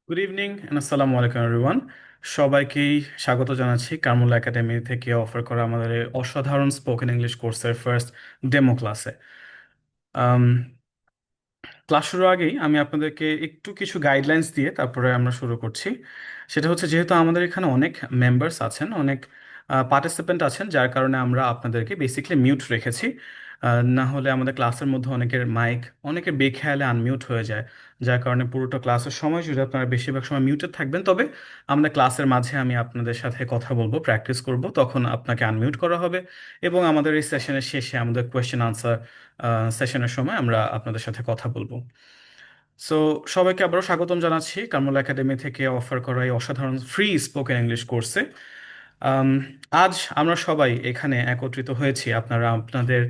Good evening and আসসালামু আলাইকুম everyone. সবাইকেই স্বাগত জানাচ্ছি কামরুল একাডেমি থেকে অফার করা আমাদের এই অসাধারণ স্পোকেন ইংলিশ কোর্সের ফার্স্ট ডেমো ক্লাসে। ক্লাস শুরুর আগেই আমি আপনাদেরকে একটু কিছু গাইডলাইন্স দিয়ে তারপরে আমরা শুরু করছি। সেটা হচ্ছে, যেহেতু আমাদের এখানে অনেক মেম্বার্স আছেন, অনেক পার্টিসিপেন্ট আছেন, যার কারণে আমরা আপনাদেরকে বেসিক্যালি মিউট রেখেছি। না হলে আমাদের ক্লাসের মধ্যে অনেকের মাইক অনেকের বেখেয়ালে আনমিউট হয়ে যায়, যার কারণে পুরোটা ক্লাসের সময় জুড়ে আপনারা বেশিরভাগ সময় মিউটেড থাকবেন। তবে আমাদের ক্লাসের মাঝে আমি আপনাদের সাথে কথা বলবো, প্র্যাকটিস করব, তখন আপনাকে আনমিউট করা হবে। এবং আমাদের এই সেশনের শেষে আমাদের কোয়েশ্চেন আনসার সেশনের সময় আমরা আপনাদের সাথে কথা বলবো। সো সবাইকে আবারও স্বাগতম জানাচ্ছি কামরুল একাডেমি থেকে অফার করা এই অসাধারণ ফ্রি স্পোকেন ইংলিশ কোর্সে। আম, আজ আমরা সবাই এখানে একত্রিত হয়েছি, আপনারা আপনাদের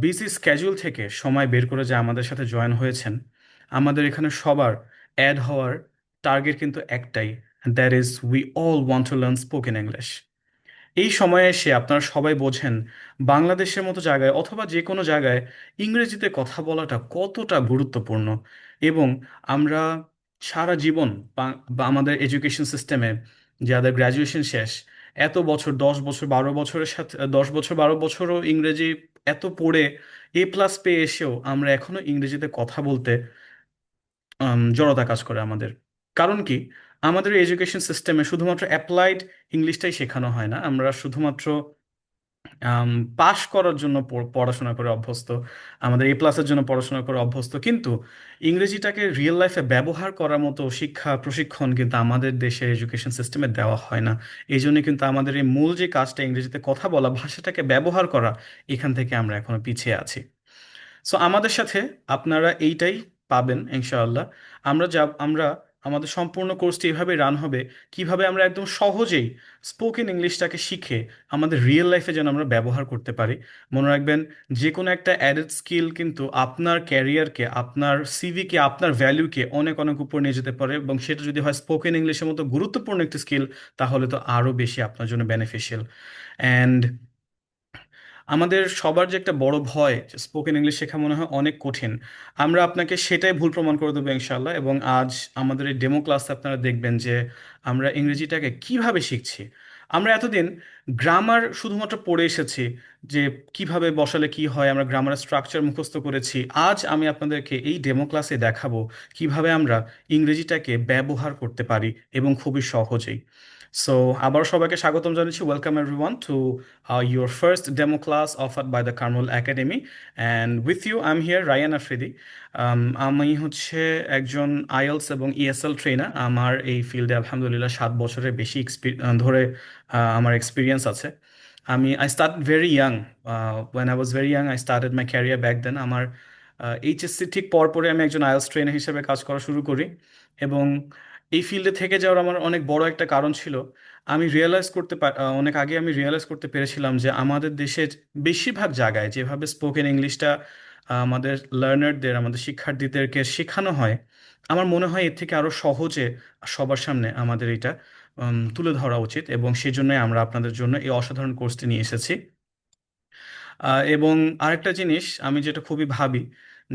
বিজি স্ক্যাজুল থেকে সময় বের করে যে আমাদের সাথে জয়েন হয়েছেন। আমাদের এখানে সবার অ্যাড হওয়ার টার্গেট কিন্তু একটাই, that is we all want to learn spoken English. এই সময়ে এসে আপনারা সবাই বোঝেন বাংলাদেশের মতো জায়গায় অথবা যে কোনো জায়গায় ইংরেজিতে কথা বলাটা কতটা গুরুত্বপূর্ণ। এবং আমরা সারা জীবন বা আমাদের এডুকেশন সিস্টেমে যাদের গ্র্যাজুয়েশন শেষ, এত বছর 10 বছর 12 বছরের সাথে 10 বছর 12 বছরও ইংরেজি এত পড়ে A+ পেয়ে এসেও আমরা এখনো ইংরেজিতে কথা বলতে জড়তা কাজ করে আমাদের। কারণ কি? আমাদের এডুকেশন সিস্টেমে শুধুমাত্র অ্যাপ্লাইড ইংলিশটাই শেখানো হয় না। আমরা শুধুমাত্র পাশ করার জন্য পড়াশোনা করে অভ্যস্ত, আমাদের A+-এর জন্য পড়াশোনা করে অভ্যস্ত, কিন্তু ইংরেজিটাকে রিয়েল লাইফে ব্যবহার করার মতো শিক্ষা প্রশিক্ষণ কিন্তু আমাদের দেশের এডুকেশন সিস্টেমে দেওয়া হয় না। এই জন্য কিন্তু আমাদের এই মূল যে কাজটা, ইংরেজিতে কথা বলা, ভাষাটাকে ব্যবহার করা, এখান থেকে আমরা এখনো পিছিয়ে আছি। সো আমাদের সাথে আপনারা এইটাই পাবেন ইনশাআল্লাহ। আমরা আমাদের সম্পূর্ণ কোর্সটি এভাবে রান হবে, কিভাবে আমরা একদম সহজেই স্পোকেন ইংলিশটাকে শিখে আমাদের রিয়েল লাইফে যেন আমরা ব্যবহার করতে পারি। মনে রাখবেন, যে কোনো একটা অ্যাডেড স্কিল কিন্তু আপনার ক্যারিয়ারকে, আপনার সিভিকে, আপনার ভ্যালুকে অনেক অনেক উপর নিয়ে যেতে পারে, এবং সেটা যদি হয় স্পোকেন ইংলিশের মতো গুরুত্বপূর্ণ একটি স্কিল, তাহলে তো আরও বেশি আপনার জন্য বেনিফিশিয়াল। অ্যান্ড আমাদের সবার যে একটা বড় ভয় যে স্পোকেন ইংলিশ শেখা মনে হয় অনেক কঠিন, আমরা আপনাকে সেটাই ভুল প্রমাণ করে দেবো ইনশাল্লাহ। এবং আজ আমাদের এই ডেমো ক্লাসে আপনারা দেখবেন যে আমরা ইংরেজিটাকে কিভাবে শিখছি। আমরা এতদিন গ্রামার শুধুমাত্র পড়ে এসেছি, যে কিভাবে বসালে কি হয়, আমরা গ্রামারের স্ট্রাকচার মুখস্থ করেছি। আজ আমি আপনাদেরকে এই ডেমো ক্লাসে দেখাবো কিভাবে আমরা ইংরেজিটাকে ব্যবহার করতে পারি, এবং খুবই সহজেই। সো আবার সবাইকে স্বাগতম জানাচ্ছি, welcome everyone two your first demo class offered by the Carmel Academy. And with you, I'm here, Ryan Afridi. আমি হচ্ছে একজন আইএলস এবং ইএসএল ট্রেনার। আমার এই ফিল্ডে আলহামদুলিল্লাহ 7 বছরের বেশি ধরে আমার এক্সপিরিয়েন্স আছে। I start very young. When I was very young, I started my career back then. আমার এইচএসসি ঠিক পরপরই আমি একজন আইএলস ট্রেনার হিসেবে কাজ করা শুরু করি। এবং এই ফিল্ডে থেকে যাওয়ার আমার অনেক বড় একটা কারণ ছিল, আমি অনেক আগে আমি রিয়েলাইজ করতে পেরেছিলাম যে আমাদের দেশের বেশিরভাগ জায়গায় যেভাবে স্পোকেন ইংলিশটা আমাদের লার্নারদের, আমাদের শিক্ষার্থীদেরকে শেখানো হয়, আমার মনে হয় এর থেকে আরো সহজে সবার সামনে আমাদের এটা তুলে ধরা উচিত। এবং সেজন্যই আমরা আপনাদের জন্য এই অসাধারণ কোর্সটি নিয়ে এসেছি। এবং আরেকটা জিনিস আমি যেটা খুবই ভাবি,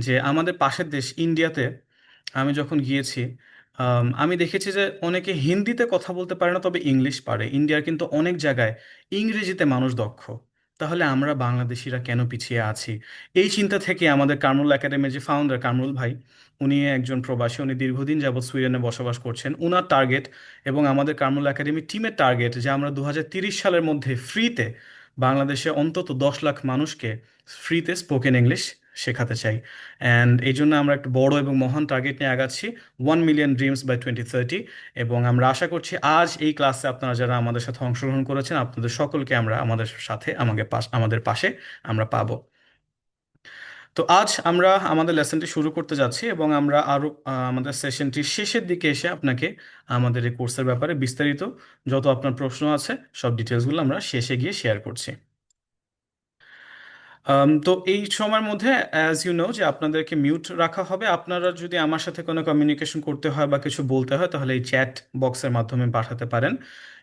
যে আমাদের পাশের দেশ ইন্ডিয়াতে আমি যখন গিয়েছি, আমি দেখেছি যে অনেকে হিন্দিতে কথা বলতে পারে না, তবে ইংলিশ পারে। ইন্ডিয়ার কিন্তু অনেক জায়গায় ইংরেজিতে মানুষ দক্ষ। তাহলে আমরা বাংলাদেশিরা কেন পিছিয়ে আছি? এই চিন্তা থেকে আমাদের কামরুল একাডেমির যে ফাউন্ডার কামরুল ভাই, উনি একজন প্রবাসী, উনি দীর্ঘদিন যাবৎ সুইডেনে বসবাস করছেন। উনার টার্গেট এবং আমাদের কামরুল একাডেমি টিমের টার্গেট যে আমরা 2030 সালের মধ্যে ফ্রিতে বাংলাদেশে অন্তত 10 লাখ মানুষকে ফ্রিতে স্পোকেন ইংলিশ শেখাতে চাই। অ্যান্ড এই জন্য আমরা একটা বড় এবং মহান টার্গেট নিয়ে আগাচ্ছি, 1 মিলিয়ন ড্রিমস বাই 2030। এবং আমরা আশা করছি আজ এই ক্লাসে আপনারা যারা আমাদের সাথে অংশগ্রহণ করেছেন, আপনাদের সকলকে আমরা আমাদের সাথে আমাদের পাশে আমরা পাবো। তো আজ আমরা আমাদের লেসনটি শুরু করতে যাচ্ছি, এবং আমরা আরো আমাদের সেশনটির শেষের দিকে এসে আপনাকে আমাদের এই কোর্সের ব্যাপারে বিস্তারিত যত আপনার প্রশ্ন আছে সব ডিটেলসগুলো আমরা শেষে গিয়ে শেয়ার করছি। তো এই সময়ের মধ্যে অ্যাজ ইউ নো যে আপনাদেরকে মিউট রাখা হবে। আপনারা যদি আমার সাথে কোনো কমিউনিকেশন করতে হয় বা কিছু বলতে হয় তাহলে এই চ্যাট বক্সের মাধ্যমে পাঠাতে পারেন।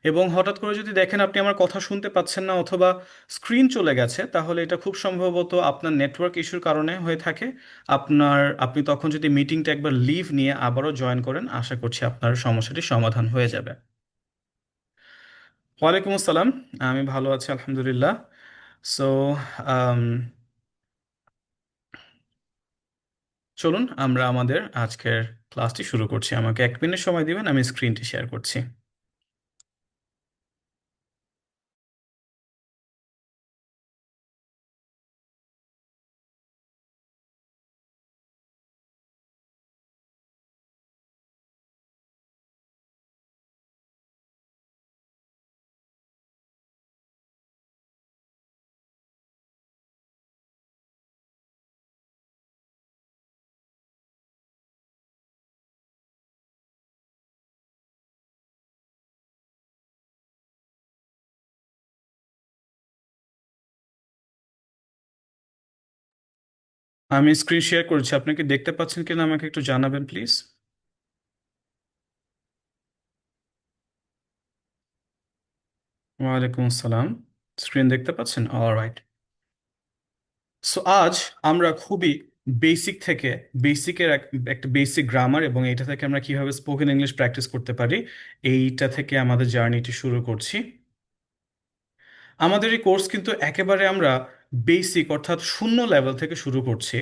এবং হঠাৎ করে যদি দেখেন আপনি আমার কথা শুনতে পাচ্ছেন না অথবা স্ক্রিন চলে গেছে, তাহলে এটা খুব সম্ভবত আপনার নেটওয়ার্ক ইস্যুর কারণে হয়ে থাকে। আপনি তখন যদি মিটিংটা একবার লিভ নিয়ে আবারও জয়েন করেন, আশা করছি আপনার সমস্যাটি সমাধান হয়ে যাবে। ওয়ালাইকুম আসসালাম। আমি ভালো আছি আলহামদুলিল্লাহ। সো চলুন আমরা আমাদের আজকের ক্লাসটি শুরু করছি। আমাকে 1 মিনিট সময় দিবেন, আমি স্ক্রিনটি শেয়ার করছি। আমি স্ক্রিন শেয়ার করছি, আপনি কি দেখতে পাচ্ছেন কিনা আমাকে একটু জানাবেন প্লিজ। ওয়ালাইকুম আসসালাম। স্ক্রিন দেখতে পাচ্ছেন? অলরাইট। সো আজ আমরা খুবই বেসিক থেকে একটা বেসিক গ্রামার এবং এইটা থেকে আমরা কিভাবে স্পোকেন ইংলিশ প্র্যাকটিস করতে পারি, এইটা থেকে আমাদের জার্নিটি শুরু করছি। আমাদের এই কোর্স কিন্তু একেবারে আমরা বেসিক অর্থাৎ শূন্য লেভেল থেকে শুরু করছি।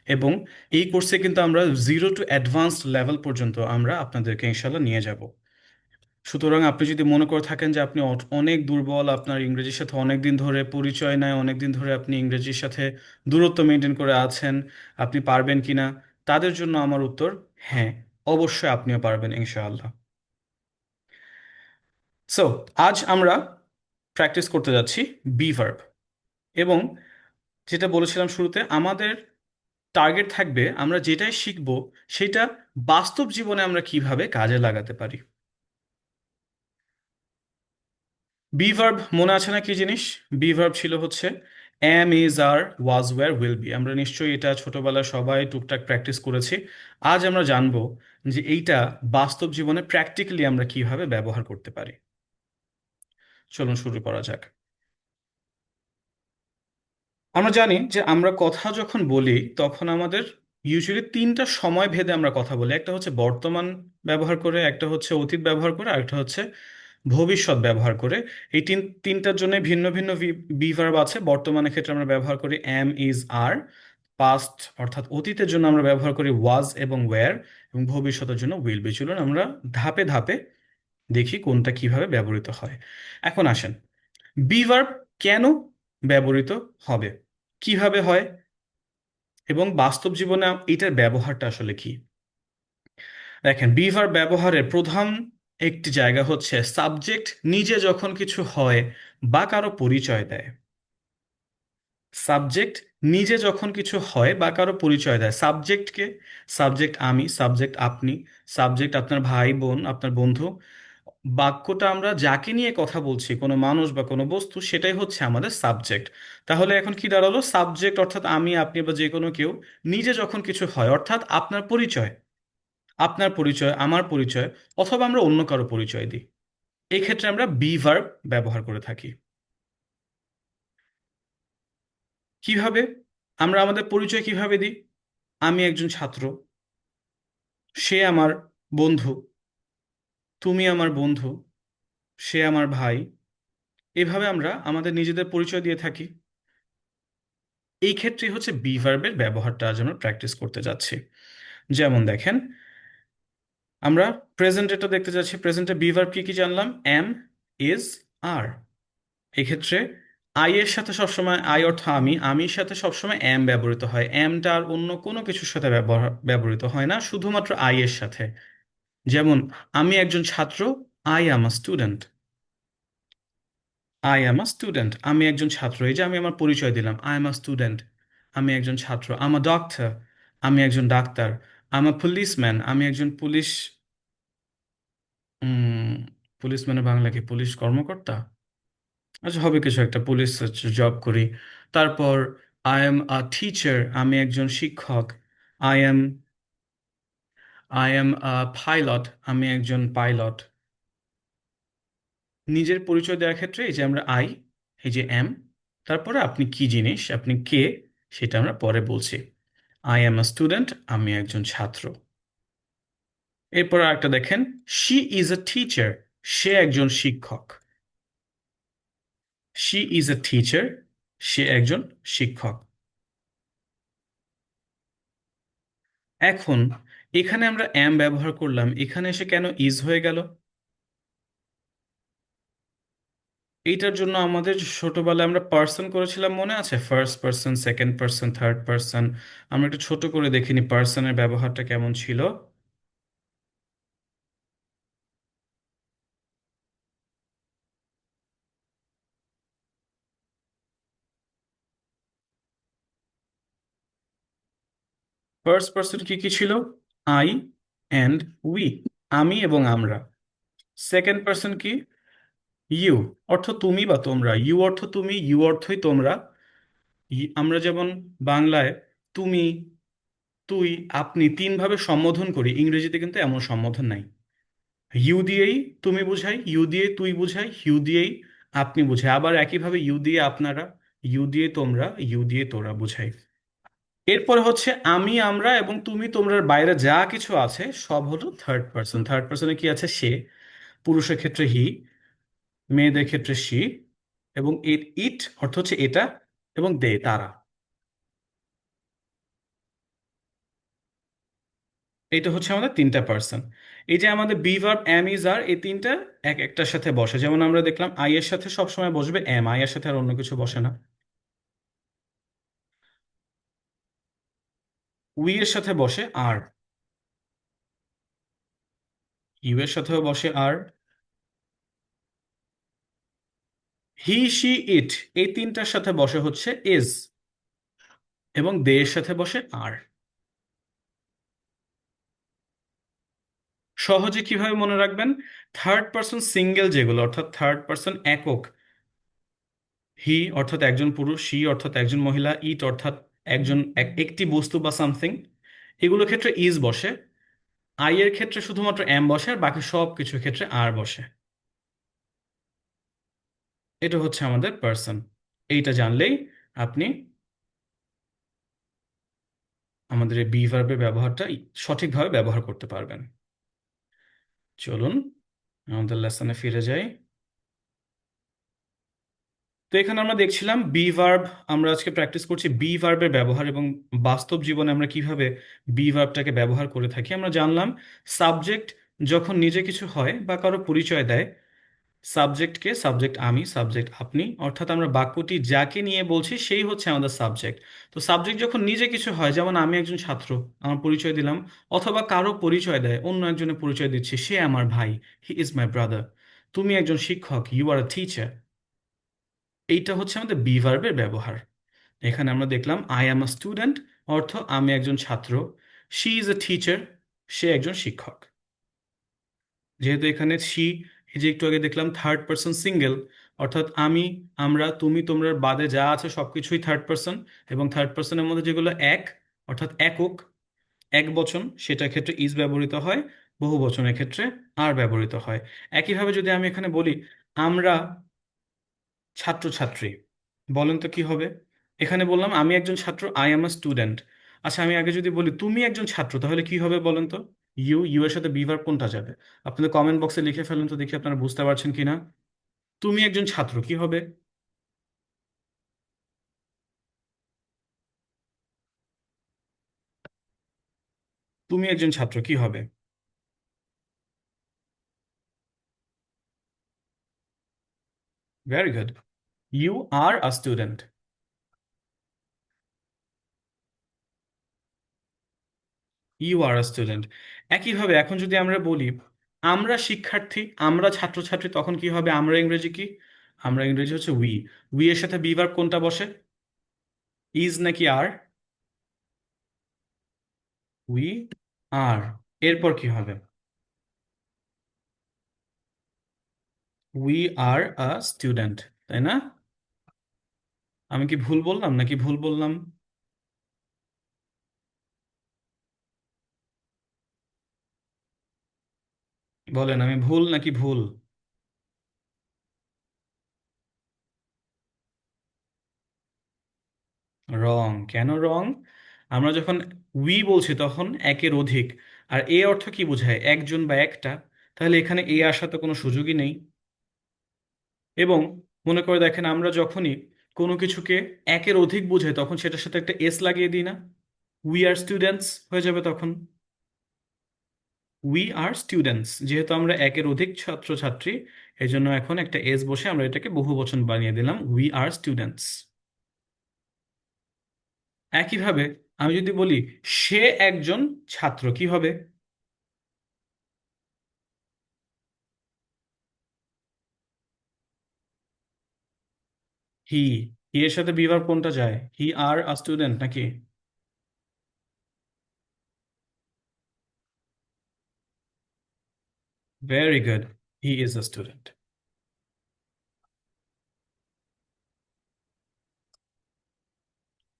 এবং এই কোর্সে কিন্তু আমরা জিরো টু অ্যাডভান্সড লেভেল পর্যন্ত আমরা আপনাদেরকে ইনশাল্লাহ নিয়ে যাব। সুতরাং আপনি যদি মনে করে থাকেন যে আপনি অনেক দুর্বল, আপনার ইংরেজির সাথে অনেক দিন ধরে পরিচয় নাই, অনেক দিন ধরে আপনি ইংরেজির সাথে দূরত্ব মেনটেন করে আছেন, আপনি পারবেন কিনা, তাদের জন্য আমার উত্তর হ্যাঁ, অবশ্যই আপনিও পারবেন ইনশাআল্লাহ। সো আজ আমরা প্র্যাকটিস করতে যাচ্ছি বি ভার্ব। এবং যেটা বলেছিলাম শুরুতে, আমাদের টার্গেট থাকবে আমরা যেটাই শিখব সেটা বাস্তব জীবনে আমরা কিভাবে কাজে লাগাতে পারি। বি ভার্ব মনে আছে না কি জিনিস? বি ভার্ব ছিল হচ্ছে am, is, are, was, were, will be. আমরা নিশ্চয়ই এটা ছোটবেলায় সবাই টুকটাক প্র্যাকটিস করেছি। আজ আমরা জানবো যে এইটা বাস্তব জীবনে প্র্যাকটিক্যালি আমরা কিভাবে ব্যবহার করতে পারি। চলুন শুরু করা যাক। আমরা জানি যে আমরা কথা যখন বলি তখন আমাদের ইউজুয়ালি তিনটা সময় ভেদে আমরা কথা বলি। একটা হচ্ছে বর্তমান ব্যবহার করে, একটা হচ্ছে অতীত ব্যবহার করে, আর একটা হচ্ছে ভবিষ্যৎ ব্যবহার করে। এই তিনটার জন্য ভিন্ন ভিন্ন বি ভার্ব আছে। বর্তমানের ক্ষেত্রে আমরা ব্যবহার করি এম, ইজ, আর। পাস্ট অর্থাৎ অতীতের জন্য আমরা ব্যবহার করি ওয়াজ এবং ওয়্যার। এবং ভবিষ্যতের জন্য উইল বি। চলুন আমরা ধাপে ধাপে দেখি কোনটা কিভাবে ব্যবহৃত হয়। এখন আসেন, বি ভার্ব কেন ব্যবহৃত হবে, কিভাবে হয়, এবং বাস্তব জীবনে এটার ব্যবহারটা আসলে কি। দেখেন, বি ভার্ব ব্যবহারের প্রধান একটি জায়গা হচ্ছে সাবজেক্ট নিজে যখন কিছু হয় বা কারো পরিচয় দেয়। সাবজেক্ট নিজে যখন কিছু হয় বা কারো পরিচয় দেয়, সাবজেক্টকে, সাবজেক্ট আমি, সাবজেক্ট আপনি, সাবজেক্ট আপনার ভাই বোন, আপনার বন্ধু। বাক্যটা আমরা যাকে নিয়ে কথা বলছি, কোনো মানুষ বা কোনো বস্তু, সেটাই হচ্ছে আমাদের সাবজেক্ট। তাহলে এখন কি দাঁড়ালো? সাবজেক্ট অর্থাৎ আমি, আপনি বা যে কোনো কেউ নিজে যখন কিছু হয় অর্থাৎ আপনার পরিচয়, আপনার পরিচয়, আমার পরিচয়, অথবা আমরা অন্য কারো পরিচয় দিই, এই ক্ষেত্রে আমরা বি ভার্ব ব্যবহার করে থাকি। কিভাবে আমরা আমাদের পরিচয় কিভাবে দিই? আমি একজন ছাত্র, সে আমার বন্ধু, তুমি আমার বন্ধু, সে আমার ভাই। এভাবে আমরা আমাদের নিজেদের পরিচয় দিয়ে থাকি। এই ক্ষেত্রে হচ্ছে বি ভার্বের ব্যবহারটা আজ আমরা প্র্যাকটিস করতে যাচ্ছি। যেমন দেখেন, আমরা প্রেজেন্টেটা দেখতে যাচ্ছি। প্রেজেন্টে বি ভার্ব কি কি জানলাম? এম, ইজ, আর। এক্ষেত্রে আই এর সাথে সবসময়, আই অর্থ আমি, আমির সাথে সবসময় এম ব্যবহৃত হয়। এমটা আর অন্য কোনো কিছুর সাথে ব্যবহৃত হয় না, শুধুমাত্র আই এর সাথে। যেমন আমি একজন ছাত্র, I am a student. I am a student, আমি একজন ছাত্র। এই যে আমি আমার পরিচয় দিলাম, আই এম আ স্টুডেন্ট, আমি একজন ছাত্র। আম আ ডক্টর, আমি একজন ডাক্তার। আম আ পুলিশম্যান, আমি একজন পুলিশ। পুলিশম্যানের বাংলা কি? পুলিশ কর্মকর্তা? আচ্ছা, হবে কিছু একটা, পুলিশ জব করি। তারপর আই এম আ টিচার, আমি একজন শিক্ষক। I am I am a pilot, আমি একজন পাইলট। নিজের পরিচয় দেওয়ার ক্ষেত্রে এই যে আমরা আই, এই যে এম, তারপরে আপনি কি জিনিস, আপনি কে, সেটা আমরা পরে বলছি। আই এম আ স্টুডেন্ট, আমি একজন ছাত্র। এরপর আরেকটা দেখেন, শি ইজ আ টিচার, সে একজন শিক্ষক। শি ইজ আ টিচার, সে একজন শিক্ষক। এখন এখানে আমরা এম ব্যবহার করলাম, এখানে এসে কেন ইজ হয়ে গেল? এইটার জন্য আমাদের ছোটবেলায় আমরা পার্সন করেছিলাম, মনে আছে? First person, second person, third person. আমরা একটু ছোট করে দেখিনি পার্সনের ব্যবহারটা কেমন ছিল। ফার্স্ট পার্সন কি কি ছিল? আই অ্যান্ড উই, আমি এবং আমরা। সেকেন্ড পার্সন কি? ইউ, অর্থ তুমি বা তোমরা। ইউ অর্থ তুমি, ইউ অর্থই তোমরা। আমরা যেমন বাংলায় তুমি, তুই, আপনি তিনভাবে সম্বোধন করি, ইংরেজিতে কিন্তু এমন সম্বোধন নাই। ইউ দিয়েই তুমি বুঝাই, ইউ দিয়ে তুই বুঝাই, ইউ দিয়েই আপনি বুঝাই, আবার একইভাবে ইউ দিয়ে আপনারা, ইউ দিয়ে তোমরা, ইউ দিয়ে তোরা বুঝাই। এরপরে হচ্ছে আমি, আমরা এবং তুমি তোমরার বাইরে যা কিছু আছে সব হলো থার্ড পার্সন। থার্ড পার্সনে কি আছে? সে। পুরুষের ক্ষেত্রে হি, মেয়েদের ক্ষেত্রে সি, এবং ইট, ইট অর্থ হচ্ছে এটা, এবং দে তারা। এটা হচ্ছে আমাদের তিনটা পার্সন। এই যে আমাদের বি ভার্ব এম ইজ আর, এই তিনটা এক একটার সাথে বসে। যেমন আমরা দেখলাম আই এর সাথে সবসময় বসবে এম, আই এর সাথে আর অন্য কিছু বসে না। উই এর সাথে বসে আর, ইউ এর সাথেও বসে আর, হি, শি, ইট, এই তিনটার সাথে বসে হচ্ছে ইজ, এবং দে এর সাথে বসে আর। সহজে কিভাবে মনে রাখবেন? থার্ড পার্সন সিঙ্গেল যেগুলো, অর্থাৎ থার্ড পার্সন একক, হি অর্থাৎ একজন পুরুষ, শি অর্থাৎ একজন মহিলা, ইট অর্থাৎ একজন একটি বস্তু বা সামথিং, এগুলোর ক্ষেত্রে ইজ বসে। আই এর ক্ষেত্রে শুধুমাত্র এম বসে, আর বাকি সব কিছুর ক্ষেত্রে আর বসে। এটা হচ্ছে আমাদের পার্সন। এইটা জানলেই আপনি আমাদের এই বি ভার্বের ব্যবহারটা সঠিকভাবে ব্যবহার করতে পারবেন। চলুন আমাদের লেসনে ফিরে যাই। তো এখানে আমরা দেখছিলাম বি ভার্ব, আমরা আজকে প্র্যাকটিস করছি বি ভার্বের ব্যবহার, এবং বাস্তব জীবনে আমরা কিভাবে বি ভার্বটাকে ব্যবহার করে থাকি। আমরা জানলাম সাবজেক্ট যখন নিজে কিছু হয় বা কারো পরিচয় দেয়, সাবজেক্টকে, সাবজেক্ট আমি, সাবজেক্ট আপনি, অর্থাৎ আমরা বাক্যটি যাকে নিয়ে বলছি সেই হচ্ছে আমাদের সাবজেক্ট। তো সাবজেক্ট যখন নিজে কিছু হয়, যেমন আমি একজন ছাত্র, আমার পরিচয় দিলাম, অথবা কারো পরিচয় দেয়, অন্য একজনের পরিচয় দিচ্ছে, সে আমার ভাই, হি ইজ মাই ব্রাদার। তুমি একজন শিক্ষক, ইউ আর আ টিচার। এইটা হচ্ছে আমাদের বি ভার্বের ব্যবহার। এখানে আমরা দেখলাম আই অ্যাম আ স্টুডেন্ট, অর্থ আমি একজন ছাত্র। শি ইজ এ টিচার, সে একজন শিক্ষক। যেহেতু এখানে শি, এই যে একটু আগে দেখলাম থার্ড পার্সন সিঙ্গেল, অর্থাৎ আমি, আমরা, তুমি, তোমরার বাদে যা আছে সবকিছুই থার্ড পার্সন। এবং থার্ড পার্সনের মধ্যে যেগুলো এক, অর্থাৎ একক, এক বচন, সেটার ক্ষেত্রে ইজ ব্যবহৃত হয়। বহু বচনের ক্ষেত্রে আর ব্যবহৃত হয়। একইভাবে যদি আমি এখানে বলি আমরা ছাত্রছাত্রী, বলেন তো কি হবে? এখানে বললাম আমি একজন ছাত্র, আই এম আ স্টুডেন্ট। আচ্ছা, আমি আগে যদি বলি তুমি একজন ছাত্র, তাহলে কি হবে বলেন তো? ইউ, ইউ এর সাথে বি ভার্ব কোনটা যাবে? আপনাদের কমেন্ট বক্সে লিখে ফেলুন তো, দেখি আপনারা বুঝতে পারছেন কিনা। তুমি একজন ছাত্র কি হবে? তুমি একজন ছাত্র কি হবে? Very good, you are a student. You are a student. একইভাবে এখন যদি আমরা বলি আমরা শিক্ষার্থী, আমরা ছাত্রছাত্রী, তখন কি হবে? আমরা ইংরেজি কি? আমরা ইংরেজি হচ্ছে উই। উই এর সাথে বি ভার্ব কোনটা বসে? ইজ নাকি আর? We are. এরপর কি হবে? উই আর আ স্টুডেন্ট, তাই না? আমি কি ভুল বললাম নাকি ভুল বললাম? বলেন আমি ভুল নাকি ভুল? রং কেন রং? আমরা যখন উই বলছি তখন একের অধিক, আর এ অর্থ কি বোঝায়, একজন বা একটা। তাহলে এখানে এ আসার তো কোনো সুযোগই নেই। এবং মনে করে দেখেন, আমরা যখনই কোনো কিছুকে একের অধিক বোঝাই তখন সেটার সাথে একটা এস লাগিয়ে দিই না? উই আর স্টুডেন্টস হয়ে যাবে তখন। উই আর স্টুডেন্টস, যেহেতু আমরা একের অধিক ছাত্রছাত্রী, এই জন্য এখন একটা এস বসে আমরা এটাকে বহুবচন বানিয়ে দিলাম, উই আর স্টুডেন্টস। একইভাবে আমি যদি বলি সে একজন ছাত্র, কি হবে? হি। হি এর সাথে বি ভার্ব কোনটা যায়, হি আর আ স্টুডেন্ট নাকি? Very good, he is a student.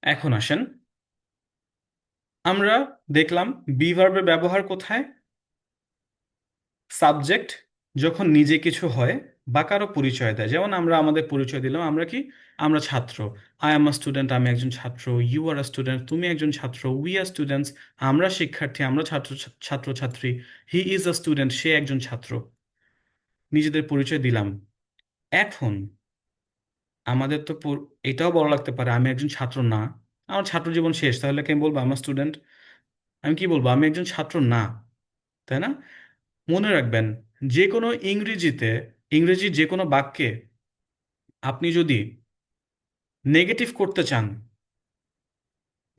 এখন আসেন, আমরা দেখলাম বি ভার্বের ব্যবহার কোথায়। সাবজেক্ট যখন নিজে কিছু হয় বা কারো পরিচয় দেয়, যেমন আমরা আমাদের পরিচয় দিলাম, আমরা কি, আমরা ছাত্র। আই এম আ স্টুডেন্ট, আমি একজন ছাত্র। ইউ আর আ স্টুডেন্ট, তুমি একজন ছাত্র। উই আর স্টুডেন্টস, আমরা শিক্ষার্থী, আমরা ছাত্রছাত্রী। হি ইজ আ স্টুডেন্ট, সে একজন ছাত্র। নিজেদের পরিচয় দিলাম। এখন আমাদের তো এটাও বলা লাগতে পারে আমি একজন ছাত্র না, আমার ছাত্র জীবন শেষ, তাহলে কি আমি বলবো আমার স্টুডেন্ট? আমি কি বলবো, আমি একজন ছাত্র না, তাই না? মনে রাখবেন, যে কোনো ইংরেজির যে কোনো বাক্যে আপনি যদি নেগেটিভ করতে চান,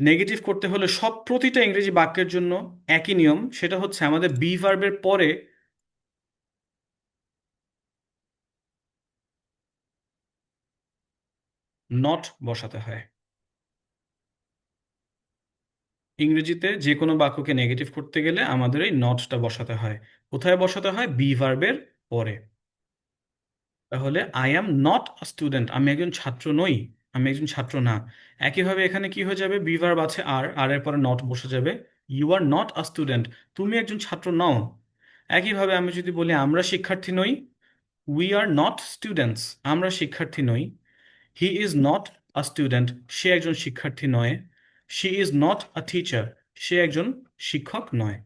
নেগেটিভ করতে হলে সব প্রতিটা ইংরেজি বাক্যের জন্য একই নিয়ম, সেটা হচ্ছে আমাদের বি ভার্বের পরে নট বসাতে হয়। ইংরেজিতে যে কোনো বাক্যকে নেগেটিভ করতে গেলে আমাদের এই নটটা বসাতে হয়। কোথায় বসাতে হয়? বি ভার্বের পরে। তাহলে I am not a student, আমি একজন ছাত্র নই, আমি একজন ছাত্র না। একইভাবে এখানে কি হয়ে যাবে, বি ভার্ব আছে আর, আর এর পরে নট বসে যাবে। You are not a student, তুমি একজন ছাত্র নও। একইভাবে আমি যদি বলি আমরা শিক্ষার্থী নই, উই আর নট স্টুডেন্টস, আমরা শিক্ষার্থী নই। He is not a student, সে একজন শিক্ষার্থী নয়। She is not a teacher, সে একজন শিক্ষক নয়।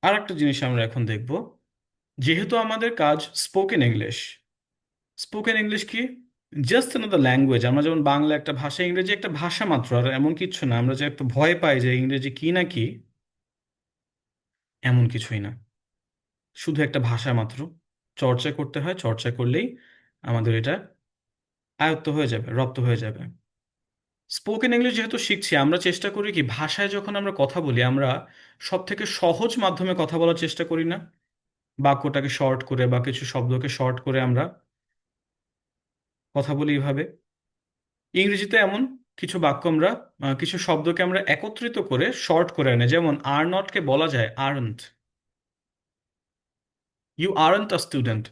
আর একটা জিনিস আমরা এখন দেখব, যেহেতু আমাদের কাজ স্পোকেন ইংলিশ। স্পোকেন ইংলিশ কি? Just another language. আমরা যেমন বাংলা একটা ভাষা, ইংরেজি একটা ভাষা মাত্র, আর এমন কিছু না। আমরা যে একটু ভয় পাই যে ইংরেজি কি না কি, এমন কিছুই না। শুধু একটা ভাষা মাত্র, চর্চা করতে হয়, চর্চা করলেই আমাদের এটা আয়ত্ত হয়ে যাবে, রপ্ত হয়ে যাবে। স্পোকেন ইংলিশ যেহেতু শিখছি, আমরা চেষ্টা করি কি, ভাষায় যখন আমরা কথা বলি, আমরা সব থেকে সহজ মাধ্যমে কথা বলার চেষ্টা করি না? বাক্যটাকে শর্ট করে বা কিছু শব্দকে শর্ট করে আমরা কথা বলি এইভাবে। ইংরেজিতে এমন কিছু বাক্য আমরা, কিছু শব্দকে আমরা একত্রিত করে শর্ট করে আনি, যেমন আর নটকে বলা যায় aren't. You aren't a student,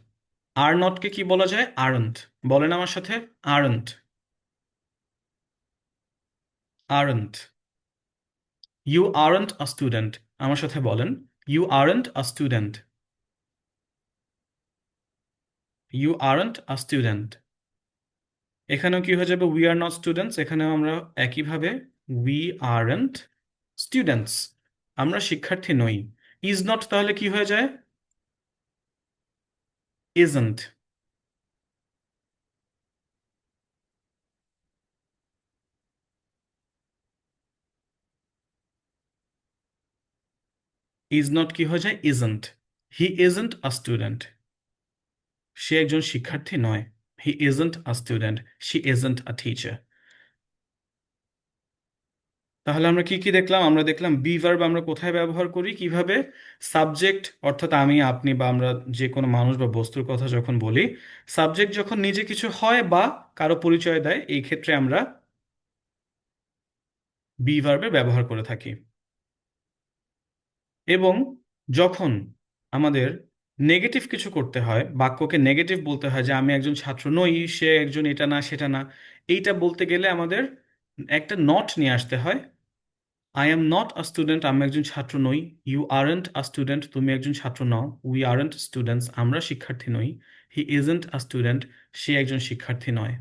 আর নটকে কি বলা যায়? আরন্ট। বলেন আমার সাথে, aren't, aren't. You aren't a student, আমার সাথে বলেন, you aren't a student, you aren't a student. এখানেও কি হয়ে যাবে, উই আর নট স্টুডেন্টস, এখানেও আমরা একইভাবে উই আরন্ট স্টুডেন্টস, আমরা শিক্ষার্থী নই। ইজ নট তাহলে কি হয়ে যায়? ইজন্ট। ইজ নট কি হয়ে যায়? Isn't. He isn't a student, সে একজন শিক্ষার্থী নয়। He isn't a student, she isn't a teacher. তাহলে আমরা কি কি দেখলাম? আমরা দেখলাম বি ভার্ব আমরা কোথায় ব্যবহার করি, কিভাবে। সাবজেক্ট অর্থাৎ আমি, আপনি বা আমরা যে কোনো মানুষ বা বস্তুর কথা যখন বলি, সাবজেক্ট যখন নিজে কিছু হয় বা কারো পরিচয় দেয়, এই ক্ষেত্রে আমরা বি ভার্বের ব্যবহার করে থাকি। এবং যখন আমাদের নেগেটিভ কিছু করতে হয়, বাক্যকে নেগেটিভ বলতে হয় যে আমি একজন ছাত্র নই, সে একজন এটা না সেটা না, এইটা বলতে গেলে আমাদের একটা নট নিয়ে আসতে হয়। I am not a student, আমি একজন ছাত্র নই। ইউ আরেন্ট আ স্টুডেন্ট, তুমি একজন ছাত্র নও। উই আরেন্ট স্টুডেন্টস, আমরা শিক্ষার্থী নই। হি ইজন্ট আ স্টুডেন্ট, সে একজন শিক্ষার্থী নয়।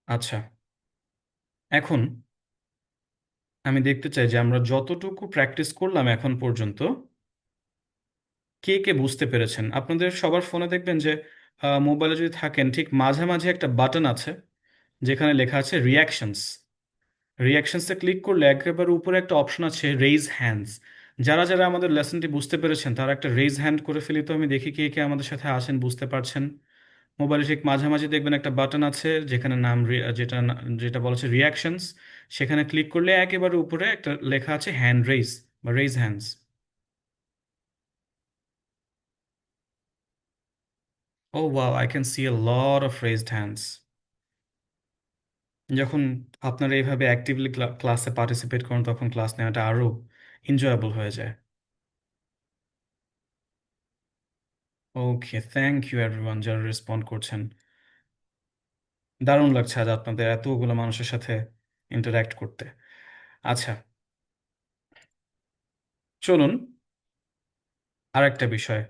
আচ্ছা, এখন আমি দেখতে চাই যে আমরা যতটুকু প্র্যাকটিস করলাম এখন পর্যন্ত কে কে বুঝতে পেরেছেন। আপনাদের সবার ফোনে দেখবেন যে মোবাইলে যদি থাকেন ঠিক মাঝামাঝি একটা বাটন আছে যেখানে লেখা আছে রিয়াকশনস। রিয়াকশনসে ক্লিক করলে একেবারে উপরে একটা অপশন আছে রেইজ হ্যান্ডস। যারা যারা আমাদের লেসনটি বুঝতে পেরেছেন তারা একটা রেইজ হ্যান্ড করে ফেলি তো, আমি দেখি কে কে আমাদের সাথে আছেন, বুঝতে পারছেন। মোবাইলে ঠিক মাঝামাঝি দেখবেন একটা বাটন আছে যেখানে যেটা বলা আছে রিয়াকশনস। সেখানে ক্লিক করলে একেবারে উপরে একটা লেখা আছে হ্যান্ড রেইজ বা raise hands. Oh wow, I can see a lot of raised hands. যখন আপনারা এইভাবে অ্যাক্টিভলি ক্লাসে পার্টিসিপেট করেন তখন ক্লাস নেওয়াটা আরো এনজয়েবল হয়ে যায়। ওকে, থ্যাংক ইউ এভরিওয়ান যারা রেসপন্ড করছেন। দারুণ লাগছে আজ আপনাদের এতগুলো মানুষের সাথে ইন্টারঅ্যাক্ট করতে। আচ্ছা, চলুন আরেকটা বিষয়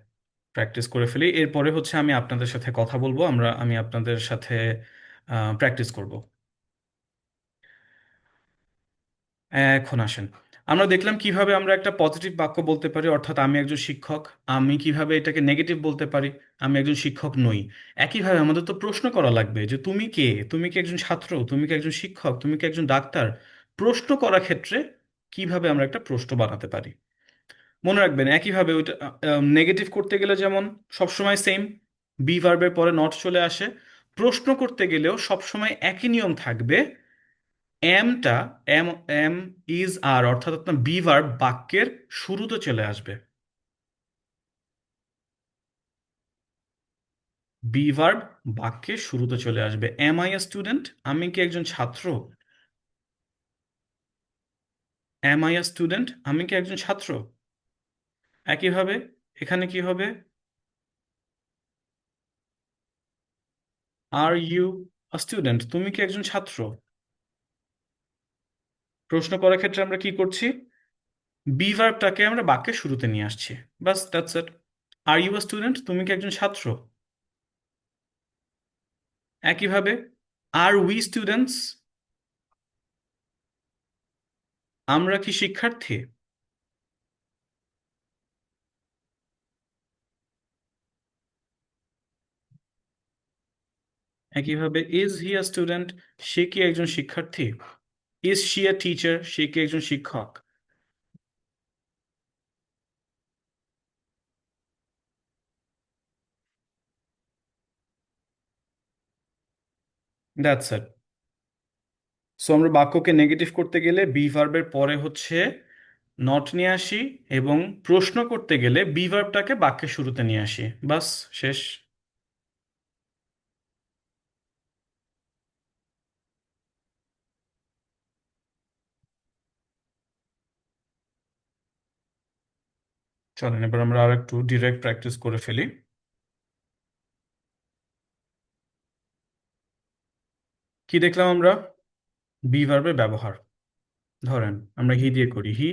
প্র্যাকটিস করে ফেলি, এরপরে হচ্ছে আমি আপনাদের সাথে কথা বলবো, আমি আপনাদের সাথে প্র্যাকটিস করব। এখন আসেন, আমরা দেখলাম কিভাবে আমরা একটা পজিটিভ বাক্য বলতে পারি, অর্থাৎ আমি একজন শিক্ষক। আমি কিভাবে এটাকে নেগেটিভ বলতে পারি, আমি একজন শিক্ষক নই। একইভাবে আমাদের তো প্রশ্ন করা লাগবে যে তুমি কে, তুমি কি একজন ছাত্র, তুমি কি একজন শিক্ষক, তুমি কি একজন ডাক্তার। প্রশ্ন করার ক্ষেত্রে কিভাবে আমরা একটা প্রশ্ন বানাতে পারি। মনে রাখবেন একইভাবে ওইটা নেগেটিভ করতে গেলে যেমন সবসময় সেম বি ভার্বের পরে নট চলে আসে, প্রশ্ন করতে গেলেও সবসময় একই নিয়ম থাকবে। এমটা এম এম ইজ আর, অর্থাৎ আপনার বি ভার্ব বাক্যের শুরুতে চলে আসবে। বি ভার্ব বাক্যের শুরুতে চলে আসবে। এম আই এ স্টুডেন্ট, আমি কি একজন ছাত্র। এম আই এ স্টুডেন্ট, আমি কি একজন ছাত্র। একইভাবে এখানে কি হবে, আর ইউ আ স্টুডেন্ট, তুমি কি একজন ছাত্র। প্রশ্ন করার ক্ষেত্রে আমরা কি করছি, বি ভার্বটাকে আমরা বাক্যের শুরুতে নিয়ে আসছি। বাস, that's it. Are you a student, তুমি কি একজন ছাত্র। একইভাবে আর উই স্টুডেন্টস, আমরা কি শিক্ষার্থী। একইভাবে ইজ হি আ স্টুডেন্ট, সে কি একজন শিক্ষার্থী। ইজ শি আ টিচার, সে কি একজন শিক্ষক। That's it. সো আমরা বাক্যকে নেগেটিভ করতে গেলে বি ভার্বের পরে হচ্ছে নট নিয়ে আসি, এবং প্রশ্ন করতে গেলে বি ভার্বটাকে বাক্যের শুরুতে নিয়ে আসি। বাস, শেষ। চলেন এবার আমরা আর একটু ডিরেক্ট প্র্যাকটিস করে ফেলি। কি দেখলাম আমরা, বি ভার্বের ব্যবহার। ধরেন আমরা হি দিয়ে করি, হি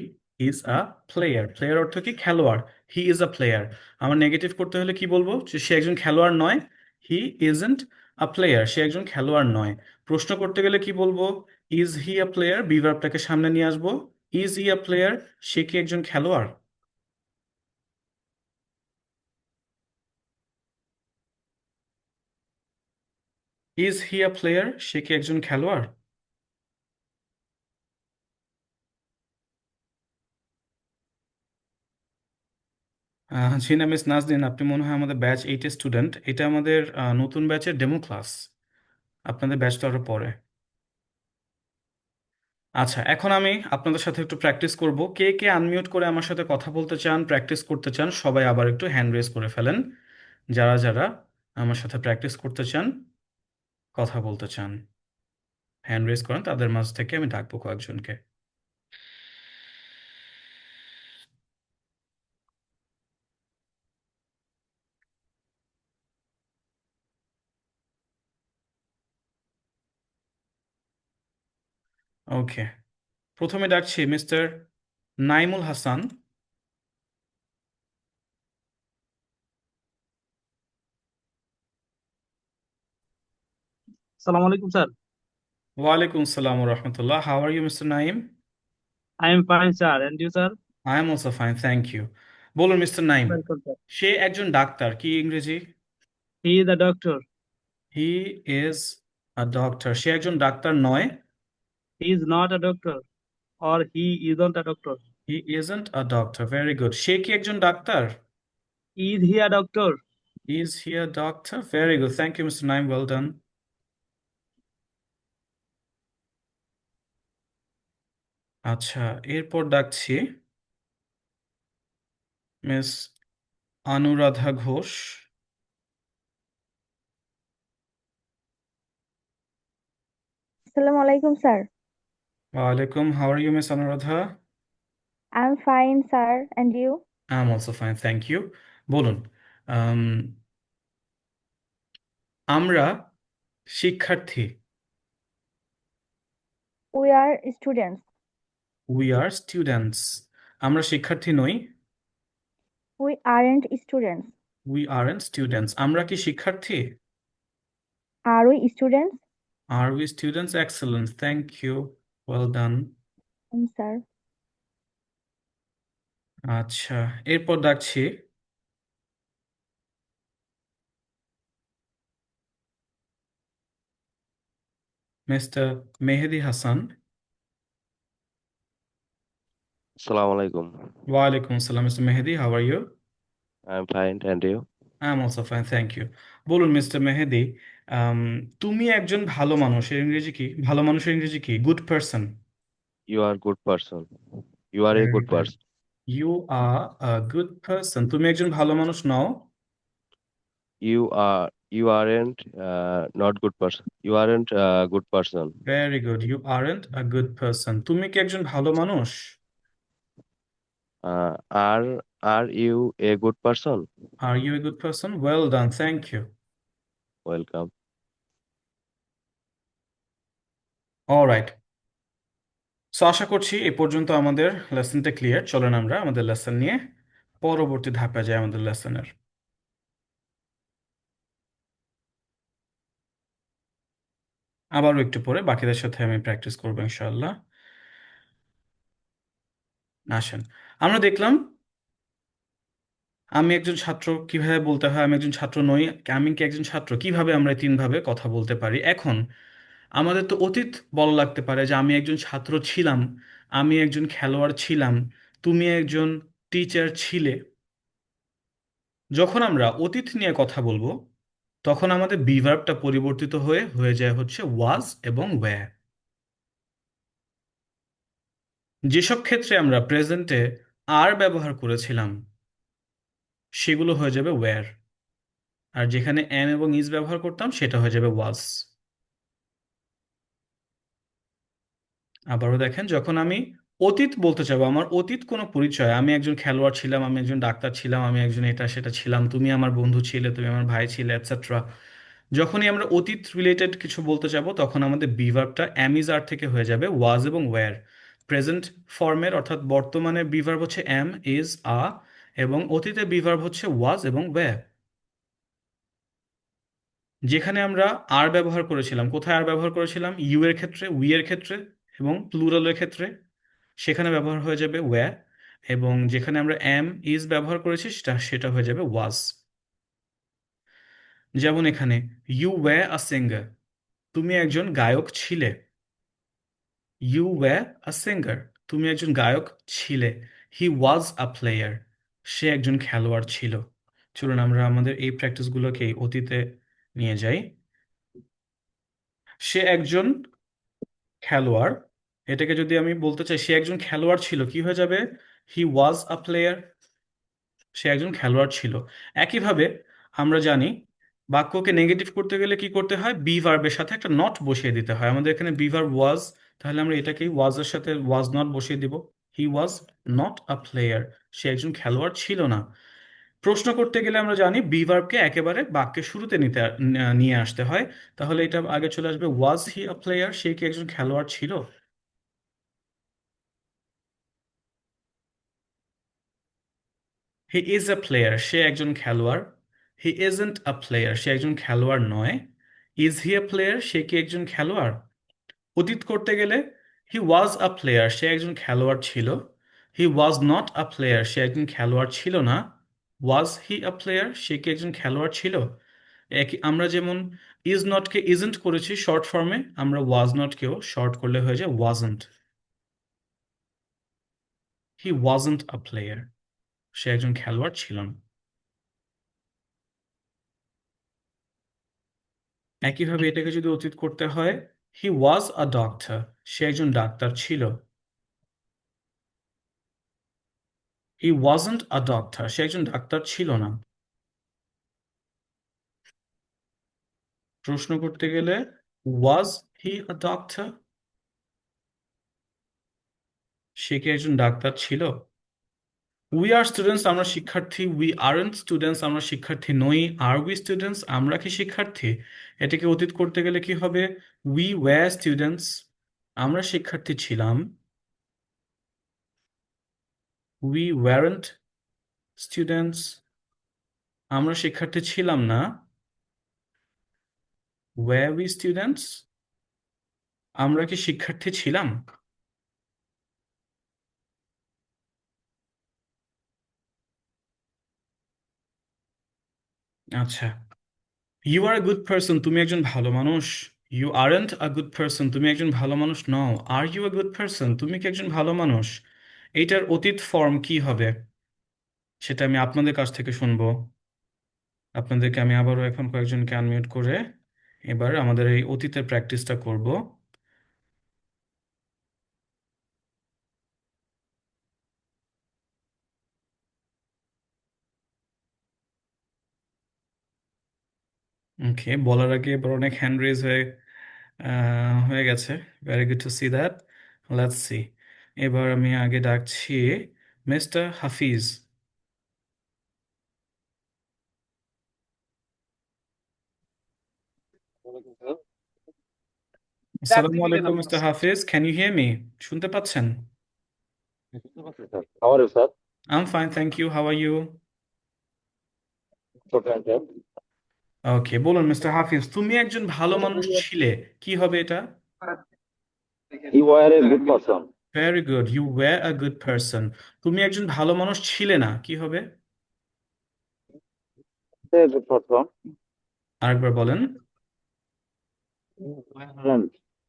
ইজ আ প্লেয়ার। প্লেয়ার অর্থ কি, খেলোয়াড়। He is a player. আমার নেগেটিভ করতে হলে কি বলবো, যে সে একজন খেলোয়াড় নয়। হি ইজন্ট আ প্লেয়ার, সে একজন খেলোয়াড় নয়। প্রশ্ন করতে গেলে কি বলবো, is he a player, be ভার্বটাকে সামনে নিয়ে আসবো। ইজ হি আ প্লেয়ার, সে কি একজন খেলোয়াড়। ইজ হি আ প্লেয়ার, সে কি একজন খেলোয়াড়। জি না, মিস নাজনীন, আপনি মনে হয় আমাদের ব্যাচ 8 স্টুডেন্ট। এটা আমাদের নতুন ব্যাচের ডেমো ক্লাস, আপনাদের ব্যাচটা আরো পরে। আচ্ছা, এখন আমি আপনাদের সাথে একটু প্র্যাকটিস করব। কে কে আনমিউট করে আমার সাথে কথা বলতে চান, প্র্যাকটিস করতে চান, সবাই আবার একটু হ্যান্ড রেজ করে ফেলেন। যারা যারা আমার সাথে প্র্যাকটিস করতে চান, কথা বলতে চান, হ্যান্ড রেজ করেন, তাদের মাঝ থেকে আমি ডাকবো কয়েকজনকে। ওকে, প্রথমে ডাকছি mister Naimul Hasan. Assalamu alaikum, sir. ওয়ালাইকুম আসসালাম রহমতুল্লাহ, how are you mister Naim? I am fine, sir. And you, sir? I am also fine, thank you. বলুন মিস্টার নাইম। Welcome, sir. সে একজন ডাক্তার, কি ইংরেজি? He is a doctor. He is a doctor. সে একজন ডাক্তার নয়। He is not a doctor, or he isn't a doctor. He isn't a doctor, very good. সে কি একজন ডাক্তার? Is he a doctor? Is he a doctor, very good, thank you mister Naim, well done. আচ্ছা, এরপর ডাকছি miss Anuradha Ghosh. Assalamu alaikum, sir. ওয়ালাইকুম, how are you miss Anuradha? I'm fine, sir. And you? I am also fine, thank you. বলুন, um, আমরা শিক্ষার্থী। We are students. We are students. আমরা শিক্ষার্থী নই। We aren't students. We aren't students. আমরা কি শিক্ষার্থী? Are we students? Are we students, excellent, thank you, well done. Sir. আচ্ছা, এরপর ডাকছি mister Mehedi Hasan. Assalamu alaikum. ওয়ালাইকুম আসসালাম mister Mehedi, how are you? I'm fine, and you? I am also fine, thank you. বলুন mister Mehedi, um, তুমি একজন ভালো মানুষ, এর ইংরেজি কি? ভালো মানুষের ইংরেজি কি? Good person. You are good person. You are a very good good, person. You are a good person. তুমি একজন ভালো মানুষ নও। You aren't not good person. You aren't a good person. Very good, you aren't a good person. তুমি কি একজন ভালো মানুষ? Are you a good person? Are you a good person, well done, thank you. Welcome. Alright, so আশা করছি এ পর্যন্ত আমাদের লেসনটা ক্লিয়ার। চলেন আমরা আমাদের লেসন নিয়ে পরবর্তী ধাপে যাই আমাদের লেসনের। আবারও একটু পরে বাকিদের সাথে আমি প্র্যাকটিস করবো ইনশাআল্লাহ। আসেন, আমরা দেখলাম আমি একজন ছাত্র কিভাবে বলতে হয়, আমি একজন ছাত্র নই, আমি কি একজন ছাত্র, কিভাবে আমরা এই তিনভাবে কথা বলতে পারি। এখন আমাদের তো অতীত বলা লাগতে পারে যে আমি একজন ছাত্র ছিলাম, আমি একজন খেলোয়াড় ছিলাম, তুমি একজন টিচার ছিলে। যখন আমরা অতীত নিয়ে কথা বলবো তখন আমাদের বিভার্বটা পরিবর্তিত হয়ে হয়ে যায় হচ্ছে ওয়াজ এবং ওয়্যার। যেসব ক্ষেত্রে আমরা প্রেজেন্টে আর ব্যবহার করেছিলাম সেগুলো হয়ে যাবে ওয়্যার, আর যেখানে এম এবং ইজ ব্যবহার করতাম সেটা হয়ে যাবে ওয়াজ। আবারও দেখেন, যখন আমি অতীত বলতে চাবো, আমার অতীত কোনো পরিচয়, আমি একজন খেলোয়াড় ছিলাম, আমি একজন ডাক্তার ছিলাম, আমি একজন এটা সেটা ছিলাম, তুমি আমার বন্ধু ছিলে, তুমি আমার ভাই ছিলে, এটসেট্রা। যখনই আমরা অতীত রিলেটেড কিছু বলতে যাব তখন আমাদের বিভার্বটা অ্যাম ইজ আর থেকে হয়ে যাবে ওয়াজ এবং ওয়্যার। প্রেজেন্ট ফর্মের অর্থাৎ বর্তমানে বিভার্ব হচ্ছে অ্যাম ইজ আ, এবং অতীতে বিভার্ব হচ্ছে ওয়াজ এবং ওয়্যার। যেখানে আমরা আর ব্যবহার করেছিলাম, কোথায় আর ব্যবহার করেছিলাম? ইউ এর ক্ষেত্রে, উই এর ক্ষেত্রে এবং প্লুরালের ক্ষেত্রে, সেখানে ব্যবহার হয়ে যাবে ওয়্যার। এবং যেখানে আমরা অ্যাম ইজ ব্যবহার করেছি সেটা সেটা হয়ে যাবে ওয়াজ। যেমন এখানে ইউ ওয়্যার আ সিঙ্গার, তুমি একজন গায়ক ছিলে। ইউ ওয়্যার আ সিঙ্গার, তুমি একজন গায়ক ছিলে। হি ওয়াজ আ প্লেয়ার, সে একজন খেলোয়াড় ছিল। চলুন আমরা আমাদের এই প্র্যাকটিসগুলোকে এই অতীতে নিয়ে যাই। সে একজন খেলোয়াড়, এটাকে যদি আমি বলতে চাই সে একজন খেলোয়াড় ছিল, কি হয়ে যাবে? হি ওয়াজ আ প্লেয়ার, সে একজন খেলোয়াড় ছিল। একইভাবে আমরা জানি বাক্যকে নেগেটিভ করতে গেলে কি করতে হয়? বি ভার্বের সাথে একটা নট বসিয়ে দিতে হয়। আমাদের এখানে বি ভার্ব ওয়াজ, তাহলে আমরা এটাকেই ওয়াজ এর সাথে ওয়াজ নট বসিয়ে দিব। হি ওয়াজ নট আ প্লেয়ার, সে একজন খেলোয়াড় ছিল না। প্রশ্ন করতে গেলে আমরা জানি বি ভার্বকে একেবারে বাক্যের শুরুতে নিয়ে আসতে হয়। তাহলে এটা আগে চলে আসবে ওয়াজ হি আ প্লেয়ার, সে কি একজন খেলোয়াড় ছিল? হি ইজ আ প্লেয়ার, সে একজন খেলোয়াড়। হি ইজন্ট আ প্লেয়ার, সে একজন খেলোয়াড় নয়। ইজ হি আ প্লেয়ার, সে কি একজন খেলোয়াড়? অতীত করতে গেলে হি ওয়াজ আ প্লেয়ার, সে একজন খেলোয়াড় ছিল। হি ওয়াজ নট আ প্লেয়ার, সে একজন খেলোয়াড় ছিল না। ওয়াজ হি আ প্লেয়ার, সে কি একজন খেলোয়াড় ছিল? আমরা যেমন ইজ নটকে ইজন্ট করেছি শর্ট ফর্মে, আমরা ওয়াজ নটকেও শর্ট করলে হয়ে যায় wasn't. He wasn't a player, সে একজন খেলোয়াড় ছিল না। একইভাবে এটাকে যদি অতীত করতে হয়, হি ওয়াজ আ ডক্টর, সে একজন ডাক্তার ছিল। হি ওয়াজন্ট আ ডক্টর, সে একজন ডাক্তার ছিল না। প্রশ্ন করতে গেলে ওয়াজ হি আ ডক্টর, সে কি একজন ডাক্তার ছিল? উই আর স্টুডেন্টস, আমরা শিক্ষার্থী। উই আরন্ট স্টুডেন্টস, আমরা শিক্ষার্থী নই। আর উই স্টুডেন্টস, আমরা কি শিক্ষার্থী? এটাকে অতীত করতে গেলে কি হবে? উই ওয়্যার স্টুডেন্টস, আমরা শিক্ষার্থী ছিলাম। উই ওয়ারেন্ট স্টুডেন্টস, আমরা শিক্ষার্থী ছিলাম না। ওয়্যার উই স্টুডেন্টস, আমরা কি শিক্ষার্থী ছিলাম? আচ্ছা, you are a good person, তুমি একজন ভালো মানুষ। You aren't a good person, তুমি একজন ভালো মানুষ নও। Are you a good person, তুমি কি একজন ভালো মানুষ? এইটার অতীত ফর্ম কি হবে সেটা আমি আপনাদের কাছ থেকে শুনবো। আপনাদেরকে আমি আবারও এখন কয়েকজনকে আনমিউট করে এবার আমাদের এই অতীতের প্র্যাকটিসটা করব। ওকে, বলার আগে এবার অনেক হ্যান্ড রেজ হয়ে গেছে। Very good to see that. Let's see. এবার আমি আগে ডাকছি মিস্টার হাফিজ। আসসালামু আলাইকুম mister Hafiz, can you hear me? শুনতে পাচ্ছেন? How are you, sir? I am fine, thank you. How are you? So, thank you. Okay, বলুন মিস্টার হাফিজ, তুমি একজন ভালো মানুষ ছিলে, কি হবে এটা? You are a good person. Very good, you were a good person. তুমি একজন ভালো মানুষ ছিলে না, কি হবে? A good person. আরেকবার বলেন।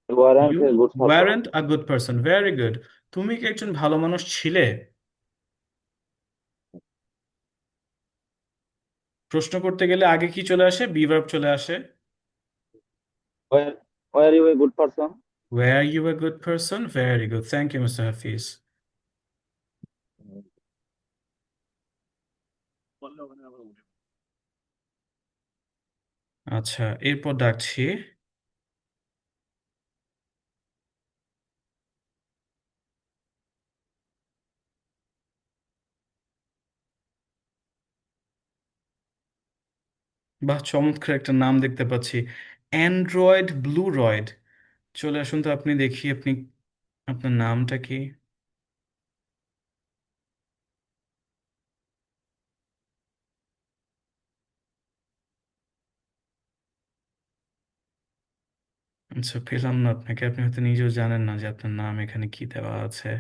You aren't ইউ a good person. Weren't a good person, very good. তুমি কি একজন ভালো মানুষ ছিলে? প্রশ্ন করতে গেলে আগে কি চলে আসে? বি ভার্ব চলে আসে। Where, where are you a good person? Were you a good person, very good, thank you mister Hafiz. আচ্ছা, এরপর ডাকছি বাহ, চমৎকার একটা নাম দেখতে পাচ্ছি, অ্যান্ড্রয়েড ব্লু রয়েড। চলে আসুন তো আপনি, দেখি আপনি, আপনার নামটা কি? আচ্ছা, পেলাম না আপনাকে, আপনি হয়তো নিজেও জানেন না যে আপনার নাম এখানে কি দেওয়া আছে।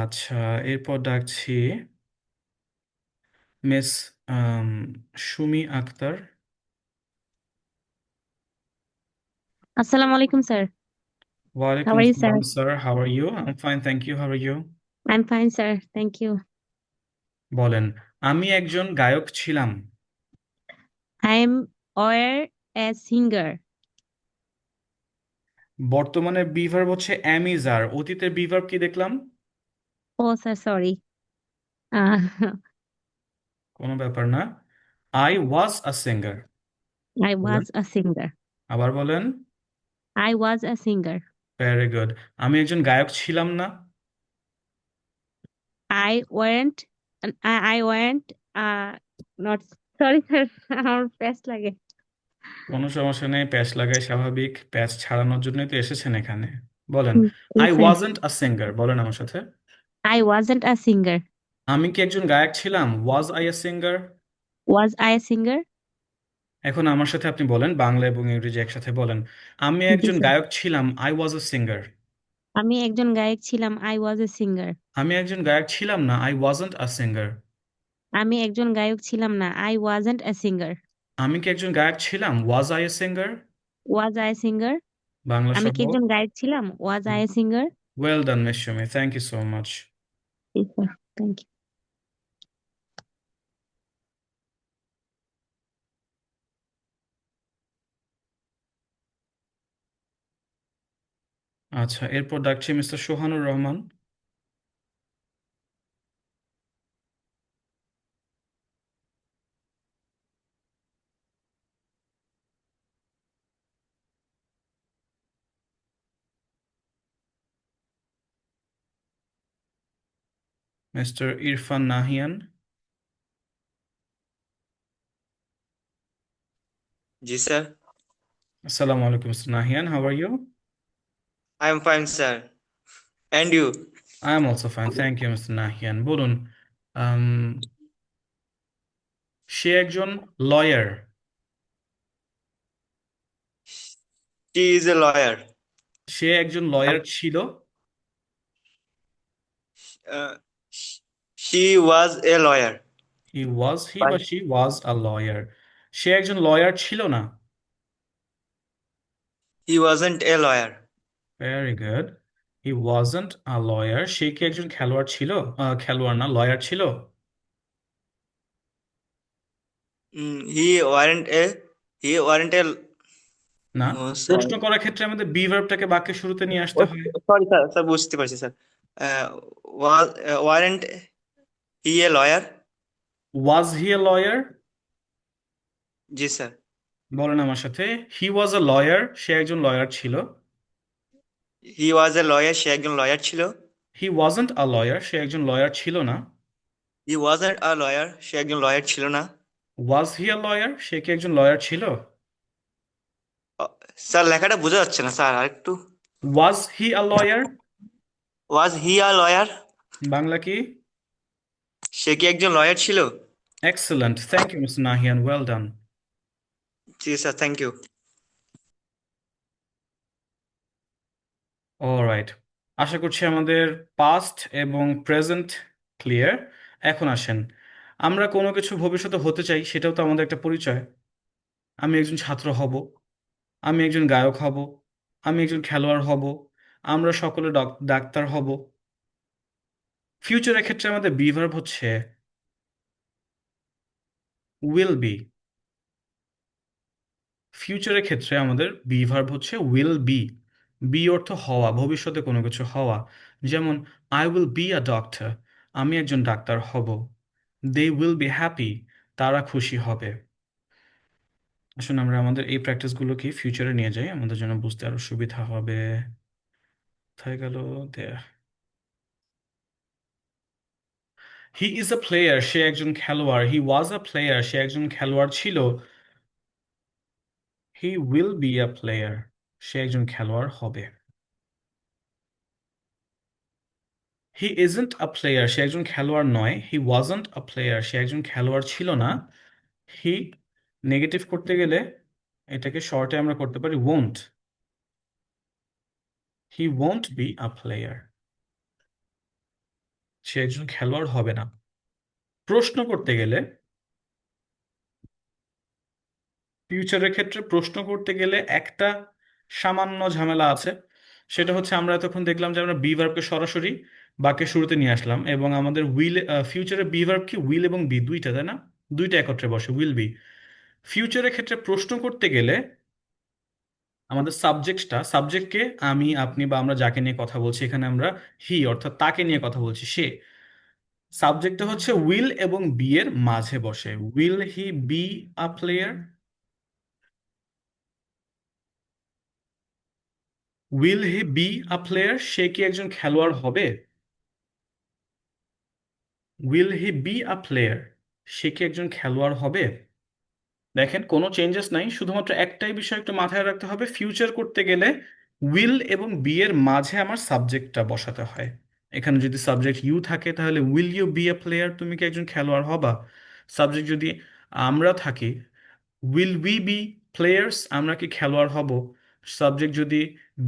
আচ্ছা, এরপর ডাকছি miss Sumi Akter. Assalamu alaikum, sir. ওয়ালাইকুম How are you, sir? আসসালাম sir, how are you? I am fine, thank you. How are you? I'm fine, sir. Thank you. বলেন, আমি একজন গায়ক ছিলাম। I'm aware as singer. বর্তমানে বি ভার্ব হচ্ছে am is are, অতীতের বি ভার্ব কি দেখলাম? Oh, sir, sorry. Uh, কোনো ব্যাপার না। I was a singer. I বলেন, was a singer. আবার বলেন। I was a singer. Very good. আমি একজন গায়ক ছিলাম না। I weren't. I weren't. Not sorry, sir. আমার best লাগে. কোনো সমস্যা নেই, প্যাচ লাগাই স্বাভাবিক, প্যাচ ছাড়ানোর জন্যই তো এসেছেন এখানে। বলেন, I Yes, sir. Wasn't a singer, বলেন আমার সাথে। I wasn't a singer. আমি কি একজন গায়ক ছিলাম? Was I a singer? Was I a singer? এখন আমার সাথে আপনি বলেন, বাংলা এবং ইংরেজি একসাথে বলেন। আমি জি একজন স্যার। গায়ক ছিলাম, আই ওয়াজ আ সিঙ্গার। আমি একজন গায়ক ছিলাম, I was a singer. আমি একজন গায়ক ছিলাম না, আই ওয়াজন্ট আ সিঙ্গার। আমি একজন গায়ক ছিলাম না, I wasn't a singer. আমি কি একজন গায়ক ছিলাম? Was I a singer? Was I a singer? Bangla আমি সহ। কি একজন গায়ক ছিলাম? Was I a singer? Well done miss Sumi, thank you so much. জি স্যার, থ্যাংক ইউ। আচ্ছা, এরপর ডাকছি মিস্টার সোহানুর রহমান। মিস্টার ইরফান নাহিয়ান। जी sir, আসসালামু আলাইকুম mister Nahian, how are you? I am fine sir. And you? I am also fine, thank you mister Nahian. বলুন, um, সে একজন lawyer. She is a lawyer. সে একজন লয়ার ছিল। Uh, she was a lawyer. হি বা শি ওয়াজ আ লয়ার। সে একজন lawyer ছিল না। He wasn't a lawyer. Very good. He wasn't a lawyer. সে কি একজন খেলোয়াড় ছিল? খেলোয়াড় না, লয়ার ছিল। He weren't a. He weren't a. না, No sir. প্রশ্ন করার ক্ষেত্রে আমাদের বি ভার্বটাকে বাক্যের শুরুতে নিয়ে আসতে হয়। Sorry sir, sir বুঝতে পারছি sir. Was weren't he a lawyer? Was he a lawyer? G sir. বলেন আমার সাথে, হি ওয়াজ আ লয়ার। সে একজন লয়ার ছিল। He was a lawyer. সে একজন লয়ার ছিল। হি ওয়াজন্ট আ লয়ার। সে একজন লয়ার ছিল না। He wasn't a lawyer. সে একজন লয়ার ছিল না। ওয়াজ হি আ লয়ার? সে কি একজন লয়ার ছিল? স্যার লেখাটা বোঝা যাচ্ছে না স্যার, আরেকটু। Was he a lawyer? Was he a lawyer? Bangla কি? সে কি একজন লয়ার ছিল? Excellent, thank you mister Nahiyan, well done. জি স্যার, থ্যাংক ইউ। অলরাইট, আশা করছি আমাদের পাস্ট এবং প্রেজেন্ট ক্লিয়ার। এখন আসেন, আমরা কোনো কিছু ভবিষ্যতে হতে চাই, সেটাও তো আমাদের একটা পরিচয়। আমি একজন ছাত্র হব, আমি একজন গায়ক হব, আমি একজন খেলোয়াড় হব, আমরা সকলে ডাক্তার হব। ফিউচারের ক্ষেত্রে আমাদের বি ভার্ব হচ্ছে উইল বি। ফিউচারের ক্ষেত্রে আমাদের বি ভার্ব হচ্ছে উইল বি। বি অর্থ হওয়া, ভবিষ্যতে কোনো কিছু হওয়া। যেমন I will be a doctor, আমি একজন ডাক্তার হব। দে উইল বি হ্যাপি, তারা খুশি হবে। আসুন আমরা আমাদের এই প্র্যাকটিসগুলোকে ফিউচারে নিয়ে যাই, আমাদের জন্য বুঝতে আরো সুবিধা হবে। কোথায় গেল? হি ইজ আ প্লেয়ার, সে একজন খেলোয়াড়। হি ওয়াজ আ প্লেয়ার, সে একজন খেলোয়াড় ছিল। He will be a player, সে একজন খেলোয়াড় হবে। হি ইজন্ট আ প্লেয়ার, সে একজন খেলোয়াড় নয়। হি ওয়াজন্ট আ প্লেয়ার, সে একজন খেলোয়াড় ছিল না। হি নেগেটিভ করতে গেলে এটাকে শর্টে আমরা করতে পারি won't. He won't be a player, সে একজন খেলোয়াড় হবে না। প্রশ্ন করতে গেলে, ফিউচারের ক্ষেত্রে প্রশ্ন করতে গেলে একটা সামান্য ঝামেলা আছে। সেটা হচ্ছে আমরা এতক্ষণ দেখলাম যে আমরা বি ভার্বকে সরাসরি বাক্যের শুরুতে নিয়ে আসলাম, এবং আমাদের উইল, ফিউচারে বি ভার্ব কি উইল এবং বি দুইটা, তাই না? দুইটা একত্রে বসে, উইল বি। ফিউচারের ক্ষেত্রে প্রশ্ন করতে গেলে আমাদের সাবজেক্টকে আমি, আপনি বা আমরা যাকে নিয়ে কথা বলছি, এখানে আমরা হি অর্থাৎ তাকে নিয়ে কথা বলছি, সে। সাবজেক্টটা হচ্ছে উইল এবং বি এর মাঝে বসে। Will he be a player? Will he be a player, সে কি একজন খেলোয়াড় হবে? Will he be a player, সে কি একজন খেলোয়াড় হবে? দেখেন, কোনো চেঞ্জেস নাই, শুধুমাত্র একটাই বিষয় একটু মাথায় রাখতে হবে, ফিউচার করতে গেলে উইল এবং বি এর মাঝে আমার সাবজেক্টটা বসাতে হয়। এখানে যদি সাবজেক্ট ইউ থাকে তাহলে will you be a player, তুমি কি একজন খেলোয়াড় হবা? সাবজেক্ট যদি আমরা থাকি, উইল উই বি প্লেয়ার্স, আমরা কি খেলোয়াড় হব? সাবজেক্ট যদি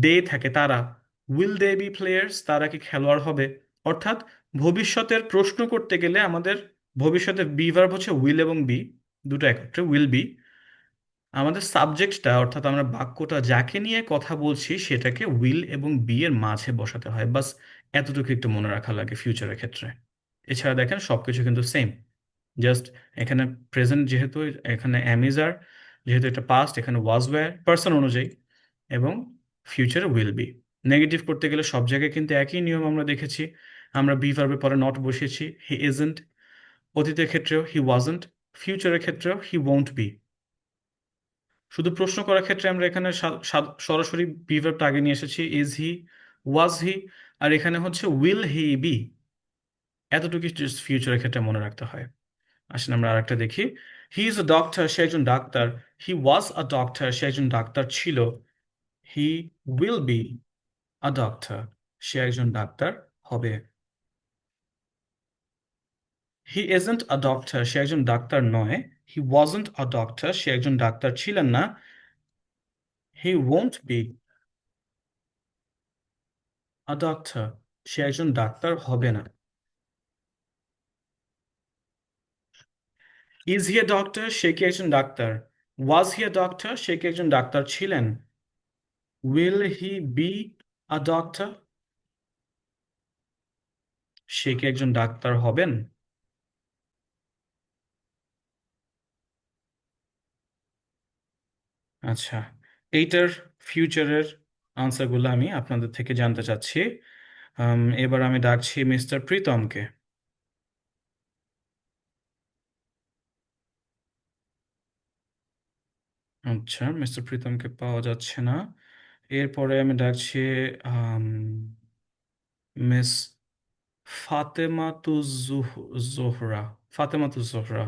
দে থাকে, তারা, উইল দে বি প্লেয়ার্স, তারা কি খেলোয়াড় হবে? অর্থাৎ ভবিষ্যতের প্রশ্ন করতে গেলে আমাদের ভবিষ্যতের বি ভার্ব হচ্ছে উইল এবং বি, দুটো একত্রে উইল বি। আমাদের সাবজেক্টটা অর্থাৎ আমরা বাক্যটা যাকে নিয়ে কথা বলছি সেটাকে উইল এবং বি এর মাঝে বসাতে হয়, বাস এতটুকু একটু মনে রাখা লাগে ফিউচারের ক্ষেত্রে। এছাড়া দেখেন সবকিছু কিন্তু সেম, জাস্ট এখানে প্রেজেন্ট যেহেতু, এখানে অ্যামিজার যেহেতু এটা পাস্ট, এখানে ওয়াজ ওয়্যার পার্সন অনুযায়ী, এবং ফিউচারে উইল বি। নেগেটিভ করতে গেলে সব জায়গায় কিন্তু একই নিয়ম আমরা দেখেছি। আমরা বি ভার্বের পরে নট বসিয়েছি, হি ইজন্ট। অতীতের ক্ষেত্রেও হি ওয়াজন্ট, ফিউচারের ক্ষেত্রেও হি ওয়ন্ট বি। শুধু প্রশ্ন করার ক্ষেত্রে আমরা এখানে সরাসরি বি ভার্বটা আগে নিয়ে এসেছি, ইজ হি, ওয়াজ হি, আর এখানে হচ্ছে উইল হি বি। এতটুকু ফিউচারের ক্ষেত্রে মনে রাখতে হয়। আসেন আমরা আরেকটা দেখি। হি ইজ আ ডক্টর, সে একজন ডাক্তার। হি ওয়াজ আ ডক্টর, সে একজন ডাক্তার ছিল। He will be a doctor, সে একজন ডাক্তার হবে। হি ইজন্ট আ ডক্টর, সে একজন ডাক্তার নয়। হি ওয়াজন্ট আ ডক্টর, সে একজন ডাক্তার ছিলেন না। হি ওয়ন্ট বি আ ডক্টর, সে একজন ডাক্তার হবে না। ইজ হি এ ডক্টর, সে কি একজন doctor? Was he a doctor, সে কি একজন ডাক্তার ছিলেন? Will he be a doctor, সে কি একজন ডাক্তার হবেন? আচ্ছা, এইটার ফিউচারের আনসারগুলো আমি আপনাদের থেকে জানতে চাচ্ছি। এবার আমি ডাকছি মিস্টার প্রীতমকে। আচ্ছা, মিস্টার প্রীতমকে পাওয়া যাচ্ছে না। এরপরে আমি ডাকছি মিস জোহরা। জোহরা।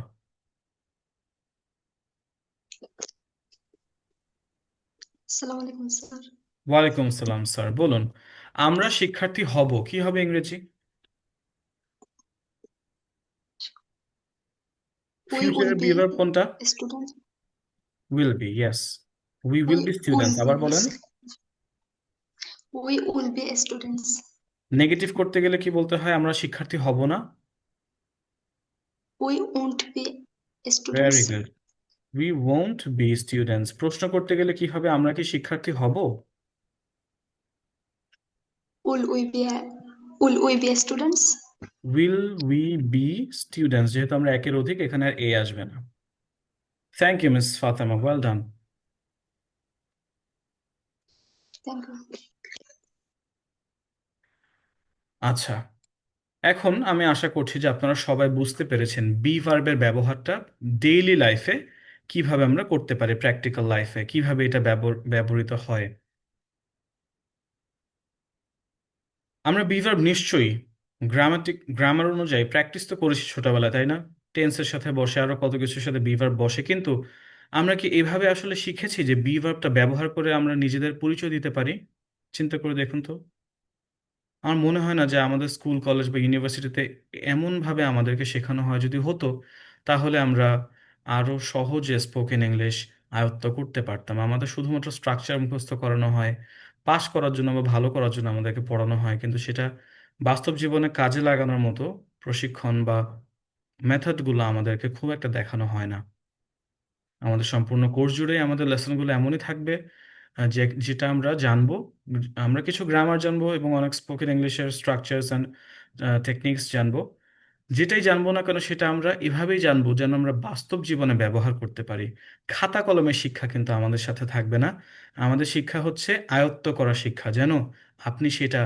আসসালামু আলাইকুম স্যার। ওয়ালাইকুম আসসালাম স্যার, বলুন। আমরা শিক্ষার্থী হব, কি হবে ইংরেজি? We will ফিউচারের be বিভার্ব কোনটা? students. Will be, yes. We We will be will students, আবার বলেন। we will be students. Negative করতে গেলে কি বলতে হয়? আমরা শিক্ষার্থী হব না। We won't be very students. Good. We won't be students. প্রশ্ন করতে গেলে কি হবে? আমরা কি শিক্ষার্থী হব? Will we be will we be students? Will we be students, যেহেতু আমরা একের অধিক, এখানে আর এ আসবে না। Thank you miss Fatema, well done. Thank you. আচ্ছা, এখন আমি আশা করছি যে আপনারা সবাই বুঝতে পেরেছেন বি ভার্বের ব্যবহারটা ডেইলি লাইফে কিভাবে আমরা করতে পারি, প্র্যাকটিক্যাল লাইফে কিভাবে এটা ব্যবহৃত হয়। আমরা বি ভার্ব নিশ্চয়ই গ্রামার অনুযায়ী প্র্যাকটিস তো করেছি ছোটবেলায়, তাই না? টেন্সের সাথে বসে, আরো কত কিছুর সাথে বি ভার্ব বসে, কিন্তু আমরা কি এভাবে আসলে শিখেছি যে বি ভার্বটা ব্যবহার করে আমরা নিজেদের পরিচয় দিতে পারি? চিন্তা করে দেখুন তো। আমার মনে হয় না যে আমাদের স্কুল কলেজ বা ইউনিভার্সিটিতে এমনভাবে আমাদেরকে শেখানো হয়। যদি হতো তাহলে আমরা আরো সহজে স্পোকেন ইংলিশ আয়ত্ত করতে পারতাম। আমাদের শুধুমাত্র স্ট্রাকচার মুখস্থ করানো হয়, পাশ করার জন্য বা ভালো করার জন্য আমাদেরকে পড়ানো হয়, কিন্তু সেটা বাস্তব জীবনে কাজে লাগানোর মতো প্রশিক্ষণ বা মেথডগুলো আমাদেরকে খুব একটা দেখানো হয় না। আমাদের সম্পূর্ণ কোর্স জুড়েই আমাদের লেসনগুলো এমনই থাকবে, যেটা আমরা জানবো। আমরা কিছু গ্রামার জানবো এবং অনেক স্পোকেন ইংলিশের স্ট্রাকচারস অ্যান্ড টেকনিক্স জানবো। যেটাই জানবো না কেন সেটা আমরা এভাবেই জানবো যেন আমরা বাস্তব জীবনে ব্যবহার করতে পারি। খাতা কলমের শিক্ষা কিন্তু আমাদের সাথে থাকবে না। আমাদের শিক্ষা হচ্ছে আয়ত্ত করা শিক্ষা, যেন আপনি সেটা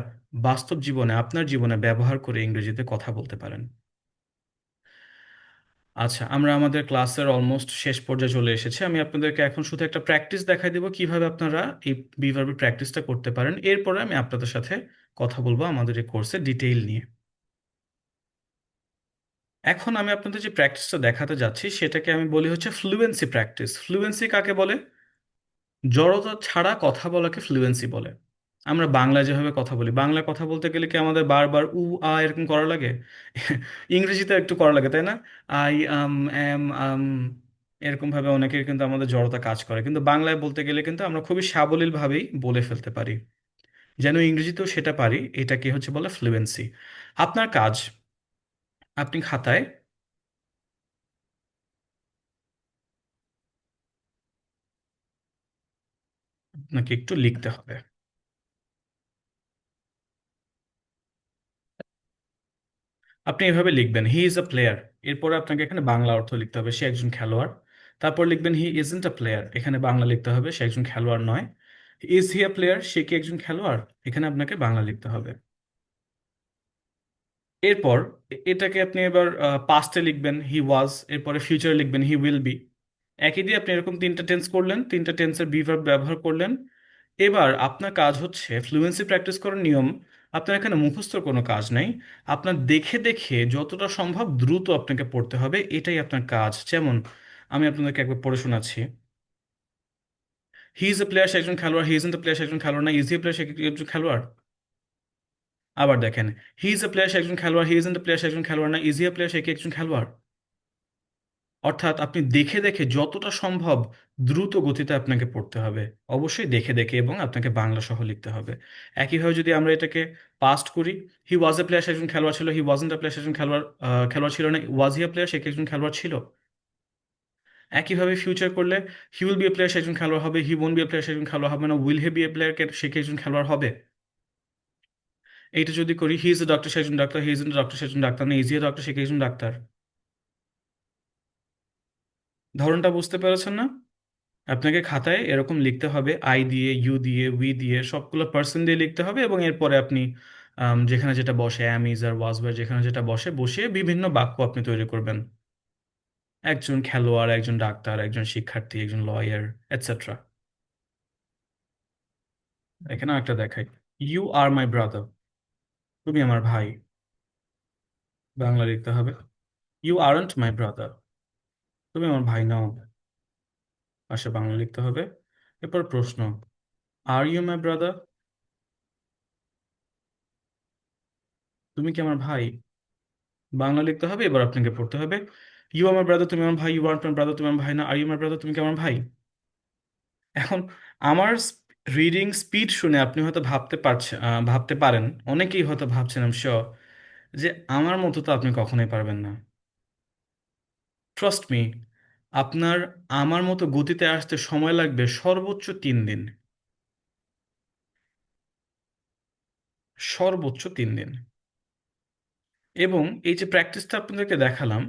বাস্তব জীবনে, আপনার জীবনে ব্যবহার করে ইংরেজিতে কথা বলতে পারেন। আচ্ছা, আমরা আমাদের ক্লাসের অলমোস্ট শেষ পর্যায়ে চলে এসেছি। আমি আপনাদেরকে এখন শুধু একটা প্র্যাকটিস দেখাই দেবো কিভাবে আপনারা এই বি ভার্বের প্র্যাকটিসটা করতে পারেন। এরপরে আমি আপনাদের সাথে কথা বলবো আমাদের এই কোর্সের ডিটেইল নিয়ে। এখন আমি আপনাদের যে প্র্যাকটিসটা দেখাতে যাচ্ছি সেটাকে আমি বলি হচ্ছে ফ্লুয়েন্সি প্র্যাকটিস। ফ্লুয়েন্সি কাকে বলে? জড়তা ছাড়া কথা বলাকে ফ্লুয়েন্সি বলে। আমরা বাংলায় যেভাবে কথা বলি, বাংলায় কথা বলতে গেলে কি আমাদের বারবার উ আ এরকম করা লাগে? ইংরেজিতে একটু করা লাগে, তাই না? আই এম এরকম ভাবে অনেকের কিন্তু আমাদের জড়তা কাজ করে, কিন্তু বাংলায় বলতে গেলে কিন্তু আমরা খুবই সাবলীল ভাবেই বলে ফেলতে পারি। যেন ইংরেজিতেও সেটা পারি, এটাকে হচ্ছে বলে ফ্লুয়েন্সি। আপনার কাজ, আপনি খাতায় আপনাকে একটু লিখতে হবে। আপনি এভাবে লিখবেন, হি ইজ আ প্লেয়ার। এরপরে আপনাকে এখানে বাংলা অর্থ লিখতে হবে, সে একজন খেলোয়াড়। তারপর লিখবেন হি ইজন্ট আ প্লেয়ার, এখানে বাংলা লিখতে হবে, সে একজন খেলোয়াড় নয়। ইজ হি আ প্লেয়ার, সে কি একজন খেলোয়াড়, এখানে আপনাকে বাংলা লিখতে হবে। এরপর এটাকে আপনি এবার পাস্টে লিখবেন হি ওয়াজ, এরপরে ফিউচারে লিখবেন হি উইল বি। একই দিয়ে আপনি এরকম তিনটা টেন্স করলেন, তিনটা টেন্সের বি ভার্ব ব্যবহার করলেন। এবার আপনার কাজ হচ্ছে ফ্লুয়েন্সি প্র্যাকটিস করার নিয়ম। আপনার এখানে মুখস্থর কোনো কাজ নাই, আপনার দেখে দেখে যতটা সম্ভব দ্রুত আপনাকে পড়তে হবে, এটাই আপনার কাজ। যেমন আমি আপনাদেরকে একবার পড়ে শোনাচ্ছি। হি ইজ এ প্লেয়ার, সে একজন খেলোয়াড়। He is in the player, সে একজন খেলোয়াড় না। ইজ হি এ প্লেয়ার, সে কি একজন খেলোয়াড়? আবার দেখেন, হি ইজ এ প্লেয়ার, সে একজন খেলোয়াড়। He is in the player, সে একজন খেলোয়াড় না। ইজ হি এ প্লেয়ার, সে কি একজন খেলোয়াড়? অর্থাৎ আপনি দেখে দেখে যতটা সম্ভব দ্রুত গতিতে আপনাকে পড়তে হবে, অবশ্যই দেখে দেখে, এবং আপনাকে বাংলা সহ লিখতে হবে। একইভাবে যদি আমরা এটাকে পাস্ট করি, হি ওয়াজ এ প্লেয়ার, সে একজন খেলোয়াড় ছিল। হি ওয়াজন্ট এ প্লেয়ার, সে একজন খেলোয়াড় ছিল না। ওয়াজ হি এ প্লেয়ার, সে কি একজন খেলোয়াড় ছিল? একইভাবে ফিউচার করলে, he will be a player, সে একজন খেলোয়াড় হবে। He won't be a player, সে একজন খেলোয়াড় হবে না। Will he be a player, সে কি একজন খেলোয়াড় হবে? এইটা যদি করি, হি ইজ এ ডক্টর, সে একজন ডাক্তার। হি ইজ ডক্টর, সে একজন ডাক্তার না। ইজ হি এ ডক্টর, সে কি একজন ডাক্তার? ধরনটা বুঝতে পেরেছেন না? আপনাকে খাতায় এরকম লিখতে হবে, আই দিয়ে, ইউ দিয়ে, উই দিয়ে, সবগুলো পার্সন দিয়ে লিখতে হবে, এবং এরপরে আপনি যেখানে যেটা বসে, অ্যাম, ইজ আর ওয়াজ ওয়্যার, যেখানে যেটা বসে বসিয়ে বিভিন্ন বাক্য আপনি তৈরি করবেন। একজন খেলোয়াড়, একজন ডাক্তার, একজন শিক্ষার্থী, একজন লয়ার, এটসেট্রা। এখানে একটা দেখাই, ইউ আর মাই ব্রাদার, তুমি আমার ভাই। বাংলা লিখতে হবে, ইউ আরন্ট মাই ব্রাদার, তুমি আমার ভাই নাও। পাশে বাংলা লিখতে হবে। এরপর প্রশ্ন, আর ইউ মাই ব্রাদার, তুমি কি আমার ভাই? বাংলা লিখতে হবে। এবার আপনাকে পড়তে হবে, ইউ আমার ব্রাদার, তুমি আমার ভাই। ইউ আর মাই ব্রাদার, তুমি আমার ভাই না। আর ইউ মাই ব্রাদার, তুমি কি আমার ভাই? এখন আমার রিডিং স্পিড শুনে আপনি হয়তো ভাবতে পারেন, অনেকেই হয়তো ভাবছেন, আমি শিওর, যে আমার মতো তো আপনি কখনোই পারবেন না। ট্রাস্ট মি, আপনার আমার মতো গতিতে আসতে সময় লাগবে সর্বোচ্চ 3 দিন। সর্বোচ্চ 3 দিন। এবং এই যে প্র্যাকটিসটা আপনাদেরকে দেখালাম,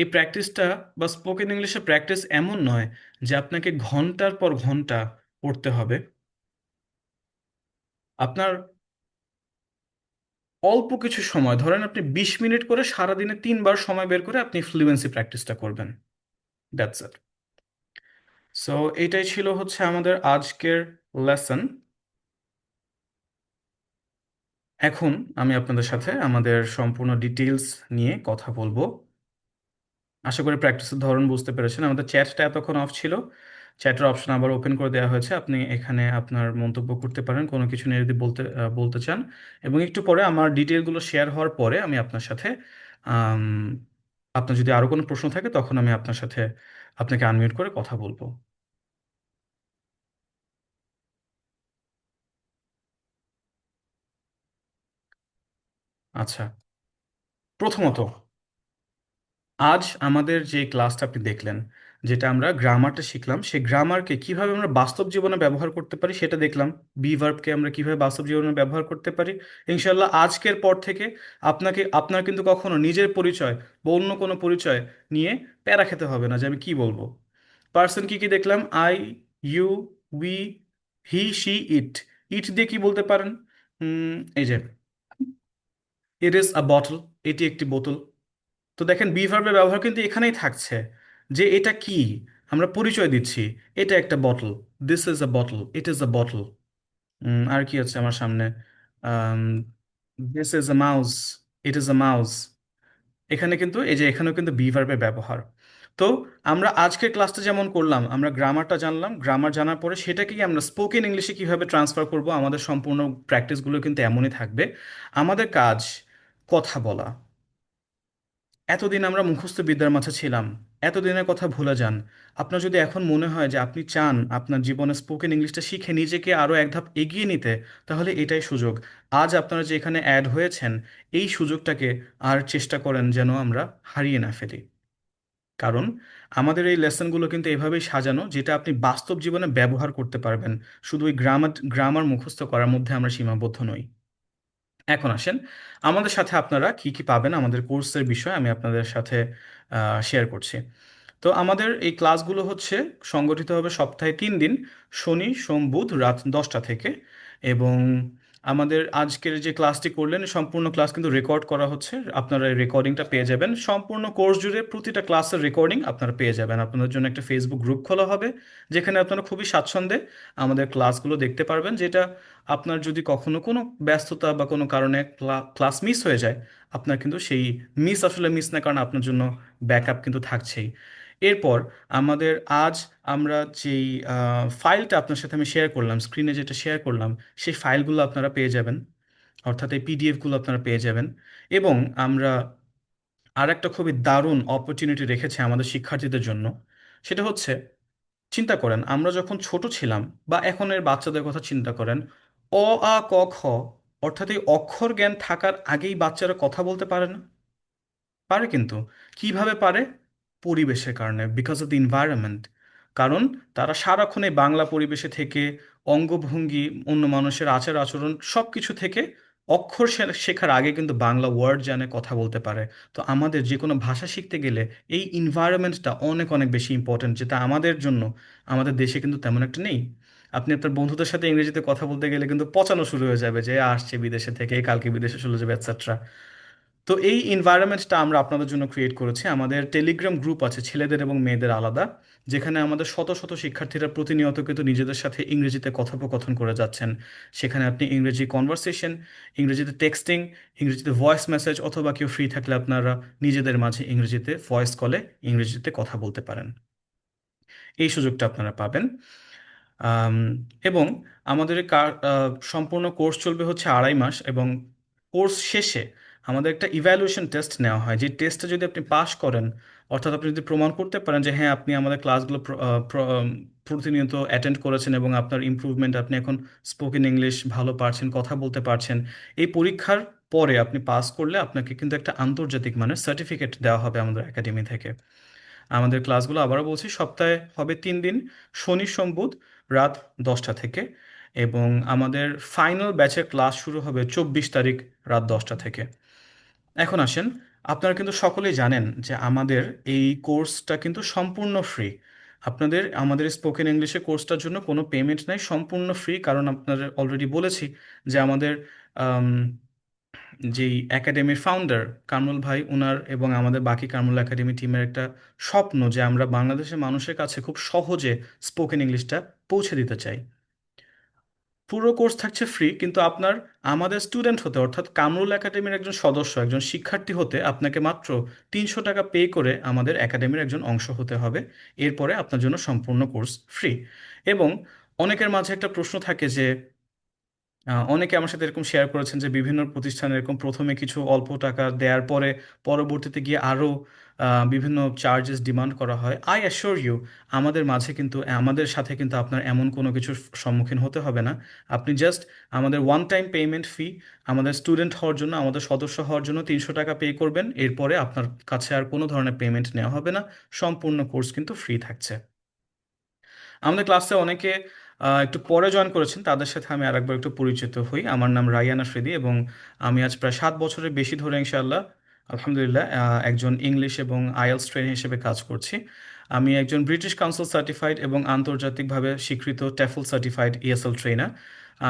এই প্র্যাকটিসটা বা স্পোকেন ইংলিশে প্র্যাকটিস এমন নয় যে আপনাকে ঘন্টার পর ঘন্টা পড়তে হবে। আপনার অল্প কিছু সময়, ধরেন আপনি 20 মিনিট করে সারাদিনে 3 বার সময় বের করে আপনি ফ্লুয়েন্সি প্র্যাকটিসটা করবেন। That's it. সো এটাই ছিল হচ্ছে আমাদের আজকের লেসন। এখন আমি আপনাদের সাথে আমাদের সম্পূর্ণ ডিটেইলস নিয়ে কথা বলবো। আশা করি প্র্যাকটিসের ধরন বুঝতে পেরেছেন। আমাদের চ্যাটটা এতক্ষণ অফ ছিল, চ্যাটের অপশন আবার ওপেন করে দেওয়া হয়েছে। আপনি এখানে আপনার মন্তব্য করতে পারেন কোনো কিছু নিয়ে যদি বলতে চান, এবং একটু পরে আমার ডিটেলগুলো শেয়ার হওয়ার পরে আমি আপনার সাথে আম, আপনার যদি আরো কোনো প্রশ্ন থাকে তখন আমি আপনার সাথে আপনাকে আনমিউট করে কথা বলবো। আচ্ছা, প্রথমত, আজ আমাদের যে ক্লাসটা আপনি দেখলেন, যেটা আমরা গ্রামারটা শিখলাম, সেই গ্রামারকে কিভাবে আমরা বাস্তব জীবনে ব্যবহার করতে পারি সেটা দেখলাম। বি ভার্বকে আমরা কিভাবে বাস্তব জীবনে ব্যবহার করতে পারি। ইনশাল্লাহ আজকের পর থেকে আপনার কিন্তু কখনো নিজের পরিচয় বা অন্য কোনো পরিচয় নিয়ে প্যারা খেতে হবে না যে আমি কি বলবো। পার্সন কি কি দেখলাম, I, you, we, he, she, it. It দিয়ে কি বলতে পারেন? এই যে ইট ইজ আ বটল, এটি একটি বোতল। তো দেখেন বি ভার্বের ব্যবহার কিন্তু এখানেই থাকছে, যে এটা কি, আমরা পরিচয় দিচ্ছি, এটা একটা bottle. This is a bottle, it is a bottle. আর কি আছে আমার সামনে? This is a mouse, it is a mouse. এখানে কিন্তু এই যে এখানেও কিন্তু বি ভার্বের ব্যবহার। তো আমরা আজকের ক্লাসটা যেমন করলাম, আমরা গ্রামারটা জানলাম, গ্রামার জানার পরে সেটাকেই আমরা স্পোকেন ইংলিশে কিভাবে ট্রান্সফার করব, আমাদের সম্পূর্ণ প্র্যাকটিসগুলো কিন্তু এমনই থাকবে। আমাদের কাজ কথা বলা। এতদিন আমরা মুখস্থ বিদ্যার মাঝে ছিলাম, এতদিনের কথা ভুলে যান। আপনার যদি এখন মনে হয় যে আপনি চান আপনার জীবনে স্পোকেন ইংলিশটা শিখে নিজেকে আরও এক ধাপ এগিয়ে নিতে, তাহলে এটাই সুযোগ। আজ আপনারা যে এখানে অ্যাড হয়েছেন, এই সুযোগটাকে আর চেষ্টা করেন যেন আমরা হারিয়ে না ফেলি। কারণ আমাদের এই লেসনগুলো কিন্তু এভাবেই সাজানো যেটা আপনি বাস্তব জীবনে ব্যবহার করতে পারবেন। শুধু ওই গ্রামার গ্রামার মুখস্থ করার মধ্যে আমরা সীমাবদ্ধ নই। এখন আসেন, আমাদের সাথে আপনারা কি কি পাবেন আমাদের কোর্সের বিষয় আমি আপনাদের সাথে শেয়ার করছি। তো আমাদের এই ক্লাসগুলো হচ্ছে সংগঠিত হবে সপ্তাহে 3 দিন, শনি সোম বুধ রাত 10টা থেকে। এবং আমাদের আজকের যে ক্লাসটি করলেন সম্পূর্ণ ক্লাস কিন্তু রেকর্ড করা হচ্ছে, আপনারা এই রেকর্ডিংটা পেয়ে যাবেন। সম্পূর্ণ কোর্স জুড়ে প্রতিটা ক্লাসের রেকর্ডিং আপনারা পেয়ে যাবেন। আপনাদের জন্য একটা ফেসবুক গ্রুপ খোলা হবে, যেখানে আপনারা খুবই স্বাচ্ছন্দ্যে আমাদের ক্লাসগুলো দেখতে পারবেন। যেটা আপনার যদি কখনো কোনো ব্যস্ততা বা কোনো কারণে ক্লাস মিস হয়ে যায়, আপনার কিন্তু সেই আসলে মিস না, কারণ আপনার জন্য ব্যাকআপ কিন্তু থাকছেই। এরপর আমাদের আজ আমরা যেই ফাইলটা আপনার সাথে আমি শেয়ার করলাম, স্ক্রিনে যেটা শেয়ার করলাম, সেই ফাইলগুলো আপনারা পেয়ে যাবেন, অর্থাৎ এই পিডিএফগুলো আপনারা পেয়ে যাবেন। এবং আমরা আর একটা খুবই দারুণ অপরচুনিটি রেখেছি আমাদের শিক্ষার্থীদের জন্য। সেটা হচ্ছে, চিন্তা করেন আমরা যখন ছোট ছিলাম, বা এখনের বাচ্চাদের কথা চিন্তা করেন, অ আ ক খ অর্থাৎ এই অক্ষর জ্ঞান থাকার আগেই বাচ্চারা কথা বলতে পারে না। পারে কিন্তু। কিভাবে পারে? পরিবেশের কারণে, বিকজ অফ দ্য এনভায়রনমেন্ট। কারণ তারা সারাক্ষণ এই বাংলা পরিবেশে থেকে অঙ্গভঙ্গি, অন্য মানুষের আচার আচরণ সব কিছু থেকে অক্ষর শেখার আগে কিন্তু বাংলা ওয়ার্ড জানে, কথা বলতে পারে। তো আমাদের যে কোনো ভাষা শিখতে গেলে এই এনভায়রনমেন্টটা অনেক অনেক বেশি ইম্পর্ট্যান্ট, যেটা আমাদের জন্য আমাদের দেশে কিন্তু তেমন একটা নেই। আপনি আপনার বন্ধুদের সাথে ইংরেজিতে কথা বলতে গেলে কিন্তু পচানো শুরু হয়ে যাবে যে আসছে বিদেশে থেকে, কালকে বিদেশে চলে যাবে, এটসেট্রা। তো এই এনভায়রনমেন্টটা আমরা আপনাদের জন্য ক্রিয়েট করেছি। আমাদের টেলিগ্রাম গ্রুপ আছে ছেলেদের এবং মেয়েদের আলাদা, যেখানে আমাদের শত শত শিক্ষার্থীরা প্রতিনিয়ত কিন্তু নিজেদের সাথে ইংরেজিতে কথোপকথন করে যাচ্ছেন। সেখানে আপনি ইংরেজি কনভারসেশন, ইংরেজিতে টেক্সটিং, ইংরেজিতে ভয়েস মেসেজ, অথবা কেউ ফ্রি থাকলে আপনারা নিজেদের মাঝে ইংরেজিতে ভয়েস কলে ইংরেজিতে কথা বলতে পারেন। এই সুযোগটা আপনারা পাবেন। আম, এবং আমাদের এই সম্পূর্ণ কোর্স চলবে হচ্ছে 2.5 মাস। এবং কোর্স শেষে আমাদের একটা ইভ্যালুয়েশন টেস্ট নেওয়া হয়, যে টেস্টে যদি আপনি পাশ করেন, অর্থাৎ আপনি যদি প্রমাণ করতে পারেন যে হ্যাঁ আপনি আমাদের ক্লাসগুলো প্রতিনিয়ত অ্যাটেন্ড করেছেন এবং আপনার ইমপ্রুভমেন্ট, আপনি এখন স্পোকেন ইংলিশ ভালো পারছেন, কথা বলতে পারছেন, এই পরীক্ষার পরে আপনি পাস করলে আপনাকে কিন্তু একটা আন্তর্জাতিক মানের সার্টিফিকেট দেওয়া হবে আমাদের একাডেমি থেকে। আমাদের ক্লাসগুলো আবারও বলছি, সপ্তাহে হবে 3 দিন, শনি সোম বুধ রাত 10টা থেকে। এবং আমাদের ফাইনাল ব্যাচের ক্লাস শুরু হবে 24 তারিখ রাত 10টা থেকে। এখন আসেন, আপনারা কিন্তু সকলেই জানেন যে আমাদের এই কোর্সটা কিন্তু সম্পূর্ণ ফ্রি। আপনাদের আমাদের স্পোকেন ইংলিশে কোর্সটার জন্য কোনো পেমেন্ট নাই, সম্পূর্ণ ফ্রি। কারণ আপনাদের অলরেডি বলেছি যে আমাদের যেই একাডেমির ফাউন্ডার কামরুল ভাই, ওনার এবং আমাদের বাকি কামরুল একাডেমি টিমের একটা স্বপ্ন যে আমরা বাংলাদেশের মানুষের কাছে খুব সহজে স্পোকেন ইংলিশটা পৌঁছে দিতে চাই। পুরো কোর্স থাকছে ফ্রি, কিন্তু আপনার আমাদের স্টুডেন্ট হতে, অর্থাৎ কামরুল একাডেমির একজন সদস্য, একজন শিক্ষার্থী হতে আপনাকে মাত্র 300 টাকা পে করে আমাদের একাডেমির একজন অংশ হতে হবে। এরপরে আপনার জন্য সম্পূর্ণ কোর্স ফ্রি। এবং অনেকের মাঝে একটা প্রশ্ন থাকে যে অনেকে আমার সাথে এরকম শেয়ার করেছেন যে বিভিন্ন প্রতিষ্ঠানে এরকম প্রথমে কিছু অল্প টাকা দেওয়ার পরে পরবর্তীতে গিয়ে আরও বিভিন্ন চার্জেস ডিমান্ড করা হয়। আই অ্যাসিওর ইউ, আমাদের মাঝে কিন্তু, আমাদের সাথে কিন্তু আপনার এমন কোনো কিছুর সম্মুখীন হতে হবে না। আপনি জাস্ট আমাদের ওয়ান টাইম পেমেন্ট ফি, আমাদের স্টুডেন্ট হওয়ার জন্য, আমাদের সদস্য হওয়ার জন্য 300 টাকা পে করবেন। এরপরে আপনার কাছে আর কোনো ধরনের পেমেন্ট নেওয়া হবে না, সম্পূর্ণ কোর্স কিন্তু ফ্রি থাকছে। আমাদের ক্লাসে অনেকে একটু পরে জয়েন করেছেন, তাদের সাথে আমি আরেকবার একটু পরিচিত হই। আমার নাম রায়ান আফ্রিদি এবং আমি আজ প্রায় 7 বছরের বেশি ধরে ইনশাআল্লাহ আলহামদুলিল্লাহ একজন ইংলিশ এবং আইএলটিএস ট্রেনার হিসেবে কাজ করছি। আমি একজন ব্রিটিশ কাউন্সিল সার্টিফাইড এবং আন্তর্জাতিকভাবে স্বীকৃত টেফল সার্টিফাইড ইএসএল ট্রেনার।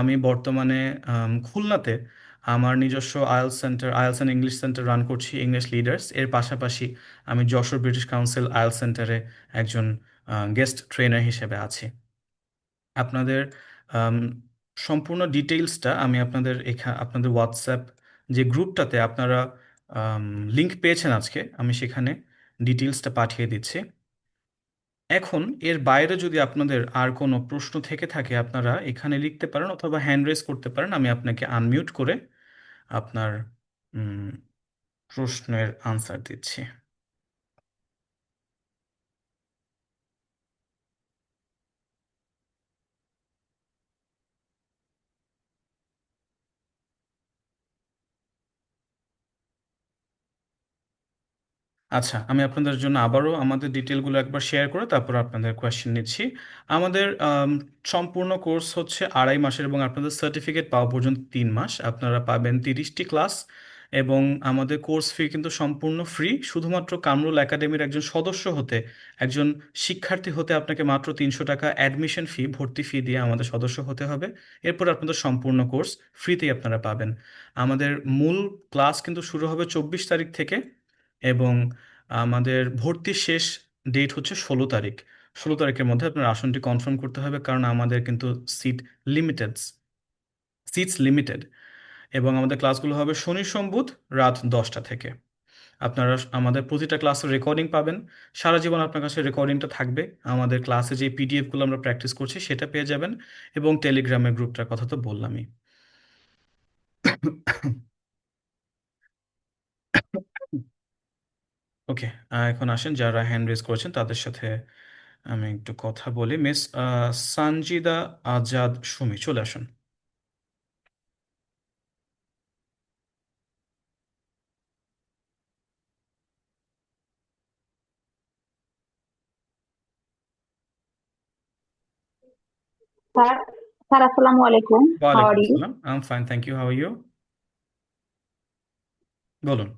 আমি বর্তমানে খুলনাতে আমার নিজস্ব IELTS centre, IELTS and English centre run করছি, ইংলিশ লিডার্স। এর পাশাপাশি আমি যশোর ব্রিটিশ কাউন্সিল আইএলটিএস সেন্টারে একজন গেস্ট ট্রেনার হিসেবে আছি। আপনাদের আম, সম্পূর্ণ ডিটেইলসটা আমি আপনাদের আপনাদের হোয়াটসঅ্যাপ যে গ্রুপটাতে আপনারা লিংক পেয়েছেন আজকে, আমি সেখানে ডিটেলসটা পাঠিয়ে দিচ্ছি। এখন এর বাইরে যদি আপনাদের আর কোনো প্রশ্ন থেকে থাকে আপনারা এখানে লিখতে পারেন অথবা হ্যান্ড রেজ করতে পারেন, আমি আপনাকে আনমিউট করে আপনার উম, প্রশ্নের আনসার দিচ্ছি। আচ্ছা, আমি আপনাদের জন্য আবারও আমাদের ডিটেলগুলো একবার শেয়ার করে তারপর আপনাদের কোয়েশ্চেন নিচ্ছি। আমাদের সম্পূর্ণ কোর্স হচ্ছে 2.5 মাসের এবং আপনাদের সার্টিফিকেট পাওয়া পর্যন্ত 3 মাস। আপনারা পাবেন 30টি ক্লাস এবং আমাদের কোর্স ফি কিন্তু সম্পূর্ণ ফ্রি। শুধুমাত্র কামরুল একাডেমির একজন সদস্য হতে, একজন শিক্ষার্থী হতে আপনাকে মাত্র 300 টাকা অ্যাডমিশন ফি, ভর্তি ফি দিয়ে আমাদের সদস্য হতে হবে। এরপর আপনাদের সম্পূর্ণ কোর্স ফ্রিতেই আপনারা পাবেন। আমাদের মূল ক্লাস কিন্তু শুরু হবে 24 তারিখ থেকে এবং আমাদের ভর্তির শেষ ডেট হচ্ছে 16 তারিখ। 16 তারিখের মধ্যে আপনার আসনটি কনফার্ম করতে হবে, কারণ আমাদের কিন্তু লিমিটেড সিটস লিমিটেড। এবং আমাদের ক্লাসগুলো হবে শনি সোম বুধ রাত 10টা থেকে। আপনারা আমাদের প্রতিটা ক্লাসের রেকর্ডিং পাবেন। সারা জীবন আপনার কাছে রেকর্ডিংটা থাকবে। আমাদের ক্লাসে যে পিডিএফগুলো আমরা প্র্যাকটিস করছি সেটা পেয়ে যাবেন এবং টেলিগ্রামের গ্রুপটার কথা তো বললামই। ওকে, এখন আসেন যারা হ্যান্ড রেজ করেছেন তাদের সাথে আমি একটু কথা বলি। মিস সানজিদা আজাদ সুমি, চলে আসুন। স্যার স্যার আসসালামু আলাইকুম, হাউ ওয়ালাইকুম আর ইউ? আসসালাম, I am fine, thank you, how are you? বলুন।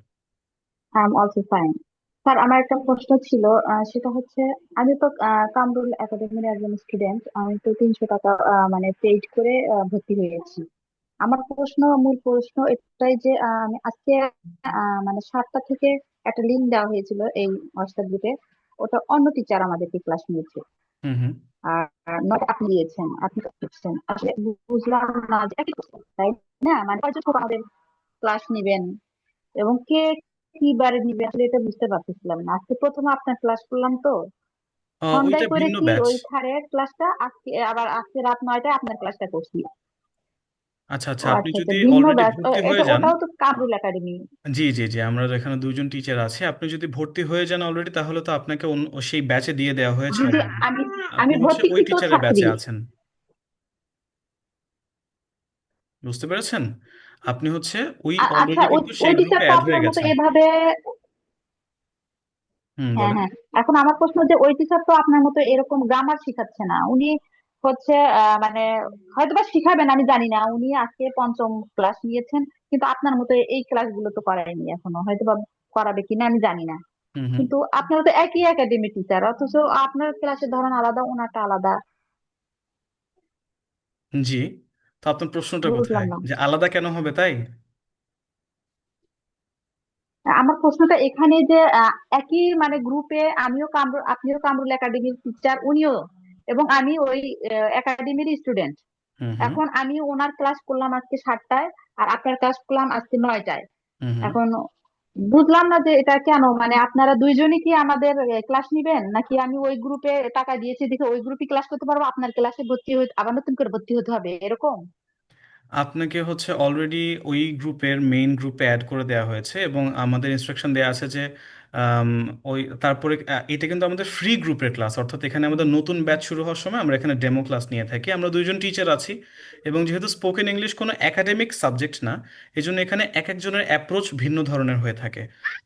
I am also fine. Sir আমার একটা প্রশ্ন ছিল, সেটা হচ্ছে আমি তো কামরুল একাডেমির একজন স্টুডেন্ট। আমি তো 300 টাকা মানে পেইড করে ভর্তি হয়েছি। আমার মূল প্রশ্ন এটাই যে আমি আজকে মানে 7টা থেকে একটা লিঙ্ক দেওয়া হয়েছিল এই হোয়াটসঅ্যাপ গ্রুপে। ওটা অন্য টিচার আমাদেরকে ক্লাস নিয়েছে, হুম হুম। আর নট আপনি দিয়েছেন, আপনি করছেন। আসলে বুঝলাম না যে একই কথা, তাই না? মানে কয়জন আমাদের ক্লাস নিবেন এবং কে কি বারে নিবে, আসলে এটা বুঝতে পারতেছিলাম না। আজকে প্রথমে আপনার ক্লাস করলাম তো ওইটা সন্ধ্যায় ভিন্ন করেছি ব্যাচ। ওই স্যারের ক্লাসটা, আজকে আবার আজকে রাত 9টায় আপনার ক্লাসটা করছি। আচ্ছা ও আচ্ছা, আপনি আচ্ছা আচ্ছা, যদি ভিন্ন অলরেডি ব্যাচ। ভর্তি হয়ে এটা যান, ওটাও তো কামরুল একাডেমি? জি জি জি, আমরা এখানে দুজন টিচার আছি। আপনি যদি ভর্তি হয়ে যান অলরেডি, তাহলে তো আপনাকে সেই ব্যাচে দিয়ে দেওয়া হয়েছে জি জি, অলরেডি। আমি আপনি আমি হচ্ছে ওই ভর্তিকৃত টিচারের ছাত্রী। ব্যাচে আছেন, বুঝতে পেরেছেন? আপনি হচ্ছে ওই আচ্ছা, অলরেডি ওই কিন্তু ওই সেই টিচার গ্রুপে তো অ্যাড হয়ে আপনার মতো গেছেন। এভাবে, হুম, হ্যাঁ বলেন। হ্যাঁ, এখন আমার প্রশ্ন যে ওই টিচার তো আপনার মতো এরকম গ্রামার শিখাচ্ছে না। উনি হচ্ছে মানে হয়তোবা শিখাবেন, আমি জানি না। উনি আজকে 5ম ক্লাস নিয়েছেন, কিন্তু আপনার মতো এই ক্লাসগুলো তো করায়নি এখনো, হয়তোবা করাবে কিনা আমি জানি না। হুম হুম। কিন্তু আপনারা তো একই একাডেমি টিচার, অথচ আপনার ক্লাসের ধরন আলাদা, ওনারটা আলাদা। জি, তো আপনার প্রশ্নটা বুঝলাম কোথায়, না। যে আলাদা কেন হবে তাই? আমার প্রশ্নটা এখানে যে একই মানে গ্রুপে আমিও কামরুল, আপনিও কামরুল একাডেমির টিচার, উনিও, এবং আমি ওই একাডেমির স্টুডেন্ট। হুম হুম। এখন আমি ওনার ক্লাস করলাম আজকে 7টায়, আর আপনার ক্লাস করলাম আজকে 9টায়। হুম হুম। এখন বুঝলাম না যে এটা কেন, মানে আপনারা দুইজনই কি আমাদের ক্লাস নিবেন, নাকি আমি ওই গ্রুপে টাকা দিয়েছি দেখে ওই গ্রুপে ক্লাস করতে পারবো, আপনার ক্লাসে ভর্তি হতে আবার নতুন করে ভর্তি হতে হবে, এরকম? আপনাকে হচ্ছে অলরেডি ওই গ্রুপের মেইন গ্রুপে অ্যাড করে দেওয়া হয়েছে এবং আমাদের ইনস্ট্রাকশন দেওয়া আছে যে আম, ওই তারপরে এটা কিন্তু আমাদের ফ্রি গ্রুপের ক্লাস, অর্থাৎ এখানে আমাদের নতুন ব্যাচ শুরু হওয়ার সময় আমরা এখানে ডেমো ক্লাস নিয়ে থাকি। আমরা দুইজন টিচার আছি এবং যেহেতু স্পোকেন ইংলিশ কোনো একাডেমিক সাবজেক্ট না, এই জন্য এখানে এক একজনের অ্যাপ্রোচ ভিন্ন ধরনের হয়ে থাকে।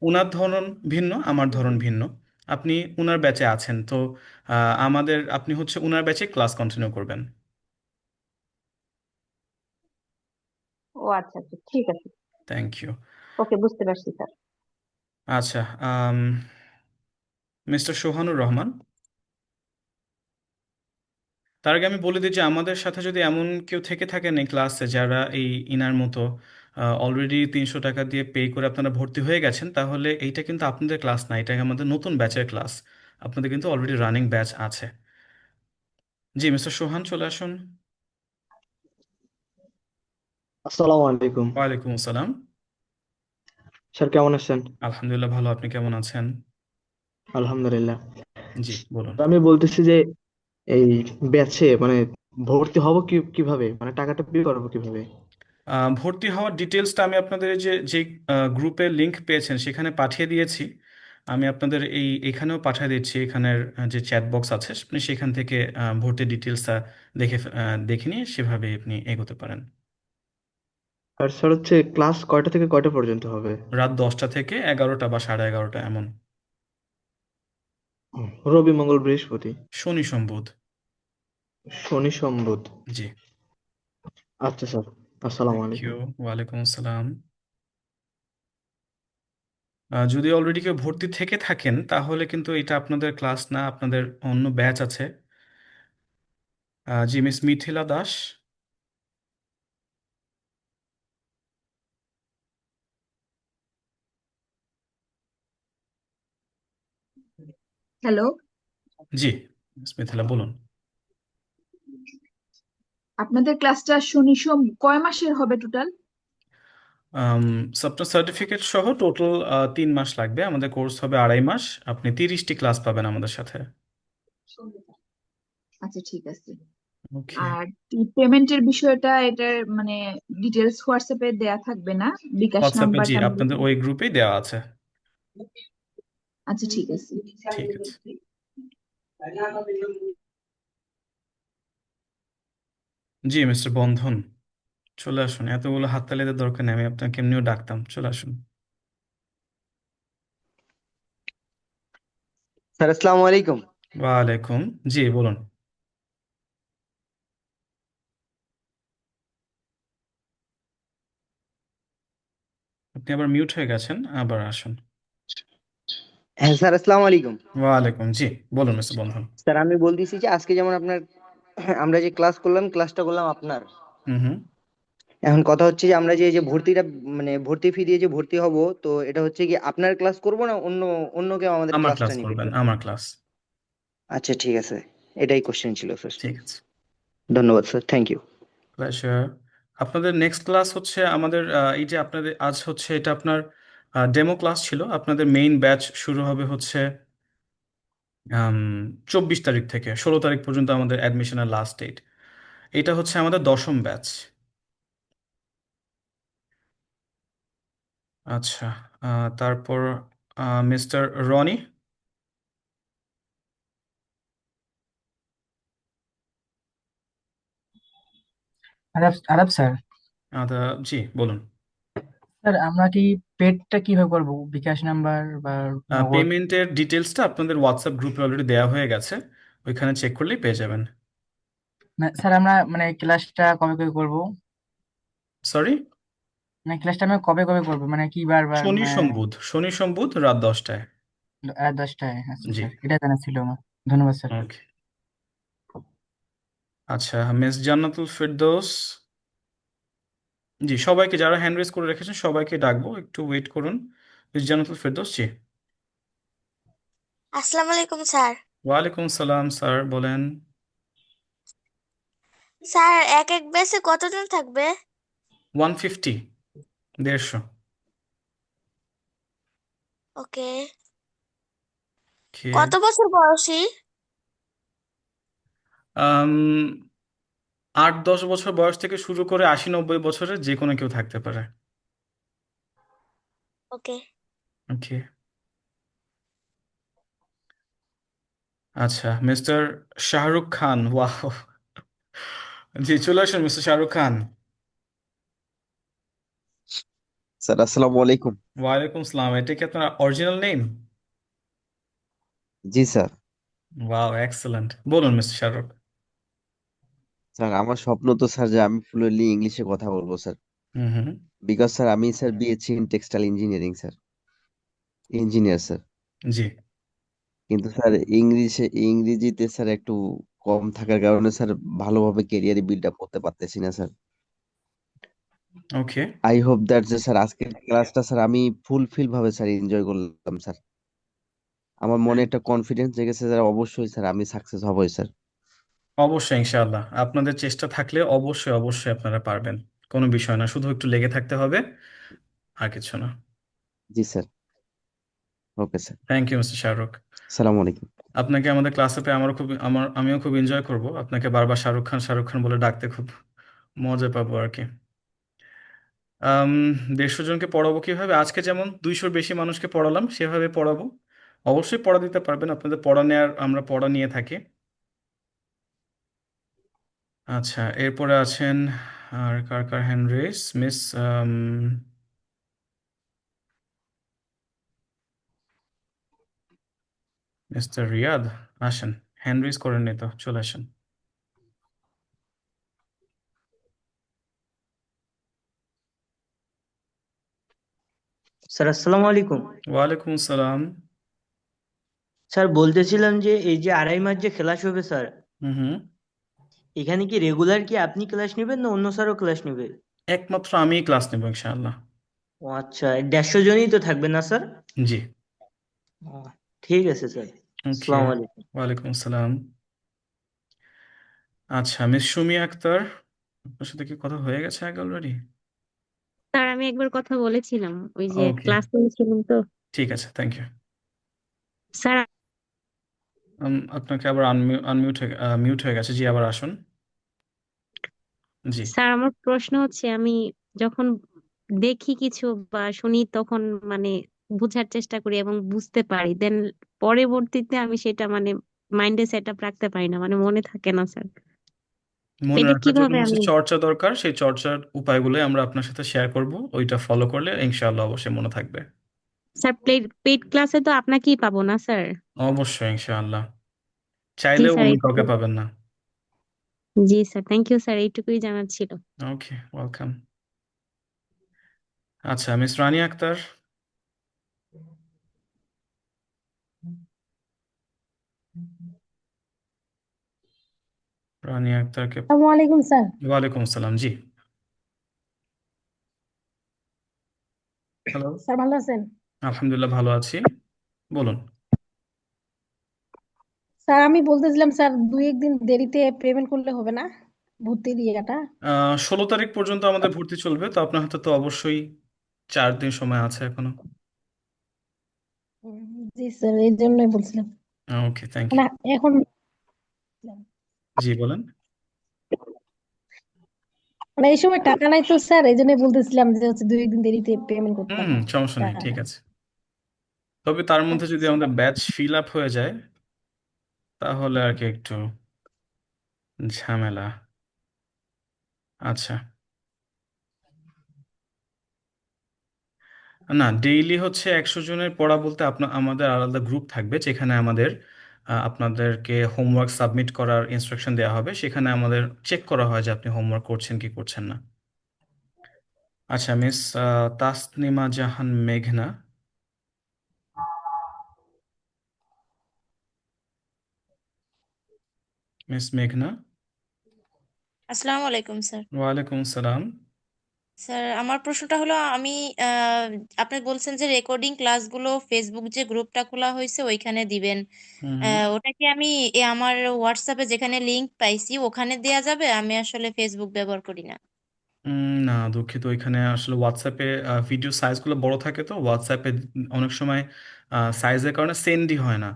ওনার ধরন ভিন্ন, আমার ধরন ভিন্ন। আপনি ওনার ব্যাচে আছেন তো আপনি হচ্ছে ওনার ব্যাচে ক্লাস কন্টিনিউ করবেন। ও আচ্ছা আচ্ছা, ঠিক আছে। Thank you. ওকে, বুঝতে পারছি স্যার। আচ্ছা, মিস্টার সোহানুর রহমান, তার আগে আমি বলে দিই যে আমাদের সাথে যদি এমন কেউ থেকে থাকেন এই ক্লাসে যারা এই ইনার মতো অলরেডি 300 টাকা দিয়ে পে করে আপনারা ভর্তি হয়ে গেছেন, তাহলে এইটা কিন্তু আপনাদের ক্লাস না, এটা আমাদের নতুন ব্যাচের ক্লাস। আপনাদের কিন্তু অলরেডি রানিং ব্যাচ আছে। জি মিস্টার সোহান, চলে আসুন। আসসালামু আলাইকুম। ওয়ালাইকুম আসসালাম। স্যার কেমন আছেন? আলহামদুলিল্লাহ ভালো, আপনি কেমন আছেন? আলহামদুলিল্লাহ। জি বলুন। তো আমি বলতেছি যে এই ব্যাচে মানে ভর্তি হব কিভাবে, মানে টাকাটা পে করবো কিভাবে? ভর্তি হওয়ার ডিটেলসটা আমি আপনাদের এই যে গ্রুপের লিংক পেয়েছেন সেখানে পাঠিয়ে দিয়েছি। আমি আপনাদের এখানেও পাঠিয়ে দিচ্ছি। এখানের যে চ্যাট বক্স আছে আপনি সেখান থেকে ভর্তির ডিটেলসটা দেখে নিয়ে সেভাবে আপনি এগোতে পারেন। আর স্যার হচ্ছে ক্লাস কয়টা থেকে কয়টা পর্যন্ত হবে? রাত 10টা থেকে 11টা বা 11:30 এমন। রবি, মঙ্গল, বৃহস্পতি, শনি সোম বুধ। শনি, সোম, বুধ। জি। আচ্ছা স্যার, আসসালামু থ্যাংক ইউ। আলাইকুম। ওয়ালাইকুম আসসালাম। যদি অলরেডি কেউ ভর্তি থেকে থাকেন তাহলে কিন্তু এটা আপনাদের ক্লাস না, আপনাদের অন্য ব্যাচ আছে। জি মিস মিথিলা দাস। হ্যালো, জি মিস মিথিলা বলুন। আপনাদের ক্লাসটা শনি সোম কয় মাসের হবে টোটাল? আপনার সার্টিফিকেট সহ টোটাল 3 মাস লাগবে। আমাদের কোর্স হবে 2.5 মাস। আপনি 30টি ক্লাস পাবেন আমাদের সাথে। আচ্ছা ঠিক আছে। ওকে। আর পেমেন্টের বিষয়টা এটার মানে ডিটেলস হোয়াটসঅ্যাপে দেয়া থাকবে না? বিকাশ হোয়াটসঅ্যাপে জি নাম্বারটা আমি আপনাদের ওই গ্রুপেই দেওয়া আছে। আচ্ছা ঠিক আছে। ঠিক আছে। জি মিস্টার বন্ধন, চলে আসুন। এতগুলো হাততালিদের দরকার নেই, আমি আপনাকে এমনিও ডাকতাম। চলে আসুন। স্যার আসসালামু আলাইকুম। ওয়ালাইকুম। জি বলুন। আপনি আবার মিউট হয়ে গেছেন, আবার আসুন। হ্যাঁ স্যার আসসালামু আলাইকুম। ওয়ালাইকুম। জি বলুন মিস্টার বন্ধন। স্যার আমি বলতেছি যে আজকে যেমন আপনার আমরা যে ক্লাস করলাম, ক্লাসটা করলাম আপনার। হুম হুম। এখন কথা হচ্ছে যে আমরা যে ভর্তিটা মানে ভর্তি ফি দিয়ে যে ভর্তি হব, তো এটা হচ্ছে কি আপনার ক্লাস করব না অন্য অন্য কেউ আমাদের আমার ক্লাসটা ক্লাস নিবে? করবেন, আমার ক্লাস। আচ্ছা ঠিক আছে, এটাই কোশ্চেন ছিল স্যার। ঠিক আছে। ধন্যবাদ স্যার, থ্যাংক ইউ। প্লেজার। আপনাদের নেক্সট ক্লাস হচ্ছে আমাদের এই যে আপনাদের আজ হচ্ছে এটা আপনার ডেমো ক্লাস ছিল। আপনাদের মেইন ব্যাচ শুরু হবে হচ্ছে 24 তারিখ থেকে 16 তারিখ পর্যন্ত আমাদের অ্যাডমিশনের লাস্ট ডেট। এটা হচ্ছে আমাদের 10ম ব্যাচ। আচ্ছা। তারপর মিস্টার রনি। আদাব আদাব স্যার। জি বলুন। স্যার আমরা কি পেডটা কিভাবে করবো, বিকাশ নাম্বার বা নগদ? পেমেন্টের ডিটেলসটা আপনাদের হোয়াটসঅ্যাপ গ্রুপে অলরেডি দেওয়া হয়ে গেছে, ওইখানে চেক করলেই পেয়ে যাবেন। না স্যার, আমরা মানে ক্লাসটা কবে কবে করবো? সরি। মানে ক্লাসটা আমরা কবে কবে করবো, মানে কি বার শনি মানে? সোম বুধ, শনি সোম বুধ রাত 10টায়। রাত 10টায়? আচ্ছা জি। স্যার, এটা জানা ছিল আমার। ধন্যবাদ স্যার। ওকে। আচ্ছা মিস জান্নাতুল ফেরদৌস। জি সবাইকে যারা হ্যান্ড রেজ করে রেখেছেন সবাইকে ডাকবো, একটু ওয়েট করুন। মিস জান্নাতুল ফেরদৌস। জি। আসসালামু আলাইকুম স্যার। ওয়ালাইকুম সালাম স্যার, বলেন। স্যার এক এক ব্যাচে কতজন থাকবে? 150, 150। ওকে। ওকে। কত বছর বয়সী? 8-10 বছর বয়স থেকে শুরু করে 80-90 বছরের যে কোনো কেউ থাকতে পারে। ওকে। ওকে। আচ্ছা মিস্টার শাহরুখ খান। ওয়াও। জি চলে আসুন মিস্টার শাহরুখ খান। স্যার আসসালামু আলাইকুম। ওয়ালাইকুম সালাম। এটা কি আপনার অরিজিনাল নেম? জি স্যার। Wow excellent. বলুন মিস্টার শাহরুখ। স্যার আমার স্বপ্ন তো স্যার যে আমি ফ্লুয়েন্টলি ইংলিশে কথা বলবো স্যার। হুম হুম। বিকজ স্যার আমি sir BSc in textile engineering sir, engineer sir. জি। কিন্তু স্যার ইংরেজিতে স্যার একটু কম থাকার কারণে স্যার ভালোভাবে ক্যারিয়ারে বিল্ড আপ করতে পারতেছি না sir. Okay. I hope that যে স্যার আজকের ক্লাসটা স্যার আমি ফুলফিল ভাবে স্যার এনজয় করলাম স্যার। আমার মনে একটা কনফিডেন্স জেগেছে স্যার, অবশ্যই স্যার আমি সাকসেস হবই স্যার। অবশ্যই ইনশাআল্লাহ আপনাদের চেষ্টা থাকলে অবশ্যই অবশ্যই আপনারা পারবেন। কোনো বিষয় না, শুধু একটু লেগে থাকতে হবে, আর কিছু না। জি sir. Okay sir. Thank you mister Shahrukh. আসসালামু আলাইকুম। আপনাকে আমাদের ক্লাসে পেয়ে আমিও খুব এনজয় করব, আপনাকে বারবার শাহরুখ খান বলে ডাকতে খুব মজা পাবো আর কি। 150 জনকে পড়াবো কিভাবে? আজকে যেমন 200-র বেশি মানুষকে পড়ালাম সেভাবে পড়াবো। অবশ্যই পড়া দিতে পারবেন, আপনাদের পড়া নেওয়ার আমরা পড়া নিয়ে থাকি। আচ্ছা, এরপরে আছেন আর কার কার হ্যান্ড রেস? মিস্টার রিয়াদ, আসেন, হ্যান্ড রেস করেননি তো, চলে আসেন। স্যার আসসালামু আলাইকুম। ওয়ালাইকুম আসসালাম। স্যার বলতেছিলাম যে এই যে 2.5 মাস যে ক্লাস হবে স্যার, হুম হুম। এখানে কি রেগুলার কি আপনি ক্লাস নেবেন না অন্য স্যারও ক্লাস নেবে? একমাত্র আমিই ক্লাস নেব ইনশাআল্লাহ। ও আচ্ছা, 150 জনই তো থাকবে না স্যার? জি। ও, ঠিক আছে স্যার। ওকে, আসসালামু আলাইকুম। ওয়ালাইকুম আসসালাম। আচ্ছা, মিস সুমি আক্তার, আপনার সাথে কি কথা হয়ে গেছে আগে অলরেডি? স্যার আমি একবার কথা বলেছিলাম, ওই যে ওকে, ক্লাস করেছিলাম তো। ঠিক আছে, থ্যাংক ইউ। স্যার আপনাকে আবার মিউট হয়ে গেছে, জি আবার আসুন। জি। স্যার আমার প্রশ্ন হচ্ছে, আমি যখন দেখি কিছু বা শুনি তখন মানে বোঝার চেষ্টা করি এবং বুঝতে পারি, দেন পরবর্তীতে আমি সেটা মানে মাইন্ডে সেট আপ রাখতে পারি না, মানে মনে থাকে না স্যার। মনে এটা রাখার জন্য কিভাবে হচ্ছে আমি? চর্চা দরকার, সেই চর্চার উপায়গুলো আমরা আপনার সাথে শেয়ার করব, ওইটা ফলো করলে ইনশাআল্লাহ অবশ্যই মনে থাকবে। স্যার পেইড ক্লাসে তো আপনাকেই পাবো না স্যার? অবশ্যই ইনশাআল্লাহ, জি চাইলেও স্যার, অন্য এইটুকু। কাউকে পাবেন না। জি স্যার, থ্যাংক ইউ স্যার, এইটুকুই জানার ছিল। ওকে, ওয়েলকাম। আচ্ছা, মিস রানী আক্তার। রানী আক্তারকে, আসসালামু আলাইকুম স্যার। ওয়ালাইকুম আসসালাম, জি। হ্যালো। স্যার ভালো আছেন? আলহামদুলিল্লাহ ভালো আছি, বলুন। স্যার আমি বলতেছিলাম স্যার, 2-1 দিন দেরিতে পেমেন্ট করলে হবে না ভর্তি ইয়েটা? 16 তারিখ পর্যন্ত আমাদের ভর্তি চলবে, তো আপনার হাতে তো অবশ্যই 4 দিন সময় আছে এখনো। জি স্যার, এই জন্যই বলছিলাম। ওকে, থ্যাংক মানে ইউ। এখন জি বলেন। মানে এই সময় টাকা নাই তো স্যার, এই জন্যই বলতেছিলাম যে হচ্ছে 2-1 দিন দেরিতে পেমেন্ট করতে হুম, হবে সমস্যা নেই, ঠিক টাকাটা। আছে। তবে তার মধ্যে যদি আচ্ছা। আমাদের ব্যাচ ফিল আপ হয়ে যায় তাহলে আর কি একটু ঝামেলা। আচ্ছা, না, ডেইলি হচ্ছে 100 জনের পড়া বলতে আমাদের আলাদা গ্রুপ থাকবে, যেখানে আমাদের আপনাদেরকে হোমওয়ার্ক সাবমিট করার ইনস্ট্রাকশন দেওয়া হবে, সেখানে আমাদের চেক করা হয় যে আপনি হোমওয়ার্ক করছেন কি করছেন না। আচ্ছা, মিস তাসনিমা জাহান মেঘনা। মিস মেঘনা। আসসালামু আলাইকুম স্যার। ওয়ালাইকুম আসসালাম। স্যার আমার প্রশ্নটা হলো, আমি আপনি বলছেন যে রেকর্ডিং ক্লাসগুলো ফেসবুক যে গ্রুপটা খোলা হয়েছে ওইখানে দিবেন। হুম হুম। ওটা কি আমি আমার হোয়াটসঅ্যাপে যেখানে লিংক পাইছি ওখানে দেয়া যাবে? আমি আসলে ফেসবুক ব্যবহার করি না। না, দুঃখিত, এখানে আসলে হোয়াটসঅ্যাপে ভিডিও সাইজগুলো বড় থাকে, তো হোয়াটসঅ্যাপে অনেক সময় সাইজের কারণে সেন্ডই হয় না,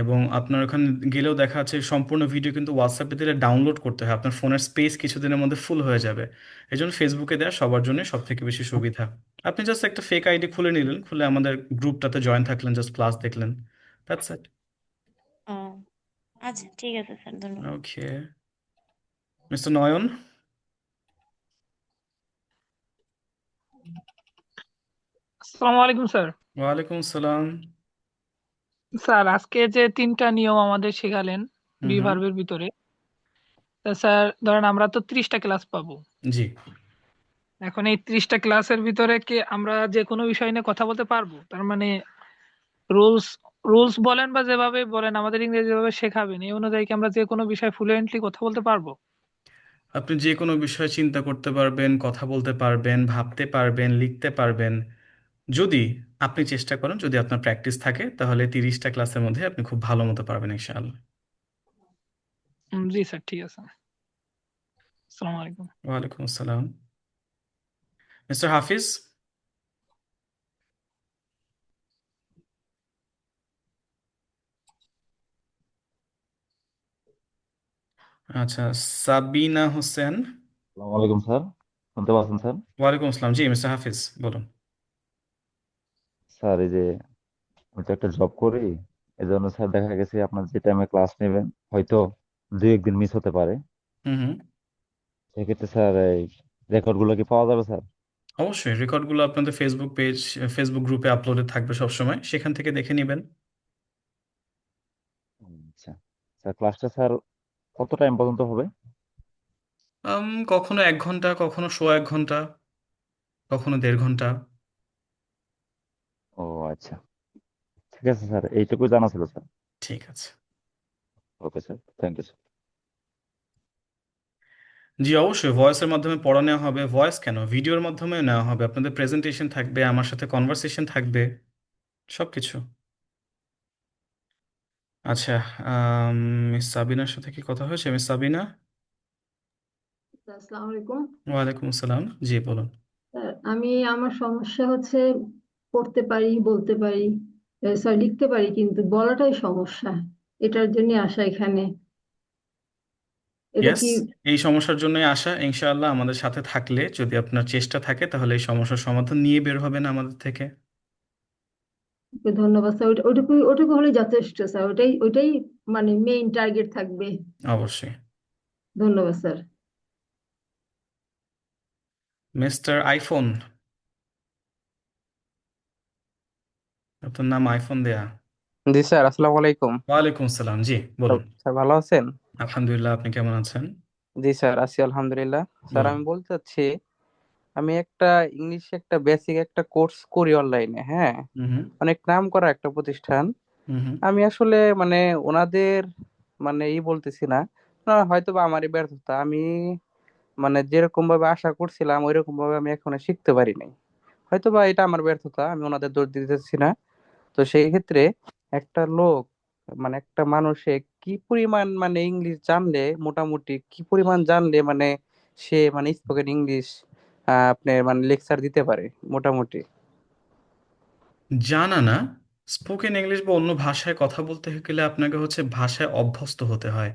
এবং আপনার ওখানে গেলেও দেখা যাচ্ছে সম্পূর্ণ ভিডিও কিন্তু হোয়াটসঅ্যাপে দিলে ডাউনলোড করতে হয়, আপনার ফোনের স্পেস কিছুদিনের মধ্যে ফুল হয়ে যাবে। এই জন্য ফেসবুকে দেওয়া সবার জন্য সব থেকে বেশি সুবিধা। আপনি জাস্ট একটা ফেক আইডি খুলে নিলেন, খুলে আমাদের গ্রুপটাতে জয়েন থাকলেন, জাস্ট ক্লাস দেখলেন, দ্যাটস ইট। ও আচ্ছা, ঠিক আছে স্যার, ধন্যবাদ। ওকে, মিস্টার নয়ন। আসসালামু আলাইকুম স্যার। ওয়ালাইকুম আসসালাম। স্যার আজকে যে 3টা নিয়ম আমাদের শেখালেন হুম হুম। বিভার্বের ভিতরে, তা স্যার ধরেন আমরা তো 30টা ক্লাস পাবো। জি। এখন এই 30টা ক্লাসের ভিতরে কি আমরা যে কোনো বিষয় নিয়ে কথা বলতে পারবো? তার মানে রুলস রুলস বলেন বা যেভাবে বলেন আমাদের ইংরেজি ভাবে শেখাবেন, এই অনুযায়ী কি আমরা যে কোনো বিষয় ফ্লুয়েন্টলি কথা বলতে পারবো? আপনি যে কোনো বিষয়ে চিন্তা করতে পারবেন, কথা বলতে পারবেন, ভাবতে পারবেন, লিখতে পারবেন, যদি আপনি চেষ্টা করেন, যদি আপনার প্র্যাকটিস থাকে, তাহলে 30টা ক্লাসের মধ্যে আপনি খুব ভালো মতো পারবেন ইনশাআল্লাহ। জি স্যার, ঠিক আছে। আসসালামু আলাইকুম। ওয়ালাইকুম আসসালাম। মিস্টার হাফিজ। আচ্ছা, সাবিনা হোসেন। আসসালামু আলাইকুম স্যার, শুনতে পাচ্ছেন স্যার? ওয়ালাইকুম আসসালাম, জি মিস্টার হাফিজ বলুন। স্যার এই যে আমি তো একটা জব করি, এই জন্য স্যার দেখা গেছে আপনার যে টাইমে ক্লাস নেবেন হয়তো দুই একদিন মিস হতে পারে। হুম হুম। সেক্ষেত্রে স্যার এই রেকর্ড গুলো কি পাওয়া যাবে স্যার? অবশ্যই রেকর্ডগুলো আপনাদের ফেসবুক পেজ, ফেসবুক গ্রুপে আপলোডেড থাকবে সবসময়, সেখান থেকে দেখে নেবেন। আচ্ছা স্যার, ক্লাসটা স্যার কত টাইম পর্যন্ত হবে? কখনো 1 ঘন্টা, কখনো সোয়া 1 ঘন্টা, কখনো 1.5 ঘন্টা। ও আচ্ছা, ঠিক আছে স্যার, এইটুকু জানা ছিল স্যার। ঠিক আছে। Okay sir, thank you sir. জি অবশ্যই ভয়েসের মাধ্যমে পড়া নেওয়া হবে, ভয়েস কেন, ভিডিওর মাধ্যমে নেওয়া হবে, আপনাদের প্রেজেন্টেশন থাকবে, আমার সাথে কনভারসেশন থাকবে, সবকিছু। আচ্ছা, মিস সাবিনার সাথে কি কথা হয়েছে? মিস সাবিনা। আসসালামু আলাইকুম ওয়ালাইকুম আসসালাম, জি বলুন। স্যার, আমি আমার সমস্যা হচ্ছে পড়তে পারি, বলতে পারি, সরি লিখতে পারি, কিন্তু বলাটাই সমস্যা। এটার জন্য আসা এখানে। এটা ইয়েস, কি? এই সমস্যার জন্যই আসা। ইনশাআল্লাহ আমাদের সাথে থাকলে, যদি আপনার চেষ্টা থাকে, তাহলে এই সমস্যার সমাধান নিয়ে বের হবেন আমাদের থেকে। ধন্যবাদ স্যার। ওইটুকু ওইটুকু হলেই যথেষ্ট স্যার। ওইটাই ওইটাই মানে মেইন টার্গেট থাকবে। অবশ্যই। ধন্যবাদ স্যার। মিস্টার আইফোন, আপনার নাম আইফোন দেয়া। জি স্যার, আসসালামু আলাইকুম। ওয়ালাইকুম আসসালাম, জি বলুন। স্যার ভালো আছেন? আলহামদুলিল্লাহ, আপনি কেমন আছেন? জি স্যার, আছি আলহামদুলিল্লাহ। স্যার বলুন। আমি বলতে চাচ্ছি, আমি একটা ইংলিশে একটা বেসিক একটা কোর্স করি অনলাইনে, হ্যাঁ, হুম হুম অনেক নাম করা একটা প্রতিষ্ঠান। হুম হুম। আমি আসলে মানে ওনাদের মানে বলতেছি না, হয়তো বা আমারই ব্যর্থতা। আমি মানে যেরকম ভাবে আশা করছিলাম ওইরকম ভাবে আমি এখনো শিখতে পারি নাই। হয়তো বা এটা আমার ব্যর্থতা, আমি ওনাদের দোষ দিতেছি না। তো সেই ক্ষেত্রে একটা লোক মানে একটা মানুষে কি পরিমাণ মানে ইংলিশ জানলে, মোটামুটি কি পরিমাণ জানলে মানে সে মানে স্পোকেন ইংলিশ আপনি মানে লেকচার দিতে পারে মোটামুটি? জানা না, স্পোকেন ইংলিশ বা অন্য ভাষায় কথা বলতে গেলে আপনাকে হচ্ছে ভাষায় অভ্যস্ত হতে হয়।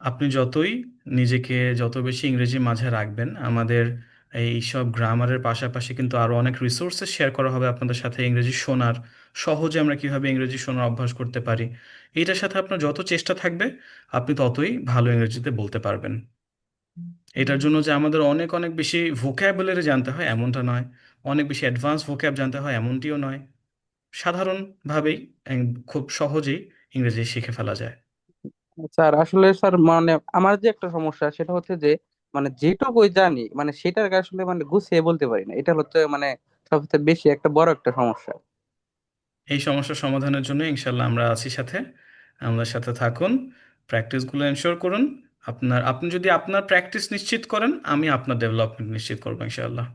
আপনি যতই নিজেকে যত বেশি ইংরেজির মাঝে রাখবেন, আমাদের এই সব গ্রামারের পাশাপাশি কিন্তু আরো অনেক রিসোর্সেস শেয়ার করা হবে আপনাদের সাথে, ইংরেজি শোনার, সহজে আমরা কিভাবে ইংরেজি শোনার অভ্যাস করতে পারি। এইটার সাথে আপনার যত চেষ্টা থাকবে, আপনি ততই ভালো ইংরেজিতে বলতে পারবেন। এটার জন্য যে আমাদের অনেক অনেক বেশি ভোক্যাবুলারি জানতে হয় এমনটা নয়, অনেক বেশি অ্যাডভান্স ভোক্যাব জানতে হয় এমনটিও নয়। সাধারণভাবেই খুব সহজেই ইংরেজি শিখে ফেলা যায়। স্যার আসলে স্যার মানে আমার যে একটা সমস্যা সেটা হচ্ছে যে মানে যেটুকুই জানি মানে সেটাকে আসলে মানে গুছিয়ে বলতে পারি না। এটা হচ্ছে মানে সবচেয়ে বেশি একটা বড় একটা সমস্যা। এই সমস্যার সমাধানের জন্য ইনশাল্লাহ আমরা আছি সাথে, আমাদের সাথে থাকুন, প্র্যাকটিসগুলো এনশোর করুন। আপনি যদি আপনার প্র্যাকটিস নিশ্চিত করেন, আমি আপনার ডেভেলপমেন্ট নিশ্চিত করবো ইনশাআল্লাহ।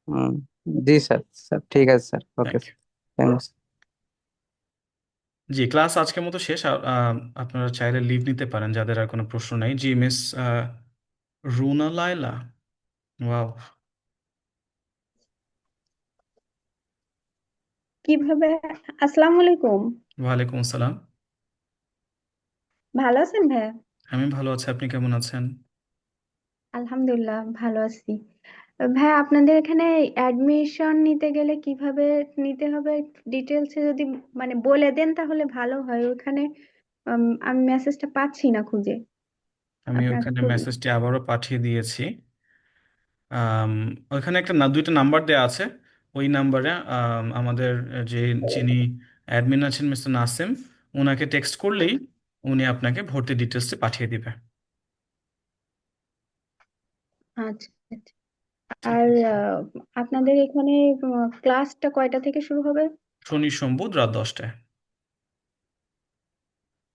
হুম। জি স্যার, স্যার ঠিক আছে sir, okay, thank you. Thanks. জি, ক্লাস আজকের মতো শেষ। আপনারা চাইলে লিভ নিতে পারেন যাদের আর কোনো প্রশ্ন নেই। জি মিস রুনা লায়লা, ওয়াও। কিভাবে? আসসালামু আলাইকুম। ওয়ালাইকুম আসসালাম। ভালো আছেন ভাইয়া? আমি ভালো আছি, আপনি কেমন আছেন? আলহামদুলিল্লাহ ভালো আছি। ভাইয়া, আপনাদের এখানে অ্যাডমিশন নিতে গেলে কিভাবে নিতে হবে, ডিটেলসে যদি মানে বলে দেন তাহলে ভালো হয়। ওখানে আমি মেসেজটা পাচ্ছি না খুঁজে। আমি আপনার ওখানে একটু মেসেজটি আবারও পাঠিয়ে দিয়েছি। আম, ওইখানে একটা না দুইটা নাম্বার দেওয়া আছে। ওই নাম্বারে আমাদের যে যিনি অ্যাডমিন আছেন মিস্টার নাসিম, ওনাকে টেক্সট করলেই উনি আপনাকে ভর্তি ডিটেলসটি পাঠিয়ে দিবে। আচ্ছা আচ্ছা। ঠিক আর আছে। আপনাদের এখানে ক্লাসটা কয়টা থেকে শুরু হবে? শনি সোম বুধ রাত 10টায়।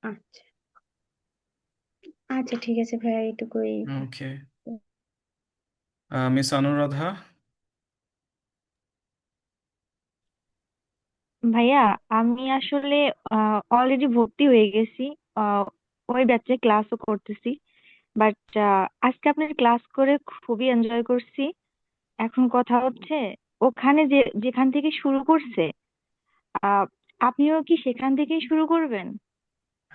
আচ্ছা আচ্ছা, ঠিক আছে ভাইয়া, এইটুকুই। ওকে। মিস অনুরাধা। ভাইয়া, আমি আসলে অলরেডি ভর্তি হয়ে গেছি। আহ, ওই ব্যাচে ক্লাসও করতেছি। বাট আজকে আপনার ক্লাস করে খুবই এনজয় করছি। এখন কথা হচ্ছে, ওখানে যেখান থেকে শুরু করছে, আহ, আপনিও কি সেখান থেকেই শুরু করবেন?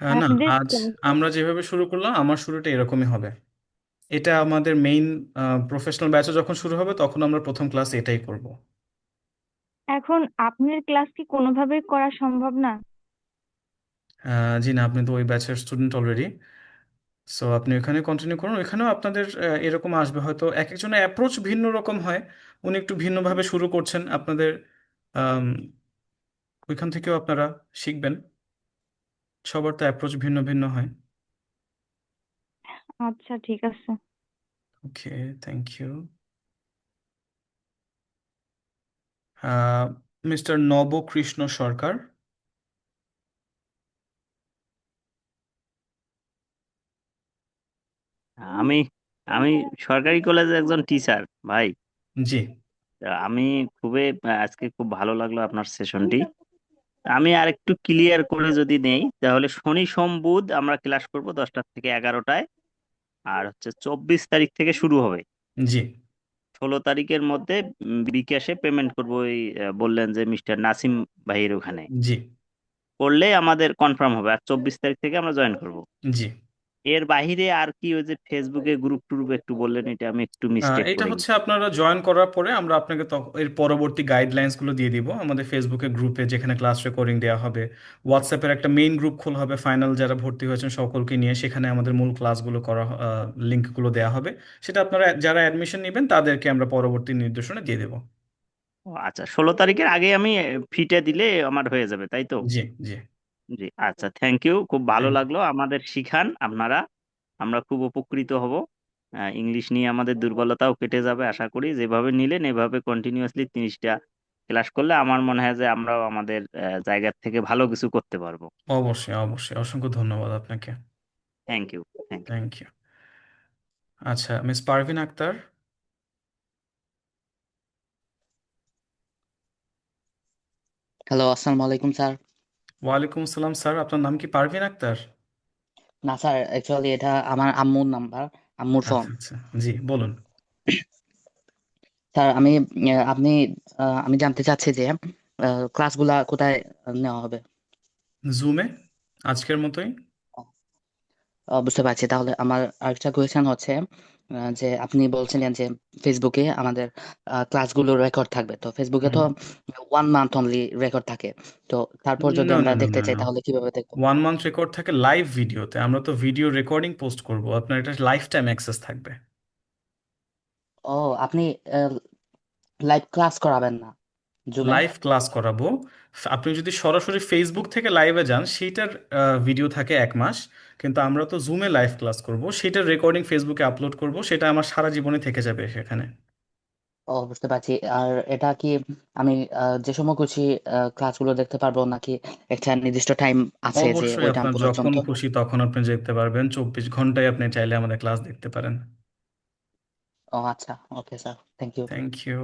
আর না, আপনাদের আজ ক্লাসে আমরা যেভাবে শুরু করলাম আমার শুরুটা এরকমই হবে। এটা আমাদের মেইন প্রফেশনাল ব্যাচে যখন শুরু হবে তখন আমরা প্রথম ক্লাস এটাই করব। এখন আপনার ক্লাস কি কোনোভাবে করা সম্ভব না? জি না, আপনি তো ওই ব্যাচের স্টুডেন্ট অলরেডি, সো আপনি ওখানে কন্টিনিউ করুন। ওইখানেও আপনাদের এরকম আসবে, হয়তো এক একজনের অ্যাপ্রোচ ভিন্ন রকম হয়। উনি একটু ভিন্নভাবে শুরু করছেন, আপনাদের আম, ওইখান থেকেও আপনারা শিখবেন। সবার তো অ্যাপ্রোচ ভিন্ন ভিন্ন হয়। আচ্ছা, ঠিক আছে। ওকে, থ্যাংক ইউ। মিস্টার নবকৃষ্ণ সরকার। আমি আমি সরকারি কলেজের একজন টিচার ভাই। জি আমি খুবই আজকে খুব ভালো লাগলো আপনার সেশনটি। আমি আর একটু ক্লিয়ার করে যদি নেই, তাহলে শনি সোম বুধ আমরা ক্লাস করব 10টা থেকে 11টায়। আর হচ্ছে 24 তারিখ থেকে শুরু হবে। জি 16 তারিখের মধ্যে বিকাশে পেমেন্ট করবো, ওই বললেন যে মিস্টার নাসিম ভাইয়ের ওখানে জি করলে আমাদের কনফার্ম হবে। আর 24 তারিখ থেকে আমরা জয়েন করব। জি। এর বাইরে আর কি ওই যে ফেসবুকে গ্রুপ টুরুপ একটু বললেন, এটা আমি একটু মিস্টেক এটা করে হচ্ছে গেছি। আপনারা জয়েন করার পরে আমরা আপনাকে এর পরবর্তী গাইডলাইন্স গুলো দিয়ে দিব আমাদের ফেসবুকে গ্রুপে, যেখানে ক্লাস রেকর্ডিং দেওয়া হবে। হোয়াটসঅ্যাপের একটা মেইন গ্রুপ খোলা হবে ফাইনাল যারা ভর্তি হয়েছেন সকলকে নিয়ে, সেখানে আমাদের মূল ক্লাসগুলো করা লিঙ্কগুলো দেওয়া হবে। সেটা আপনারা যারা অ্যাডমিশন নেবেন তাদেরকে আমরা পরবর্তী নির্দেশনা দিয়ে দেবো। ও আচ্ছা, 16 তারিখের আগে আমি ফিটা দিলে আমার হয়ে যাবে, তাই তো? জি জি। জি আচ্ছা, থ্যাংক ইউ, খুব ভালো থ্যাংক লাগলো। আমাদের শিখান আপনারা, আমরা খুব উপকৃত হব। ইংলিশ নিয়ে আমাদের দুর্বলতাও কেটে যাবে আশা করি। যেভাবে নিলেন এভাবে কন্টিনিউয়াসলি 30টা ক্লাস করলে আমার মনে হয় যে আমরাও আমাদের জায়গা থেকে ভালো কিছু করতে পারবো। অবশ্যই অবশ্যই, অসংখ্য ধন্যবাদ আপনাকে। Thank you, thank you. Thank you. আচ্ছা, মিস পারভিন আক্তার। হ্যালো, আসসালামু আলাইকুম স্যার। ওয়ালাইকুম আসসালাম স্যার, আপনার নাম কি পারভিন আক্তার? না স্যার, অ্যাকচুয়ালি এটা আমার আম্মুর নাম্বার, আম্মুর ফোন। আচ্ছা আচ্ছা, জি বলুন। স্যার আমি জানতে চাচ্ছি যে ক্লাসগুলা কোথায় নেওয়া হবে? জুমে, আজকের মতোই। বুঝতে পারছি। তাহলে আমার আরেকটা কোয়েশ্চেন হচ্ছে যে আপনি বলছিলেন যে ফেসবুকে আমাদের ক্লাসগুলো রেকর্ড থাকবে, তো ফেসবুকে তো 1 মান্থ অনলি রেকর্ড থাকে। তো তারপর যদি না আমরা না না দেখতে না চাই না, তাহলে কিভাবে দেখবো? 1 মান্থ রেকর্ড থাকে লাইভ ভিডিওতে। আমরা তো ভিডিও রেকর্ডিং পোস্ট করব, আপনার এটা লাইফ টাইম অ্যাক্সেস থাকবে। ও, আপনি লাইভ ক্লাস করাবেন না জুমে? লাইভ ক্লাস করাবো। আপনি যদি সরাসরি ফেসবুক থেকে লাইভে যান সেইটার ভিডিও থাকে 1 মাস, কিন্তু আমরা তো জুমে লাইভ ক্লাস করব, সেটার রেকর্ডিং ফেসবুকে আপলোড করব, সেটা আমার সারা জীবনে থেকে যাবে সেখানে। ও, বুঝতে পারছি। আর এটা কি আমি যে সময় খুশি ক্লাসগুলো দেখতে পারবো, নাকি একটা নির্দিষ্ট টাইম আছে যে অবশ্যই, ওই টাইম আপনার যখন পর্যন্ত? খুশি তখন আপনি দেখতে পারবেন, 24 ঘন্টায় আপনি চাইলে আমাদের ক্লাস দেখতে পারেন। ও আচ্ছা, okay sir, thank you. Thank you.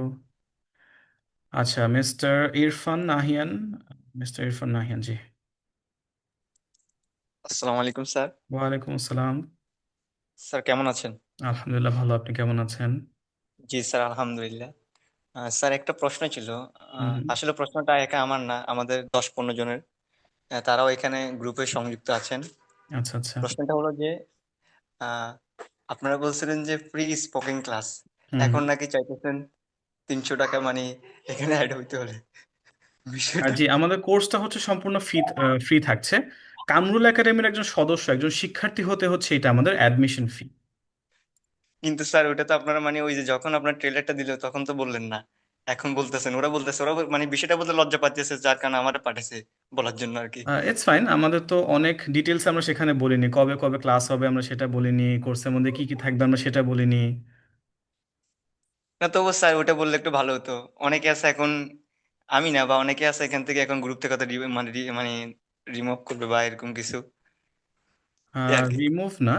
আচ্ছা, মিস্টার ইরফান নাহিয়ান। মিস্টার ইরফান নাহিয়ান, জি। আসসালামু আলাইকুম স্যার। ওয়ালাইকুম আসসালাম। স্যার কেমন আছেন? আলহামদুলিল্লাহ ভালো, আপনি কেমন আছেন? জি স্যার, আলহামদুলিল্লাহ। স্যার একটা প্রশ্ন ছিল। হুম হুম। আসলে প্রশ্নটা একা আমার না, আমাদের 10-15 জনের। তারাও এখানে গ্রুপে সংযুক্ত আছেন। আচ্ছা আচ্ছা। প্রশ্নটা হলো যে আহ, আপনারা বলছিলেন যে ফ্রি স্পোকেন ক্লাস, হুম এখন হুম। নাকি চাইতেছেন 300 টাকা মানে এখানে অ্যাড হইতে হলে বিষয়টা। জি, আমাদের কোর্সটা হচ্ছে সম্পূর্ণ ফ্রি, ফ্রি থাকছে। কামরুল একাডেমির একজন সদস্য, একজন শিক্ষার্থী হতে হচ্ছে এটা আমাদের অ্যাডমিশন ফি। কিন্তু স্যার ওটা তো আপনারা মানে ওই যে যখন আপনার ট্রেলারটা দিল তখন তো বললেন না, এখন বলতেছেন। ওরা মানে বিষয়টা বলতে লজ্জা পাচ্ছে, যার কারণে আমার পাঠাইছে বলার জন্য আর কি। ইটস ফাইন, আমাদের তো অনেক ডিটেলস আমরা সেখানে বলিনি, কবে কবে ক্লাস হবে আমরা সেটা বলিনি, কোর্সের মধ্যে কি কি থাকবে আমরা সেটা বলিনি। না তবু স্যার ওটা বললে একটু ভালো হতো। অনেকে আছে এখন, আমি না বা অনেকে আছে এখান থেকে এখন গ্রুপ থেকে হয়তো মানে রিমুভ করবে বা এরকম কিছু, এই আর কি। রিমুভ না।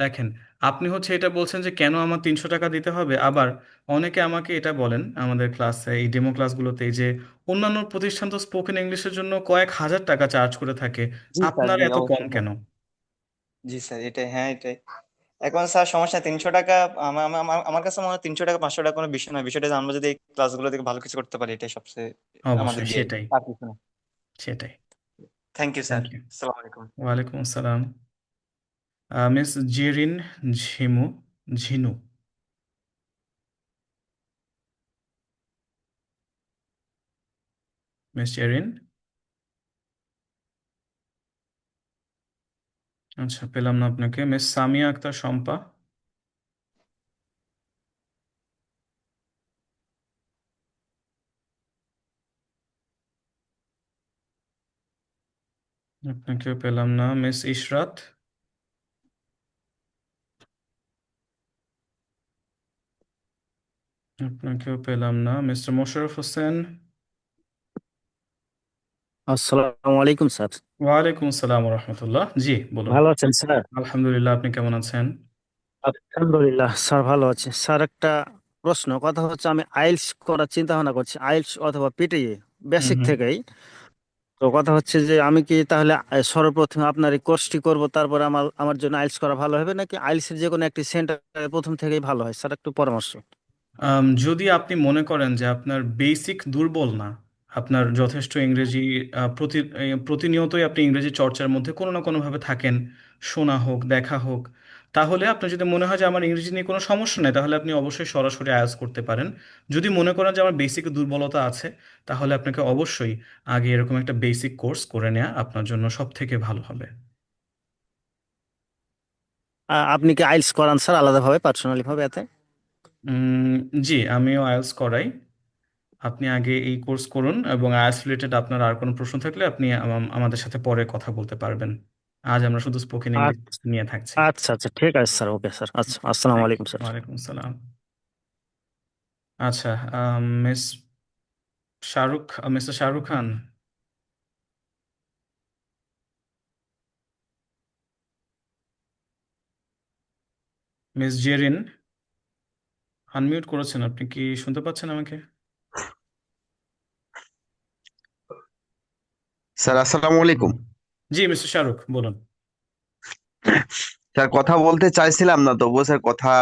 দেখেন, আপনি হচ্ছে এটা বলছেন যে কেন আমার 300 টাকা দিতে হবে, আবার অনেকে আমাকে এটা বলেন আমাদের ক্লাসে, এই ডেমো ক্লাসগুলোতে, যে অন্যান্য প্রতিষ্ঠান তো স্পোকেন ইংলিশের জন্য কয়েক হাজার টাকা চার্জ করে থাকে, জি স্যার, আপনার জি এত কম অবশ্যই স্যার। কেন? জি স্যার, এটাই, হ্যাঁ এটাই। এখন স্যার সমস্যা 300 টাকা। আমার কাছে মনে হয় 300 টাকা 500 টাকা কোনো বিষয় নয়। বিষয়টা যে আমরা যদি এই ক্লাসগুলো থেকে ভালো কিছু করতে পারি, এটাই সবচেয়ে আমাদের অবশ্যই গেম, সেটাই, আর কিছু না। সেটাই। Thank you sir. Thank you. আসসালামু আলাইকুম। ওয়ালাইকুম আসসালাম। মিস জেরিন ঝিমু ঝিনু। মিস জেরিন। আচ্ছা, পেলাম না আপনাকে। মিস সামিয়া আক্তার শম্পা। আপনাকেও পেলাম না। মিস ইশরাত। আপনাকেও পেলাম না। মিস্টার মোশাররফ হোসেন। আসসালামু আলাইকুম স্যার। ওয়ালাইকুম আসসালাম রহমতুল্লাহ। জি, বলুন। ভালো আছেন স্যার? আলহামদুলিল্লাহ, আপনি কেমন আছেন? আলহামদুলিল্লাহ স্যার, ভালো আছে স্যার। একটা প্রশ্ন, কথা হচ্ছে আমি আইএলটিএস করার চিন্তা ভাবনা করছি, আইএলটিএস অথবা পিটিএ হুম বেসিক হুম। থেকেই। তো কথা হচ্ছে যে আমি কি তাহলে সর্বপ্রথম আপনার এই কোর্সটি করব, তারপর আমার আমার জন্য আইএলটিএস করা ভালো হবে, নাকি আইএলটিএস এর যে কোনো একটি সেন্টার প্রথম থেকেই ভালো হয় স্যার? একটু পরামর্শ। যদি আপনি মনে করেন যে আপনার বেসিক দুর্বল না, আপনার যথেষ্ট ইংরেজি প্রতিনিয়তই আপনি ইংরেজি চর্চার মধ্যে কোনো না কোনোভাবে থাকেন, শোনা হোক দেখা হোক, তাহলে আপনার যদি মনে হয় যে আমার ইংরেজি নিয়ে কোনো সমস্যা নেই, তাহলে আপনি অবশ্যই সরাসরি আয়াস করতে পারেন। যদি মনে করেন যে আমার বেসিক দুর্বলতা আছে, তাহলে আপনাকে অবশ্যই আগে এরকম একটা বেসিক কোর্স করে নেওয়া আপনার জন্য সব থেকে ভালো হবে। আপনি কি আইএলটিএস করান স্যার আলাদাভাবে, পার্সোনালি ভাবে এতে? উম, জি, আমিও আইএলটিএস করাই। আপনি আগে এই কোর্স করুন, এবং আইএলটিএস রিলেটেড আপনার আর কোনো প্রশ্ন থাকলে আপনি আমাদের সাথে পরে কথা বলতে পারবেন। আজ আমরা শুধু স্পোকেন ইংলিশ আচ্ছা নিয়ে থাকছি। আচ্ছা আচ্ছা, ঠিক আছে স্যার। ওকে স্যার, আচ্ছা, আসসালামু থ্যাংক ইউ। আলাইকুম স্যার। ওয়ালাইকুম আসসালাম। আচ্ছা, miss Shahrukh, mister Shahrukh Khan. Miss Zerin, unmute করেছেন, আপনি কি শুনতে পাচ্ছেন আমাকে? স্যার আসসালামু আলাইকুম। জি, মিস্টার শাহরুখ, বলুন। স্যার কথা বলতে চাইছিলাম না, তবুও স্যার কথা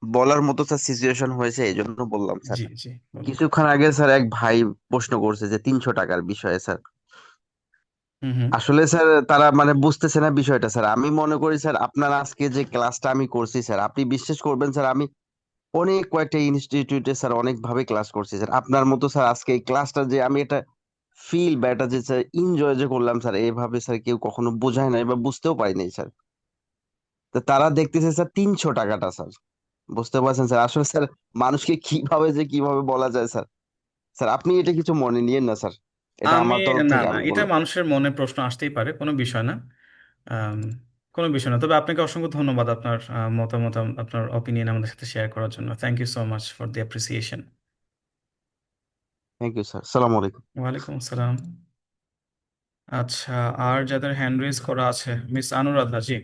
বলার মতো স্যার সিচুয়েশন হয়েছে, এই জন্য বললাম স্যার। জি জি, বলুন। কিছুক্ষণ আগে স্যার এক ভাই প্রশ্ন করছে যে 300 টাকার বিষয়ে স্যার। হুম হুম। আসলে স্যার তারা মানে বুঝতেছে না বিষয়টা স্যার। আমি মনে করি স্যার আপনার আজকে যে ক্লাসটা আমি করছি স্যার, আপনি বিশ্বাস করবেন স্যার, আমি অনেক কয়েকটা ইনস্টিটিউটে স্যার অনেক ভাবে ক্লাস করছি স্যার। আপনার মতো স্যার আজকে এই ক্লাসটা যে আমি এটা ফিল বা এটা যে স্যার এনজয় যে করলাম স্যার, এইভাবে স্যার কেউ কখনো বোঝায় নাই বা বুঝতেও পারি নাই স্যার। তো তারা দেখতেছে স্যার 300 টাকাটা স্যার, বুঝতে পারছেন স্যার? আসলে স্যার মানুষকে কিভাবে যে কিভাবে বলা যায় স্যার। স্যার আপনি এটা কিছু মনে নিয়েন না স্যার, এটা আমি আমার তরফ না থেকে না, আমি এটা বললাম। মানুষের মনে প্রশ্ন আসতেই পারে, কোনো বিষয় না। আম, কোনো বিষয় না, তবে আপনাকে অসংখ্য ধন্যবাদ আপনার মতামত, আপনার অপিনিয়ন আমাদের সাথে শেয়ার করার জন্য। Thank you so much for the appreciation. Thank you sir, সালাম আলাইকুম। ওয়ালাইকুম আসসালাম। আচ্ছা, আর যাদের হ্যান্ড রেজ করা আছে, মিস অনুরাধা জি।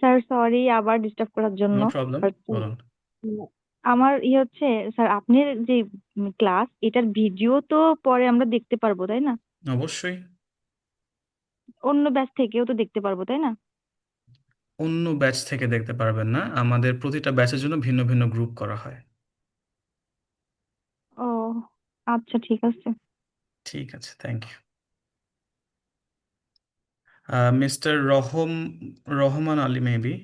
স্যার সরি আবার ডিস্টার্ব করার জন্য। নো প্রবলেম, But, বলুন। আমার হচ্ছে স্যার, আপনার যে ক্লাস এটার ভিডিও তো পরে আমরা দেখতে পারবো তাই না? অবশ্যই। অন্য ব্যাচ থেকেও তো দেখতে পারবো তাই না? অন্য ব্যাচ থেকে দেখতে পারবেন না, আমাদের প্রতিটা ব্যাচের জন্য ভিন্ন ভিন্ন গ্রুপ করা হয়। ও আচ্ছা, ঠিক আছে। ঠিক আছে, thank you. Mister Rahman Ali maybe.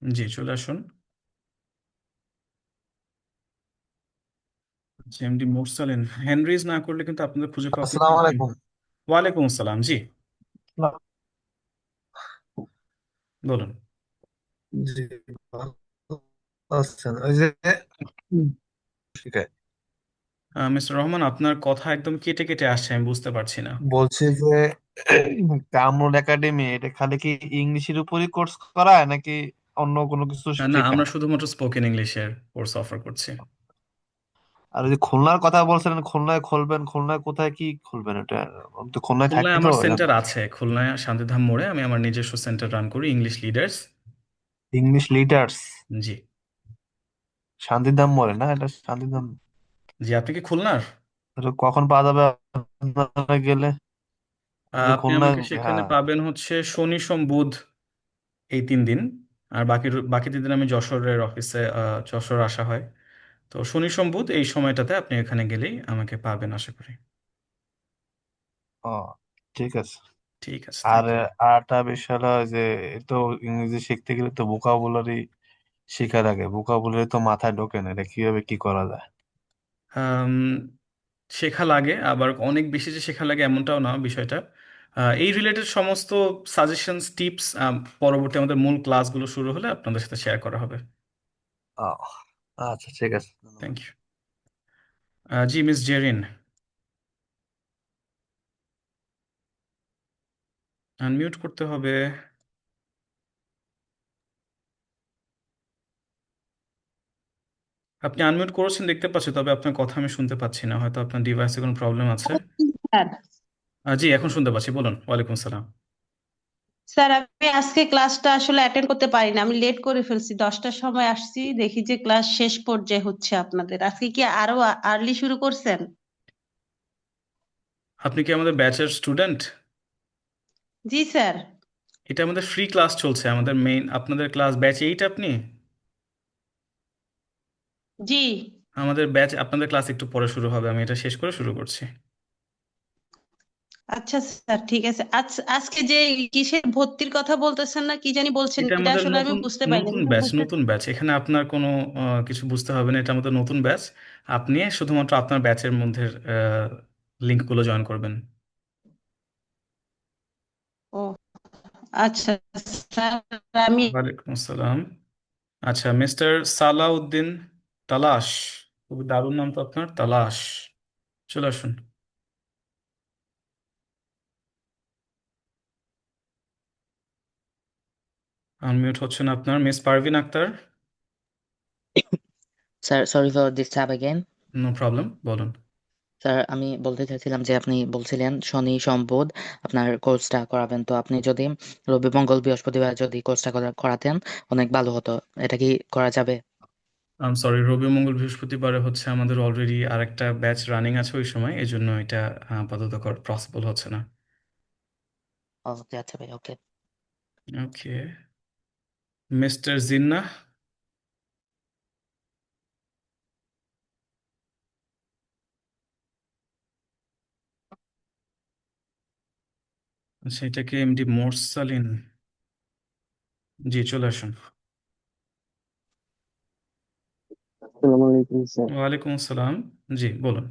জি, চলে আসুন। এমডি মোরসালিন, হ্যান্ড রেজ না করলে কিন্তু আপনাদের খুঁজে পাওয়া খুব আসসালামু কঠিন। আলাইকুম। ওয়ালাইকুম আসসালাম জি, বলুন। জি, ভালো আছেন? ওই যে শিখায় মিস্টার রহমান, আপনার কথা একদম কেটে কেটে আসছে, আমি বুঝতে পারছি না। বলছি যে কামরুল একাডেমি এটা খালি কি ইংলিশের উপরই কোর্স করায় নাকি অন্য কোনো কিছু না, আমরা শেখায়? শুধুমাত্র স্পোকেন ইংলিশের কোর্স অফার করছি। আর ওই যে খুলনার কথা বলছিলেন, খুলনায় খুলবেন, খুলনায় কোথায় কি খুলবেন? এটা আমি তো খুলনায় খুলনায় থাকি তো আমার এই জন্য। সেন্টার আছে, খুলনায় শান্তিধাম মোড়ে আমি আমার নিজস্ব সেন্টার রান করি, ইংলিশ লিডার্স। ইংলিশ লিডার্স জি। শান্তিধাম মোড়ে না? এটা শান্তিধাম। জি, আপনি কি খুলনার? এটা কখন পাওয়া যাবে আপনারা গেলে? আমি তো আপনি খুলনায়। আমাকে সেখানে হ্যাঁ, পাবেন হচ্ছে শনি সোম বুধ, এই 3 দিন। আর বাকি বাকি 3 দিন আমি যশোরের অফিসে, যশোর আসা হয়। তো শনি সোম বুধ এই সময়টাতে আপনি এখানে গেলেই আমাকে পাবেন আশা করি। ও ঠিক আছে। ঠিক আছে, আর থ্যাংক ইউ। আরেকটা বিষয় হলো যে এই তো ইংরেজি শিখতে গেলে তো ভোকাবুলারি শেখা লাগে, ভোকাবুলারি তো মাথায় ঢোকে না, এটা কিভাবে কি করা যায়? আম, শেখা লাগে, আবার অনেক বেশি যে শেখা লাগে এমনটাও না বিষয়টা। এই রিলেটেড সমস্ত সাজেশনস টিপস পরবর্তী আমাদের মূল ক্লাসগুলো শুরু হলে আপনাদের সাথে শেয়ার করা হবে। ও আচ্ছা ঠিক আছে, ধন্যবাদ। Thank you. জি মিস জেরিন, আনমিউট করতে হবে। আপনি আনমিউট করেছেন দেখতে পাচ্ছি, তবে আপনার কথা আমি শুনতে পাচ্ছি না, হয়তো আপনার ডিভাইসে কোনো প্রবলেম আছে। স্যার জি এখন শুনতে পাচ্ছি, বলুন। ওয়ালাইকুম সালাম। স্যার আমি আজকে ক্লাসটা আসলে অ্যাটেন্ড করতে পারিনি, আমি লেট করে ফেলছি, 10টার সময় আসছি, দেখি যে ক্লাস শেষ পর্যায়ে হচ্ছে আপনাদের। আজকে কি আরো আর্লি শুরু করছেন? আপনি কি আমাদের ব্যাচের স্টুডেন্ট? জি স্যার। এটা আমাদের ফ্রি ক্লাস চলছে, আমাদের মেইন আপনাদের ক্লাস ব্যাচ 8 আপনি। জি। আমাদের ব্যাচ আপনাদের ক্লাস একটু পরে শুরু হবে, আমি এটা শেষ করে শুরু করছি। আচ্ছা স্যার ঠিক আছে। আজকে যে কিসের ভর্তির কথা বলতেছেন না কি জানি বলছেন, এটা এটা আমাদের আসলে আমি নতুন বুঝতে পারিনি। নতুন ব্যাচ, নতুন ব্যাচ, এখানে আপনার কোনো কিছু বুঝতে হবে না, এটা আমাদের নতুন ব্যাচ। আপনি শুধুমাত্র আপনার ব্যাচের মধ্যে লিঙ্কগুলো জয়েন করবেন। ও আচ্ছা স্যার। আমি ওয়ালাইকুম আসসালাম। আচ্ছা, মিস্টার সালাউদ্দিন তালাশ, খুবই দারুণ নাম তো আপনার, তালাশ। চলে আসুন। আনমিউট হচ্ছেন আপনার। Miss Parvin Akter. Sir sorry for disturb again. No problem, বলুন। স্যার আমি বলতে চাইছিলাম যে আপনি বলছিলেন শনি সোম বুধ আপনার কোর্সটা করাবেন, তো আপনি যদি রবি মঙ্গল বৃহস্পতিবার যদি কোর্সটা করাতেন অনেক ভালো হতো। এটা কি করা যাবে? আম সরি, রবি মঙ্গল বৃহস্পতিবারে হচ্ছে আমাদের অলরেডি আরেকটা ব্যাচ রানিং আছে ওই সময়, এই জন্য এটা আপাতত পসিবল হচ্ছে না। ওকে আচ্ছা ভাই, ওকে। ওকে, মিস্টার জিন্না। আচ্ছা, এটাকে এমডি মোরসালিন। জি চলে আসুন। আসসালামু আলাইকুম স্যার। ওয়ালাইকুম আসসালাম। জি বলুন।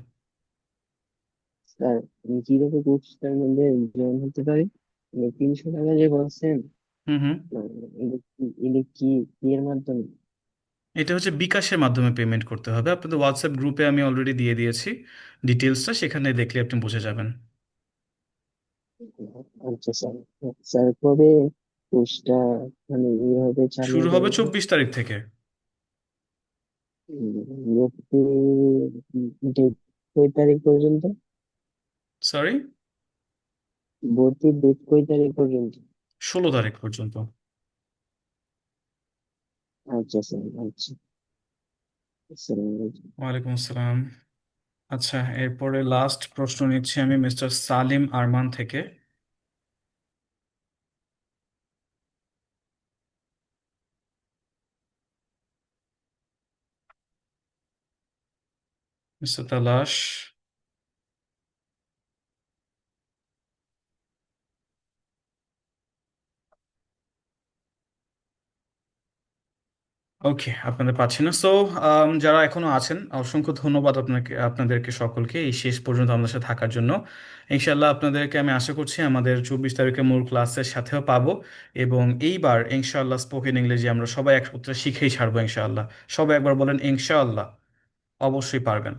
স্যার আমি কিভাবে কোর্সটার মধ্যে জয়েন হতে পারি? 300 টাকা যে বলছেন, হুম হুম। এটা কি কি এর মাধ্যমে? এটা হচ্ছে বিকাশের মাধ্যমে পেমেন্ট করতে হবে। আপনাদের হোয়াটসঅ্যাপ গ্রুপে আমি অলরেডি দিয়ে দিয়েছি ডিটেলসটা, সেখানে দেখলে আপনি বুঝে যাবেন। আচ্ছা স্যার। স্যার কবে কোর্সটা মানে এইভাবে চালু শুরু হবে হবে বলুন? 24 তারিখ থেকে। ভর্তি ডেট কয় তারিখ পর্যন্ত? সরি, ভর্তির ডেট কয় তারিখ পর্যন্ত? 16 তারিখ পর্যন্ত। আচ্ছা স্যার, আচ্ছা। আসসালামু আলাইকুম। ওয়ালাইকুম আসসালাম। আচ্ছা, এরপরে লাস্ট প্রশ্ন নিচ্ছি আমি মিস্টার সালিম আরমান থেকে। মিস্টার তালাশ। ওকে, আপনাদের পাচ্ছি না। সো যারা এখনো আছেন, অসংখ্য ধন্যবাদ আপনাদেরকে সকলকে এই শেষ পর্যন্ত আমাদের সাথে থাকার জন্য। ইনশাল্লাহ আপনাদেরকে আমি আশা করছি আমাদের 24 তারিখে মূল ক্লাসের সাথেও পাবো, এবং এইবার ইনশাআল্লাহ স্পোকেন ইংরেজি আমরা সবাই একসূত্রে শিখেই ছাড়বো ইনশাআল্লাহ। সবাই একবার বলেন ইনশাআল্লাহ। অবশ্যই পারবেন।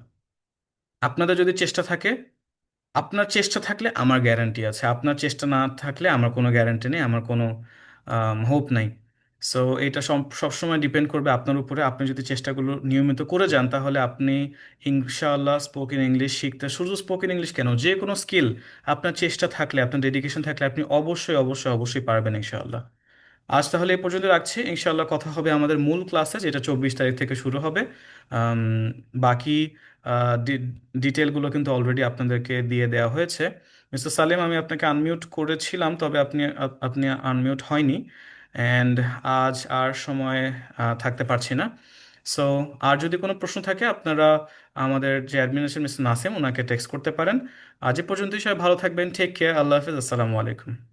আপনাদের যদি চেষ্টা থাকে, আপনার চেষ্টা থাকলে আমার গ্যারান্টি আছে, আপনার চেষ্টা না থাকলে আমার কোনো গ্যারান্টি নেই, আমার কোনো হোপ নাই। সো এটা সবসময় ডিপেন্ড করবে আপনার উপরে। আপনি যদি চেষ্টাগুলো নিয়মিত করে যান তাহলে আপনি ইনশাআল্লাহ স্পোকেন ইংলিশ শিখতে, শুধু স্পোকেন ইংলিশ কেন, যে কোনো স্কিল আপনার চেষ্টা থাকলে, আপনার ডেডিকেশন থাকলে আপনি অবশ্যই অবশ্যই অবশ্যই পারবেন ইনশাআল্লাহ। আজ তাহলে এই পর্যন্ত রাখছি, ইনশাআল্লাহ কথা হবে আমাদের মূল ক্লাসে, যেটা 24 তারিখ থেকে শুরু হবে। আম, বাকি ডিটেলগুলো কিন্তু অলরেডি আপনাদেরকে দিয়ে দেওয়া হয়েছে। মিস্টার সালেম, আমি আপনাকে আনমিউট করেছিলাম, তবে আপনি আনমিউট হয়নি। অ্যান্ড আজ আর সময় থাকতে পারছি না। সো আর যদি কোনো প্রশ্ন থাকে আপনারা আমাদের যে অ্যাডমিনিস্ট্রেশন মিস্টার নাসিম ওনাকে টেক্সট করতে পারেন। আজ এ পর্যন্তই, সবাই ভালো থাকবেন, টেক কেয়ার, আল্লাহ হাফিজ, আসসালামু আলাইকুম।